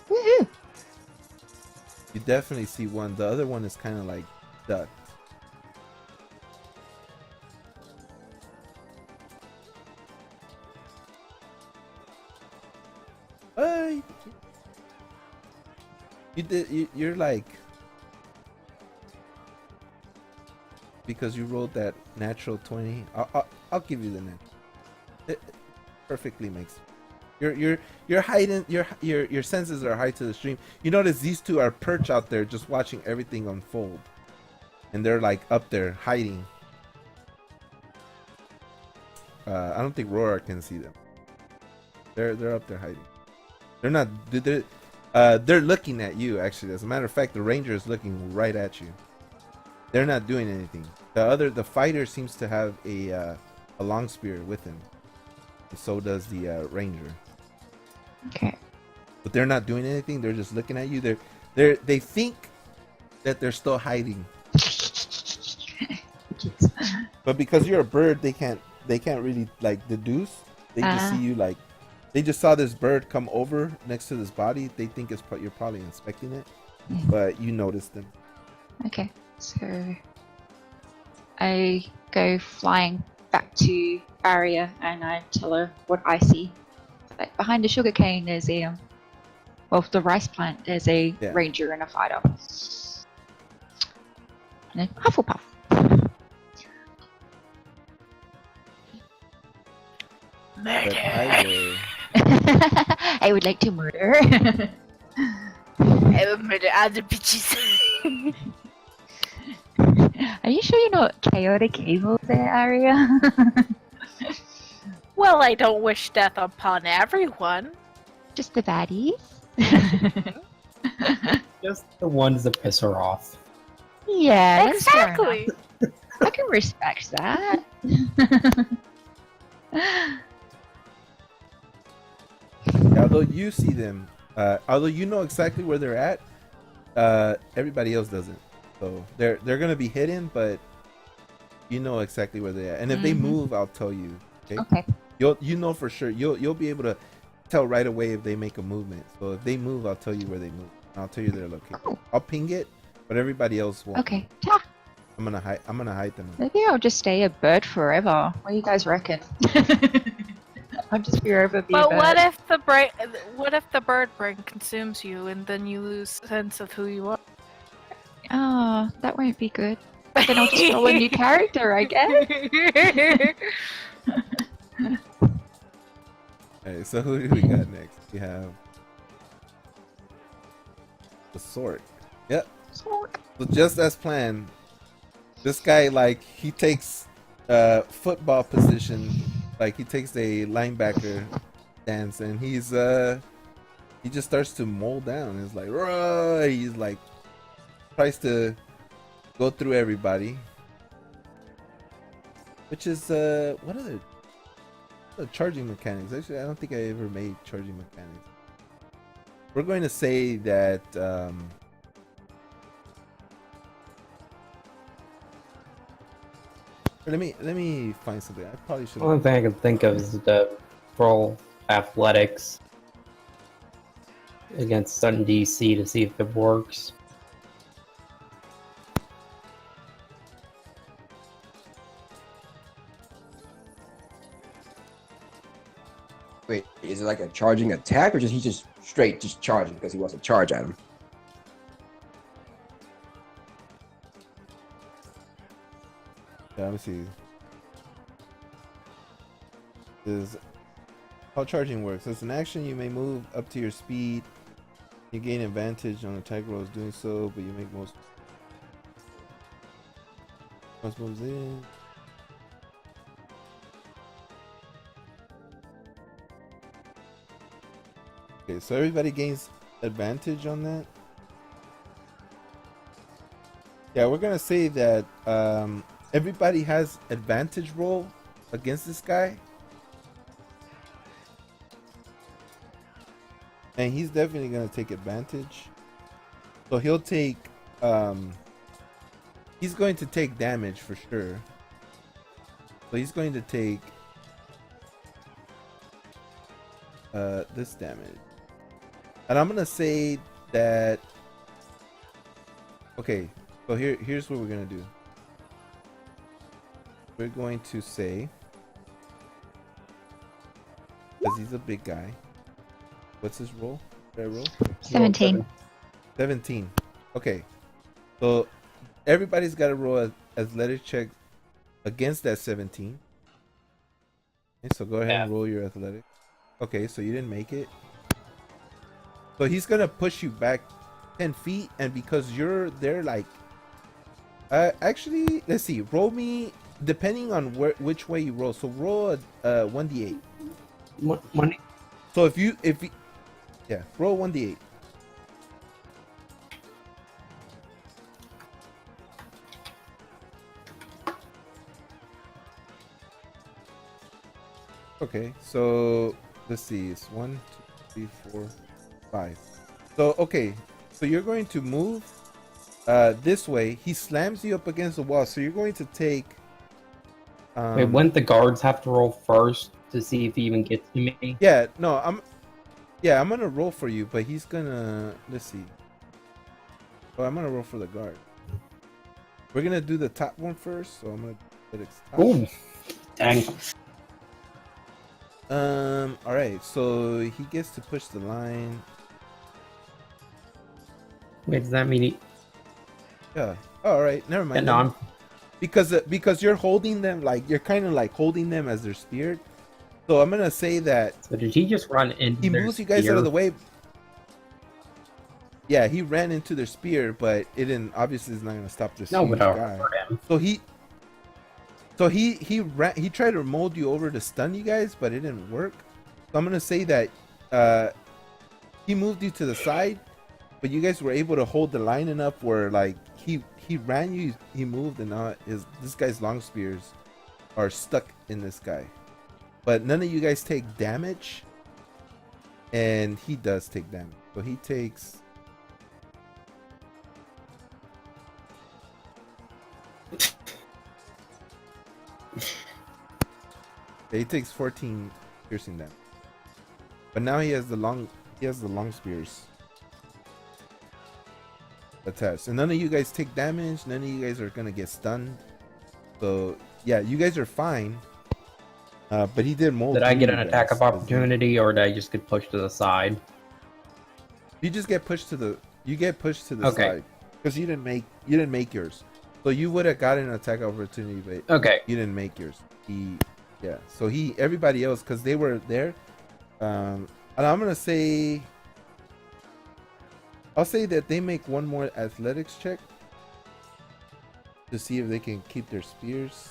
Woohoo! You definitely see one. The other one is kind of like ducked. You're like, because you rolled that natural 20. I'll give you the net. It perfectly makes. You're hiding. Your senses are high to the stream. You notice these two are perched out there, just watching everything unfold, and they're like up there hiding. I don't think Roar can see them. They're up there hiding. They're not. They're looking at you. Actually, as a matter of fact, the ranger is looking right at you. They're not doing anything. The fighter seems to have a long spear with him. And so does the ranger. Okay. But they're not doing anything. They're just looking at you. They think that they're still hiding. But because you're a bird, they can't really like deduce. They just see you like. They just saw this bird come over next to this body. They think you're probably inspecting it, but you noticed them. Okay, so I go flying back to Aria and I tell her what I see. Like behind the sugarcane, there's the rice plant. There's a ranger and a fighter, and then Hufflepuff. Murder! I would like to murder. I will murder other bitches. Are you sure you're not chaotic evil there, Aria? Well, I don't wish death upon everyone. Just the baddies? Just the ones that piss her off. Yeah, that's fair enough. Exactly. I can respect that. Although you see them, although you know exactly where they're at, everybody else doesn't. So they're gonna be hidden, but you know exactly where they're at. And if they move, I'll tell you. Okay. Okay. You know for sure. You'll be able to tell right away if they make a movement. So if they move, I'll tell you where they move. I'll tell you their location. Cool. I'll ping it, but everybody else won't. Okay. Yeah. I'm gonna hide them. Maybe I'll just stay a bird forever. What do you guys reckon? I'll just forever be a But bird. what if the bird brain consumes you and then you lose sense of who you are? Oh, that won't be good. Then I'll just roll a new character, I guess. Alright, so who do we got next? We have the sword. Yep. So just as planned, this guy he takes football position, he takes a linebacker stance, and he just starts to mold down. It's like, "Roar!" He's tries to go through everybody, which is what are the charging mechanics? Actually, I don't think I ever made charging mechanics. We're going to say that let me find something. I probably should. Only thing I can think of is the roll athletics against Sun DC to see if it works. Wait, is it like a charging attack, or he's just straight just charging because he wants to charge at him? Yeah, let me see. Is how charging works. As an action, you may move up to your speed. You gain advantage on attack rolls doing so, but you make most moves in. Okay, so everybody gains advantage on that. Yeah, we're gonna say that everybody has advantage roll against this guy, and he's definitely gonna take advantage. So he'll take he's going to take damage for sure. So he's going to take this damage. And I'm gonna say that. Okay, so here's what we're gonna do. We're going to say, because he's a big guy. What's his roll? Should I roll? 17. 17. Okay, so everybody's got to roll an athletic check against that 17. Okay, so go ahead and roll your athletic. Okay, so you didn't make it. So he's gonna push you back 10 feet, and because you're there, actually, let's see. Roll me, depending on which way you roll. So roll a 1d8. One. So if you, yeah, roll 1d8. Okay, so let's see. It's 1, 2, 3, 4, 5. So okay, so you're going to move this way. He slams you up against the wall, so you're going to take. Wait, wouldn't the guards have to roll first to see if he even gets to me? Yeah, no, I'm gonna roll for you, but he's gonna. Let's see. Oh, I'm gonna roll for the guard. We're gonna do the top one first, so I'm gonna put it top. Ooh, dang. All right, so he gets to push the line. Wait, does that mean he... Yeah. All right. Never mind. Yeah, no, because you're holding them, you're kind of holding them as they're speared. So I'm gonna say that So did he just run into he their moves you guys spear? out of the way. yeah, he ran into their spear, but it didn't. Obviously, it's not gonna stop this No, huge but I'll guy. hurt him. So he ran. He tried to mold you over to stun you guys, but it didn't work. So I'm gonna say that he moved you to the side, but you guys were able to hold the line enough where like he ran you, he moved, and now this guy's long spears are stuck in this guy. But none of you guys take damage, and he does take damage. So he takes. He takes 14 piercing damage. But now he has the long spears attached. And none of you guys take damage, none of you guys are gonna get stunned. So yeah, you guys are fine. But he did mold. Did I get an you attack guys, of opportunity, or did I just get pushed to the side? You just get pushed to the Okay. side. Because you didn't make yours. So you would have gotten an attack of opportunity, but Okay. you didn't make yours. So everybody else, because they were there. And I'm gonna say, I'll say that they make one more athletics check to see if they can keep their spears.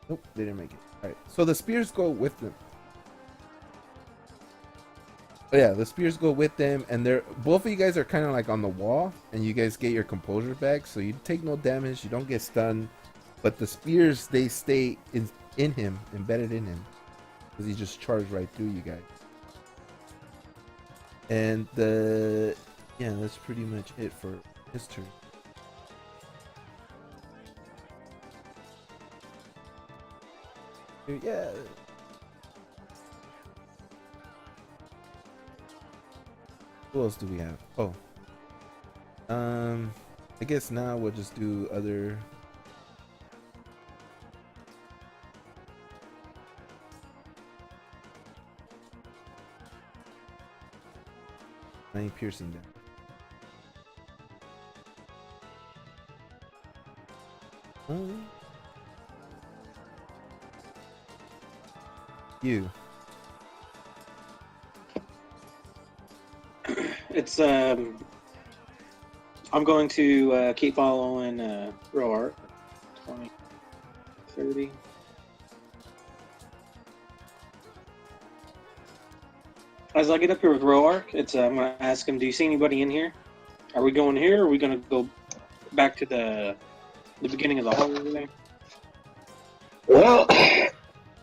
Nope, they didn't make it. All right, so the spears go with them. Oh, yeah, the spears go with them, and they're both of you guys are kind of like on the wall, and you guys get your composure back, so you take no damage, you don't get stunned, but the spears, they stay in him, embedded in him, because he just charged right through you guys. And yeah, that's pretty much it for his turn. Yeah. Who else do we have? Oh. I guess now we'll just do other. I ain't piercing them. You. It's I'm going to keep following Roar. 20, 30. As I get up here with Roar, it's I'm going to ask him, do you see anybody in here? Are we going here, or are we going to go back to the beginning of the hall over there? Well,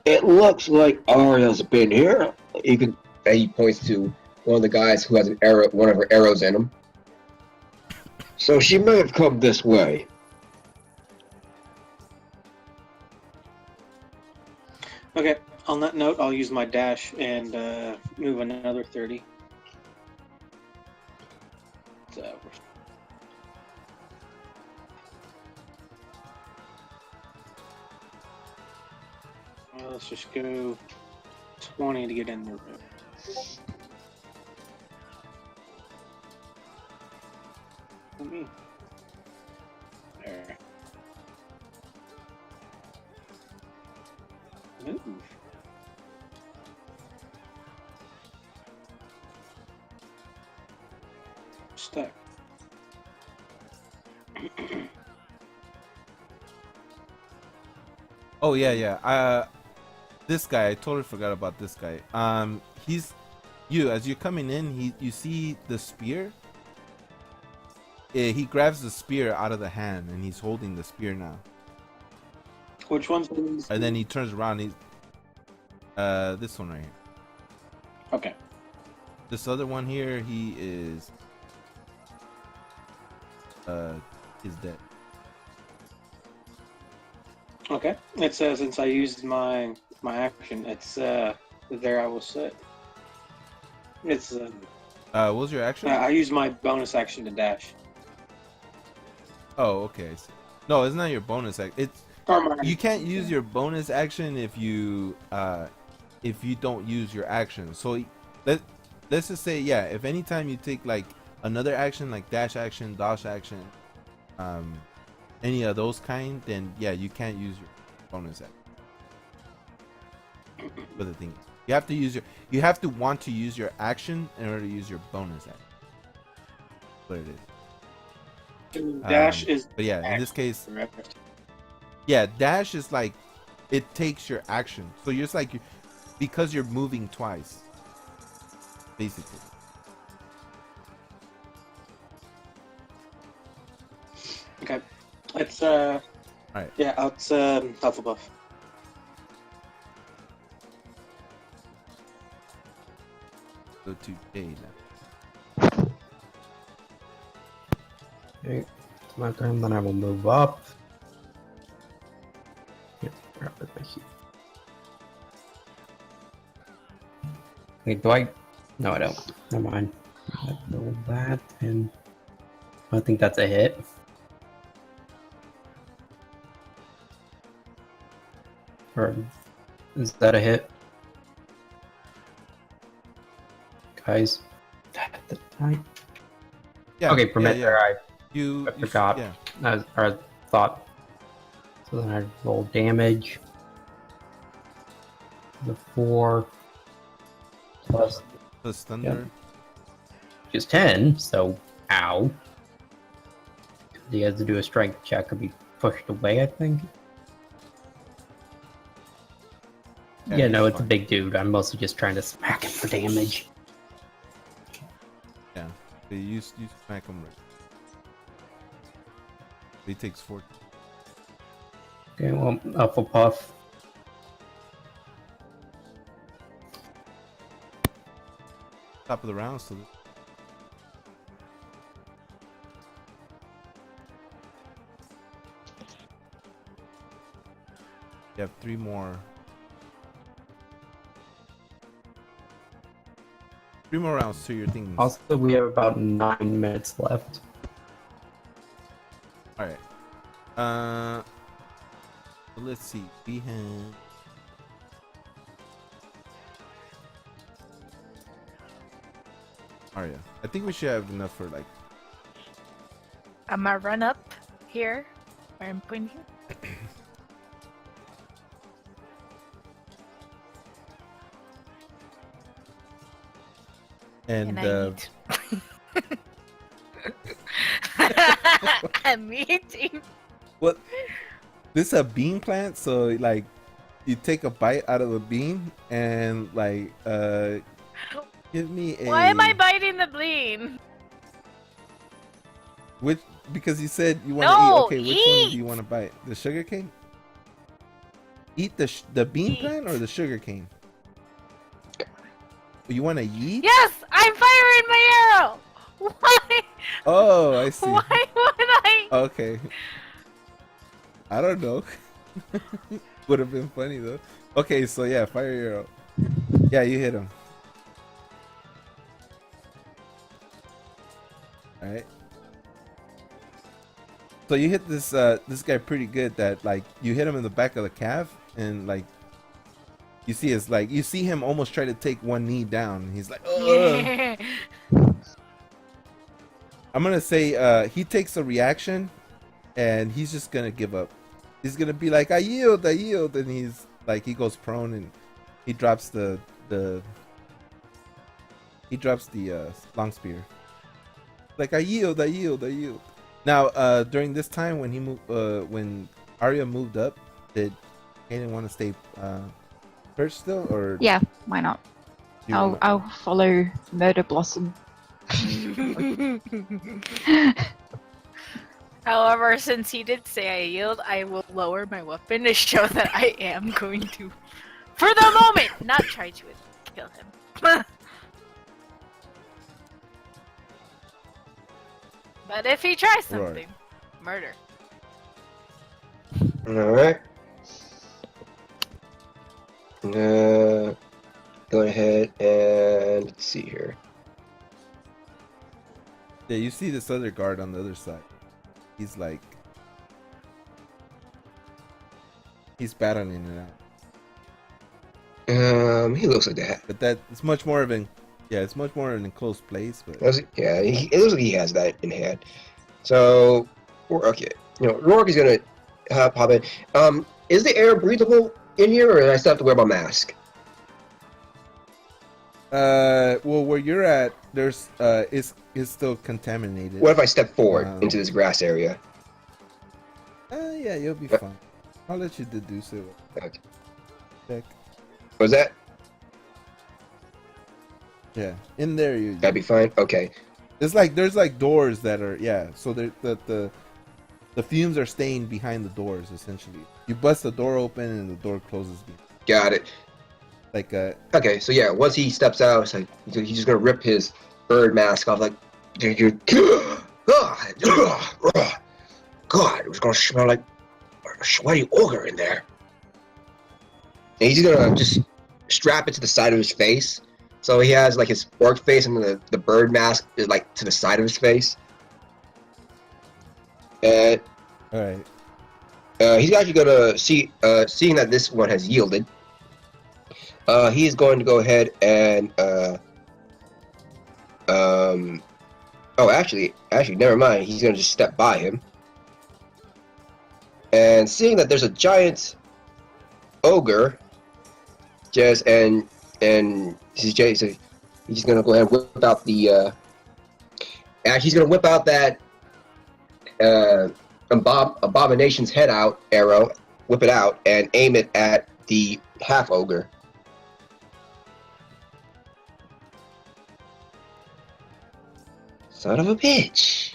it looks like Arya's been here. And he points to one of the guys who has an arrow, one of her arrows in him. So she may have come this way. Okay, on that note, I'll use my dash and move another 30. So, well, let's just go 20 to get in there. There. Move. Stuck. Oh yeah. This guy, I totally forgot about this guy. He's as you're coming in, you see the spear. Yeah, he grabs the spear out of the hand, and he's holding the spear now. Which one's And then he turns around. He's this one right here. okay? This other one here, he is dead. Okay. It says since I used my action, it's there I will sit. It's What was your action? I used my bonus action to dash. Oh, okay. No, it's not your bonus action. It's Or my- you can't use your bonus action if you don't use your action. So let's just say, yeah, if anytime you take like another action, like dash action, dodge action, any of those kind, then yeah, you can't use your bonus action for the thing. You have to use your. You have to want to use your action in order to use your bonus action. What it is. Dash is. But yeah, in this case, correct. yeah, dash is like it takes your action. So you're just like because you're moving twice, basically. Okay. It's Alright. Yeah, it's Hufflepuff. Go to J now. Okay, it's my turn, then I will move up. Yep, grab it right here. Wait, do I? No, I don't. Never mind. I know that, and I think that's a hit. Or is that a hit? Guys, Yeah. okay, for a minute there, I forgot. Yeah. I thought. So then I roll damage. The 4 plus Plus thunder. just 10, so ow. He has to do a strength check or be pushed away, I think. Yeah, no, it's a big dude. I'm mostly just trying to smack him for damage. Yeah. You smack him right. He takes 4. Okay, well, Hufflepuff. Top of the round, so you have 3 more. 3 more rounds to your things. Also, we have about 9 minutes left. Alright. Let's see. We have. Arya. I think we should have enough for like. I'm gonna run up here where I'm pointing. And I eat. I'm eating. what? This is a bean plant, so like you take a bite out of a bean and like give me a. Why am I biting the bean? Which because you said you want to No, eat. Okay, which one eat! do you want to bite? The sugar cane? Eat the bean Eat. plant or the sugar cane? You want to eat? Yes, I'm firing my arrow. Why? Oh, I see. Why would I? Okay. I don't know. Would have been funny though. Okay, so yeah, fire your arrow. Yeah, you hit him. Alright. So you hit this this guy pretty good that like you hit him in the back of the calf and like you see him almost try to take one knee down. He's like, ugh. I'm gonna say he takes a reaction and he's just gonna give up. He's gonna be like, I yield, and he's like he goes prone and he drops the long spear. Like I yield. Now during this time when he moved when Arya moved up, did Kaden want to stay perched still or Yeah, why not? do you wanna- I'll follow Murder Blossom. However, since he did say I yield, I will lower my weapon to show that I am going to, for the moment, not try to kill him. But if he tries something, murder. Alright. Go ahead and let's see here. Yeah, you see this other guard on the other side. He's like he's battling it out. He looks like that. But that it's much more of an it's much more an enclosed place, but Yeah, it looks like he has that in hand. So, okay, Rourke is gonna pop in. Is the air breathable in here, or do I still have to wear my mask? Well, where you're at, there's it's still contaminated. What if I step forward Um, into this grass area? Yeah, you'll be fine. I'll let you deduce it. Okay. Check. Was that? Yeah, in there you. That'd be fine. Okay. It's like there's like doors that are so the fumes are staying behind the doors essentially. You bust the door open and the door closes. Got it. Like Okay, so yeah, once he steps out, it's like he's just gonna rip his bird mask off. Like, God, it was gonna smell like a sweaty ogre in there. And he's gonna just strap it to the side of his face, so he has like his orc face, and the bird mask is like to the side of his face. And all right. he's actually gonna seeing that this one has yielded. He's going to go ahead and oh, actually, never mind. He's gonna just step by him, and seeing that there's a giant ogre, and he's just gonna go ahead and whip out the. Actually, he's gonna whip out that abomination's head out arrow, whip it out, and aim it at the half ogre. Son of a bitch.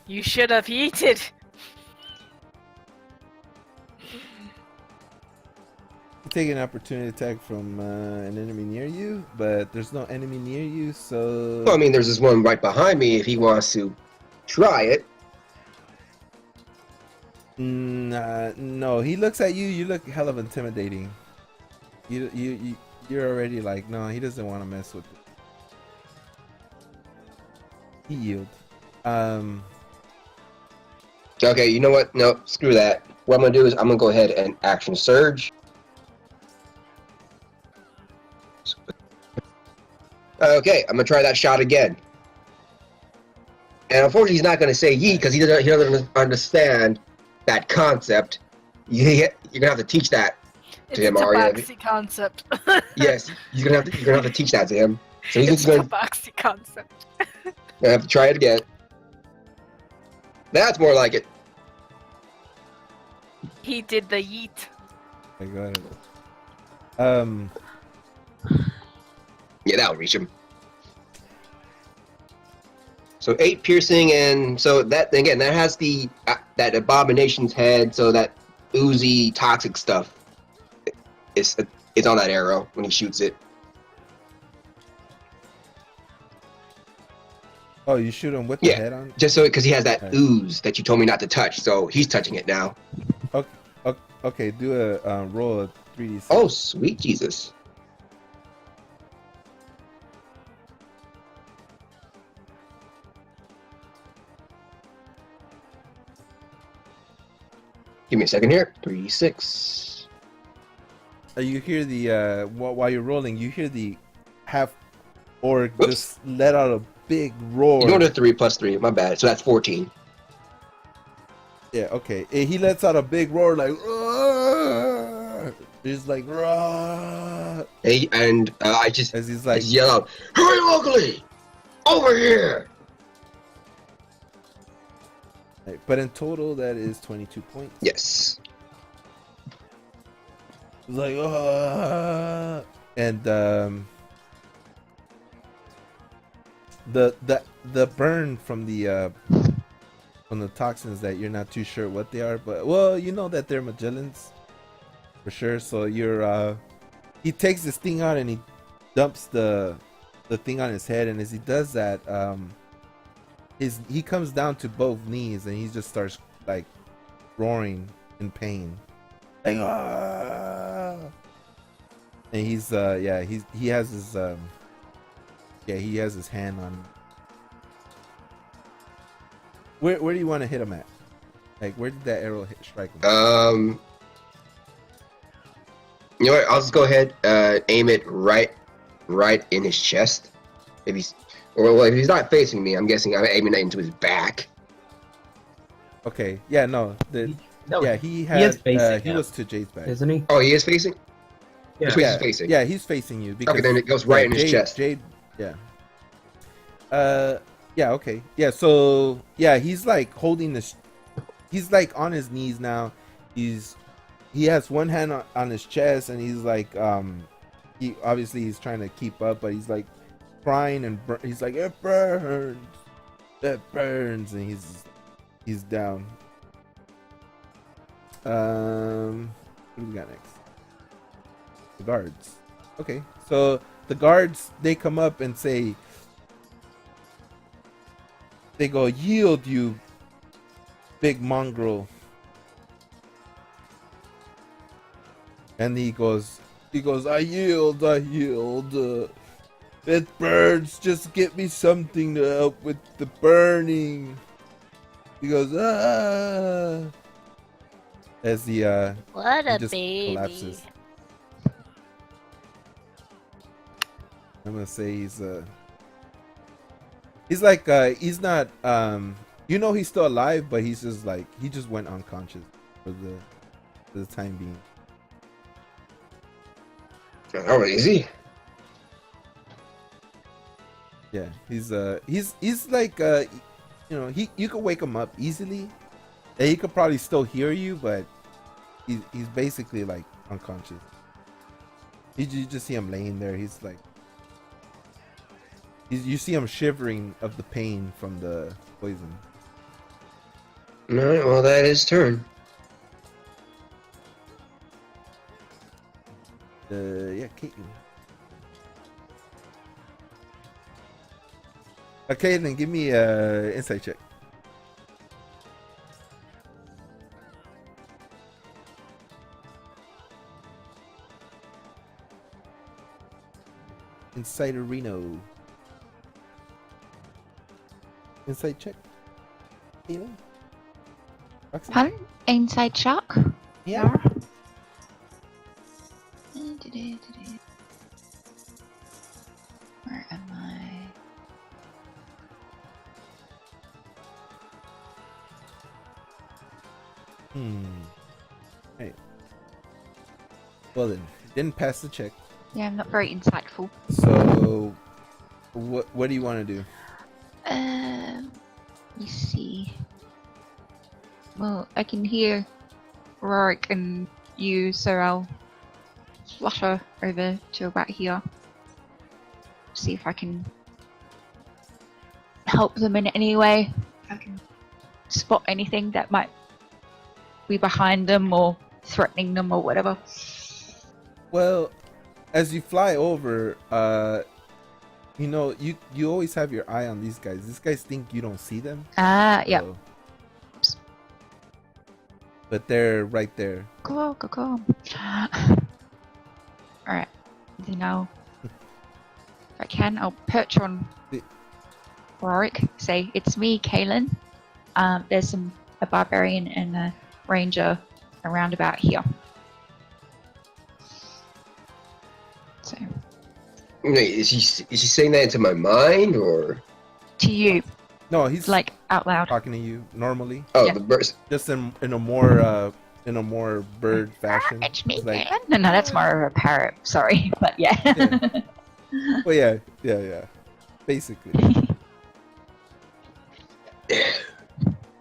You should have eaten. Take an opportunity attack from an enemy near you, but there's no enemy near you, so. Well, I mean, there's this one right behind me if he wants to try it. No, he looks at you. You look hell of intimidating. You're already like, no, he doesn't want to mess with it. He yield. Okay, you know what? No, screw that. What I'm gonna do is I'm gonna go ahead and action surge. Okay, I'm gonna try that shot again. And unfortunately, he's not gonna say yeet because he doesn't understand that concept. You're gonna have to teach that It's to him, a Arya. tabaxi concept. Yes, you're gonna have to teach that to him. So he's It's just a gonna tabaxi concept. have to try it again. That's more like it. He did the yeet. I got it. Yeah, that'll reach him. So 8 piercing, and so that again that has the that abomination's head. So that oozy toxic stuff is on that arrow when he shoots it. Oh, you shoot him with the head on? Just so because he has that Right. ooze that you told me not to touch, so he's touching it now. Okay, do a roll of 3d6. Oh, sweet Jesus! Give me a second here. 3d6. You hear the while you're rolling, you hear the half orc Whoops. just let out a big roar. You know the 3 plus 3. My bad. So that's 14. Yeah, okay. And he lets out a big roar like, "Roar!" He's like, "Roar!" And I just As he's I like, just yell out, "Hurry, ugly! Over here!" but in total that is 22 points. Yes. He's like, "Ah!" And the burn from the toxins that you're not too sure what they are, but well, you know that they're Magellans for sure. So you're he takes this thing out and he dumps the thing on his head, and as he does that, he comes down to both knees and he just starts like roaring in pain, like, "Ah!" And he's he has his he has his hand on. Where do you want to hit him at? Like, where did that arrow strike him? You know what? I'll just go ahead, aim it right in his chest. If he's not facing me, I'm guessing I'm aiming it into his back. Okay, yeah, no, No, he he had is facing he him, was to Jade's back. isn't he? Oh, he is facing. Yeah. Which way is Yeah, he facing? yeah, he's facing you because Okay, then it goes right in his Jade, chest. Jade, yeah. Yeah, okay, yeah. So yeah, he's like holding this. He's like on his knees now. He has one hand on his chest, and he's like he obviously he's trying to keep up, but he's like crying and he's like it burns, and he's down. What do we got next? The guards. Okay, so the guards, they come up and say, they go, yield, you big mongrel. And he goes, I yield. It burns. Just get me something to help with the burning. He goes, ah. As he What he a just baby. collapses. I'm gonna say he's like he's not you know he's still alive, but he's just like he just went unconscious for the time being. Oh, is he? Yeah, he's like you know, you could wake him up easily. And he could probably still hear you, but he's basically like unconscious. You just see him laying there. He's like you see him shivering of the pain from the poison. All right, well, that is turn. Yeah, Caitlin. Okay, then give me a insight check. Insight Reno. Insight check. Caitlin? Roxy? Pardon? Inside shark? Yeah. Where am I? Hey. Well then, didn't pass the check. Yeah, I'm not very insightful. So, what do you want to do? Let me see. Well, I can hear Rorik and you, so I'll flutter over to about here. See if I can help them in any way. If I can spot anything that might be behind them or threatening them or whatever. Well, as you fly over, you know, you always have your eye on these guys. These guys think you don't see them. Ah, yeah. So- but they're right there. Go. Alright. Then I'll, if I can, I'll perch on Rorik. Say, it's me, Kaylin. There's a barbarian and a ranger around about here. So, Wait, is he saying that into my mind or? to you, No, he's like out loud. talking to you normally, Oh, Yeah. the birds. just in a more bird fashion. It's me, It's like, Kaylin. No, that's more of a parrot. Sorry, but yeah. well, yeah, basically.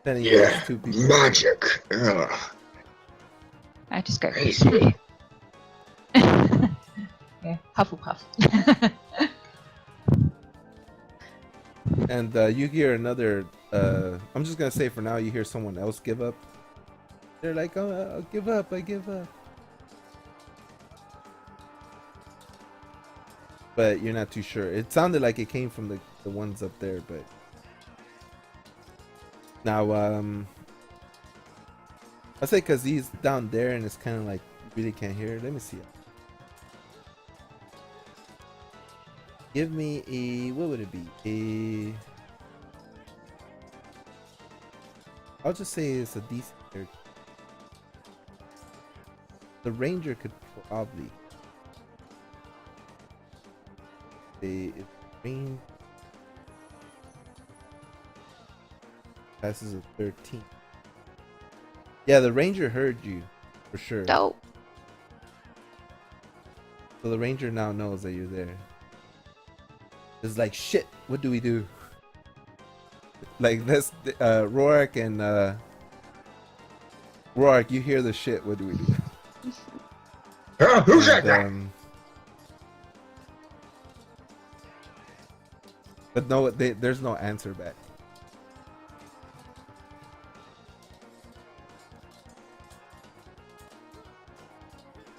Then he Yeah, has two people. magic. Ugh. I just go. Crazy. Yeah, Hufflepuff. And you hear another. I'm just gonna say for now, you hear someone else give up. They're like, "Oh, I'll give up. I give up." But you're not too sure. It sounded like it came from the ones up there, but now I say because he's down there and it's kind of like you really can't hear. Let me see. Give me a, what would it be? I'll just say it's a decent character. The ranger could probably range passes a 13. Yeah, the ranger heard you for sure. Dope. So the ranger now knows that you're there. It's like, shit, what do we do? Like this, Roark and Roark, you hear the shit, what do we do? Who's that And, guy? but no, there's no answer back.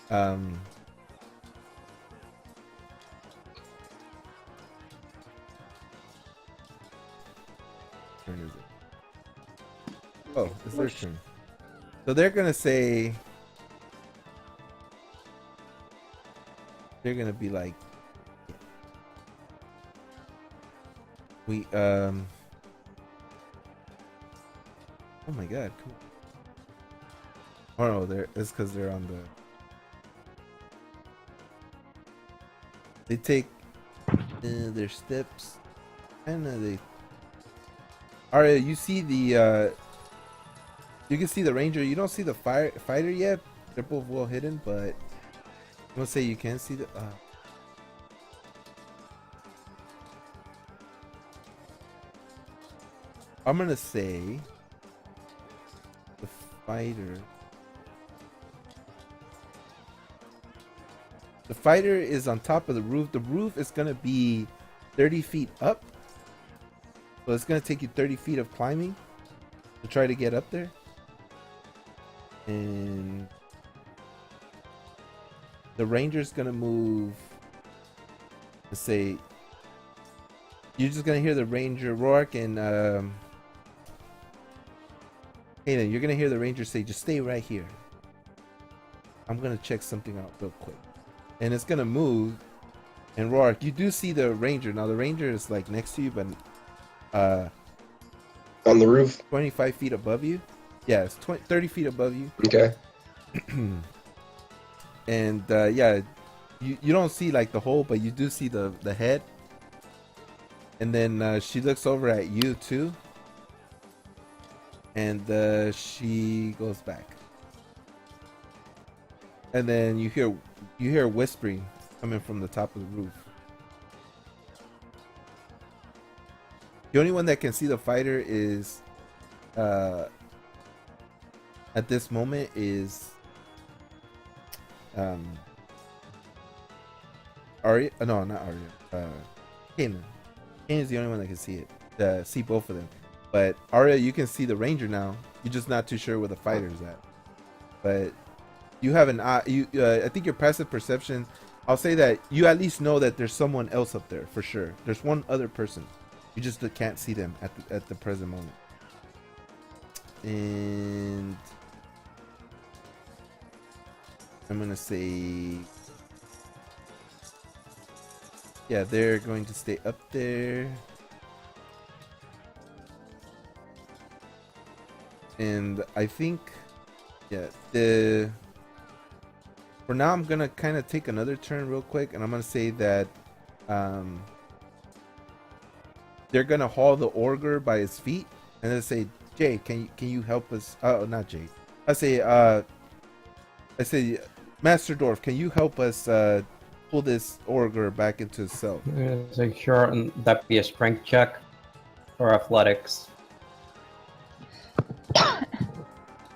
Turn is it? Oh, it's their turn. So they're gonna say, they're gonna be like, we oh my god, cool. Oh no, it's because they're on the. They take their steps, and they. Alright, you see the. You can see the ranger. You don't see the fighter yet. They're both well hidden, but I'm gonna say you can see the. I'm gonna say the fighter. The fighter is on top of the roof. The roof is gonna be 30 feet up. So it's gonna take you 30 feet of climbing to try to get up there. And the ranger's gonna move. Let's say you're just gonna hear the ranger Roark and Hayden, you're gonna hear the ranger say, just stay right here. I'm gonna check something out real quick. And it's gonna move. And Roark, you do see the ranger. Now the ranger is like next to you, but On the roof. 25 feet above you. Yeah, it's 30 feet above you. Okay. And yeah, you don't see like the hole, but you do see the head. And then she looks over at you too. And she goes back. And then you hear whispering coming from the top of the roof. The only one that can see the fighter is at this moment is Arya. No, not Arya. Kanan. Kanan is the only one that can see it. See both of them. But Arya, you can see the ranger now. You're just not too sure where the fighter is at. But you have an eye. I think your passive perception. I'll say that you at least know that there's someone else up there for sure. There's one other person. You just can't see them at the present moment. And I'm gonna say, yeah, they're going to stay up there. And I think, yeah, for now I'm gonna kind of take another turn real quick, and I'm gonna say that they're gonna haul the augur by his feet, and then say, Jay, can you help us? Oh, not Jay. I say, Master Dwarf, can you help us pull this augur back into his cell? So sure, that be a strength check or athletics.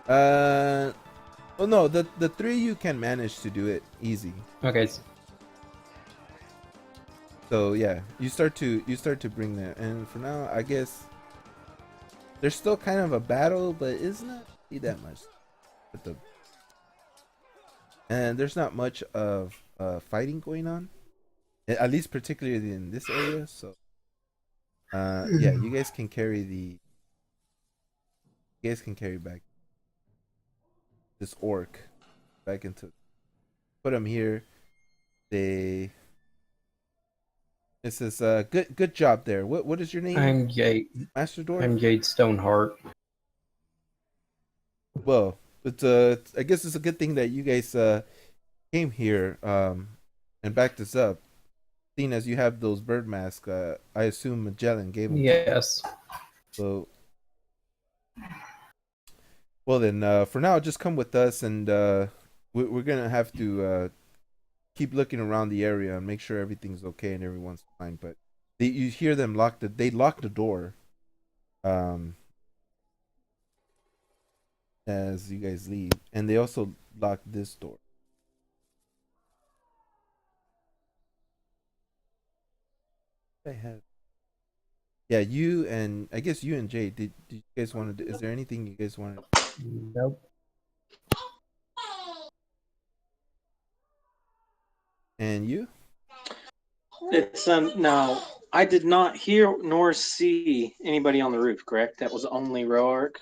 Well, no, the three of you can manage to do it easy. Okay. So yeah, you start to bring that, and for now, I guess there's still kind of a battle, but it's not that much. And there's not much of fighting going on, at least particularly in this area. So yeah, you guys can carry back this orc back into, put him here. This is good job there. What is your name? I'm Jade. Master Dwarf? I'm Jade Stoneheart. Well, it's I guess it's a good thing that you guys came here and backed us up. Seeing as you have those bird masks, I assume Magellan gave them. Yes. So, well then, for now, just come with us, and we're gonna have to keep looking around the area and make sure everything's okay and everyone's fine. But you hear them they lock the door. As you guys leave, and they also lock this door. I have. Yeah, you and I guess you and Jay. Did you guys want to? Is there anything you guys want to? Nope. And you? It's no, I did not hear nor see anybody on the roof. Correct? That was only Roark.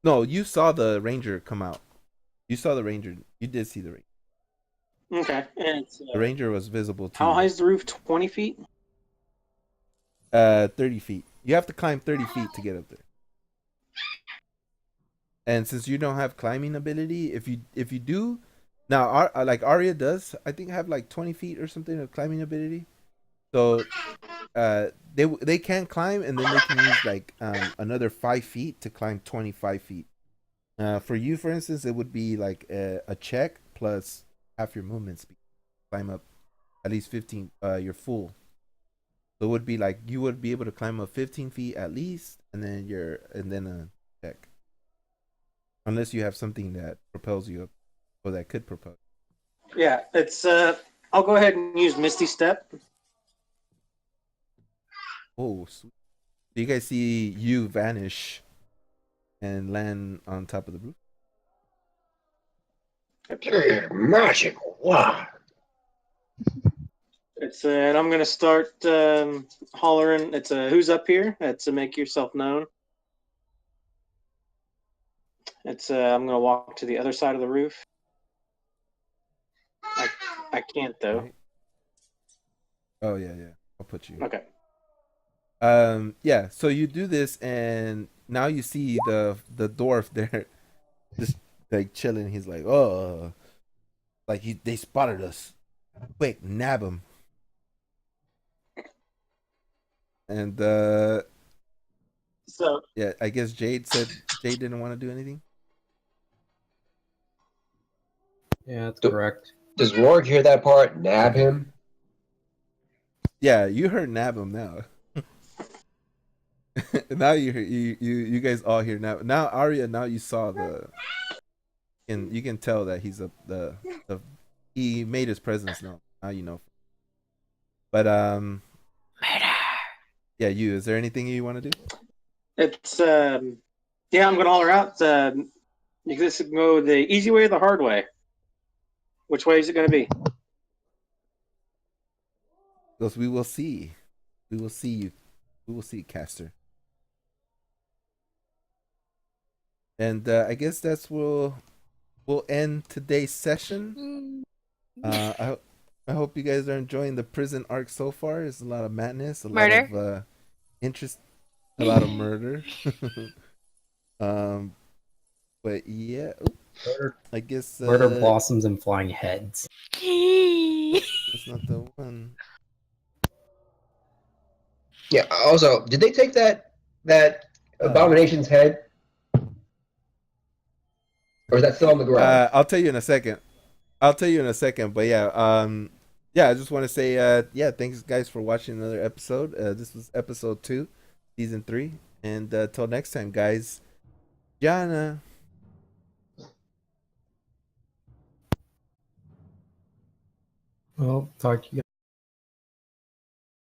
No, you saw the ranger come out. You saw the ranger. You did see the ranger. Okay, and it's, The ranger was visible to how high you. is the roof? 20 feet. 30 feet. You have to climb 30 feet to get up there. And since you don't have climbing ability, if you do, now like Arya does, I think have like 20 feet or something of climbing ability. So they can climb, and then they can use like another 5 feet to climb 25 feet. For you, for instance, it would be like a check plus half your movement speed. Climb up at least 15. You're full. So it would be like you would be able to climb up 15 feet at least, and then a check. Unless you have something that propels you up, or that could propel. Yeah, it's. I'll go ahead and use Misty Step. Oh, sweet. Do you guys see you vanish and land on top of the roof? Magic. Wow. It's and I'm gonna start hollering. It's who's up here? It's make yourself known. It's I'm gonna walk to the other side of the roof. I can't though. Right. Oh yeah. I'll put you. Okay. Yeah, so you do this, and now you see the dwarf there just like chilling. He's like, oh, like they spotted us. Quick, nab him. And So yeah, I guess Jade didn't want to do anything. Yeah, that's Do- correct. Does Rourke hear that part? Nab him? Yeah, you heard nab him now. Now you guys all hear now Arya, now you saw and you can tell that he's the he made his presence known. Now you know. But Murder. yeah, is there anything you want to do? it's yeah, I'm gonna holler out. You just go the easy way or the hard way. Which way is it gonna be? Because we will see. We will see you. We will see, Caster. And I guess we'll end today's session. I hope you guys are enjoying the prison arc so far. There's a lot of madness, a Murder. lot of interest, a lot of murder. But yeah, Murder, I guess murder blossoms and flying heads. that's not the one. Yeah. Also, did they take that abomination's head? Or is that still on the ground? I'll tell you in a second. But yeah, I just want to say, thanks guys for watching another episode. This was episode 2, season 3, and till next time, guys. Jana. Well, talk to you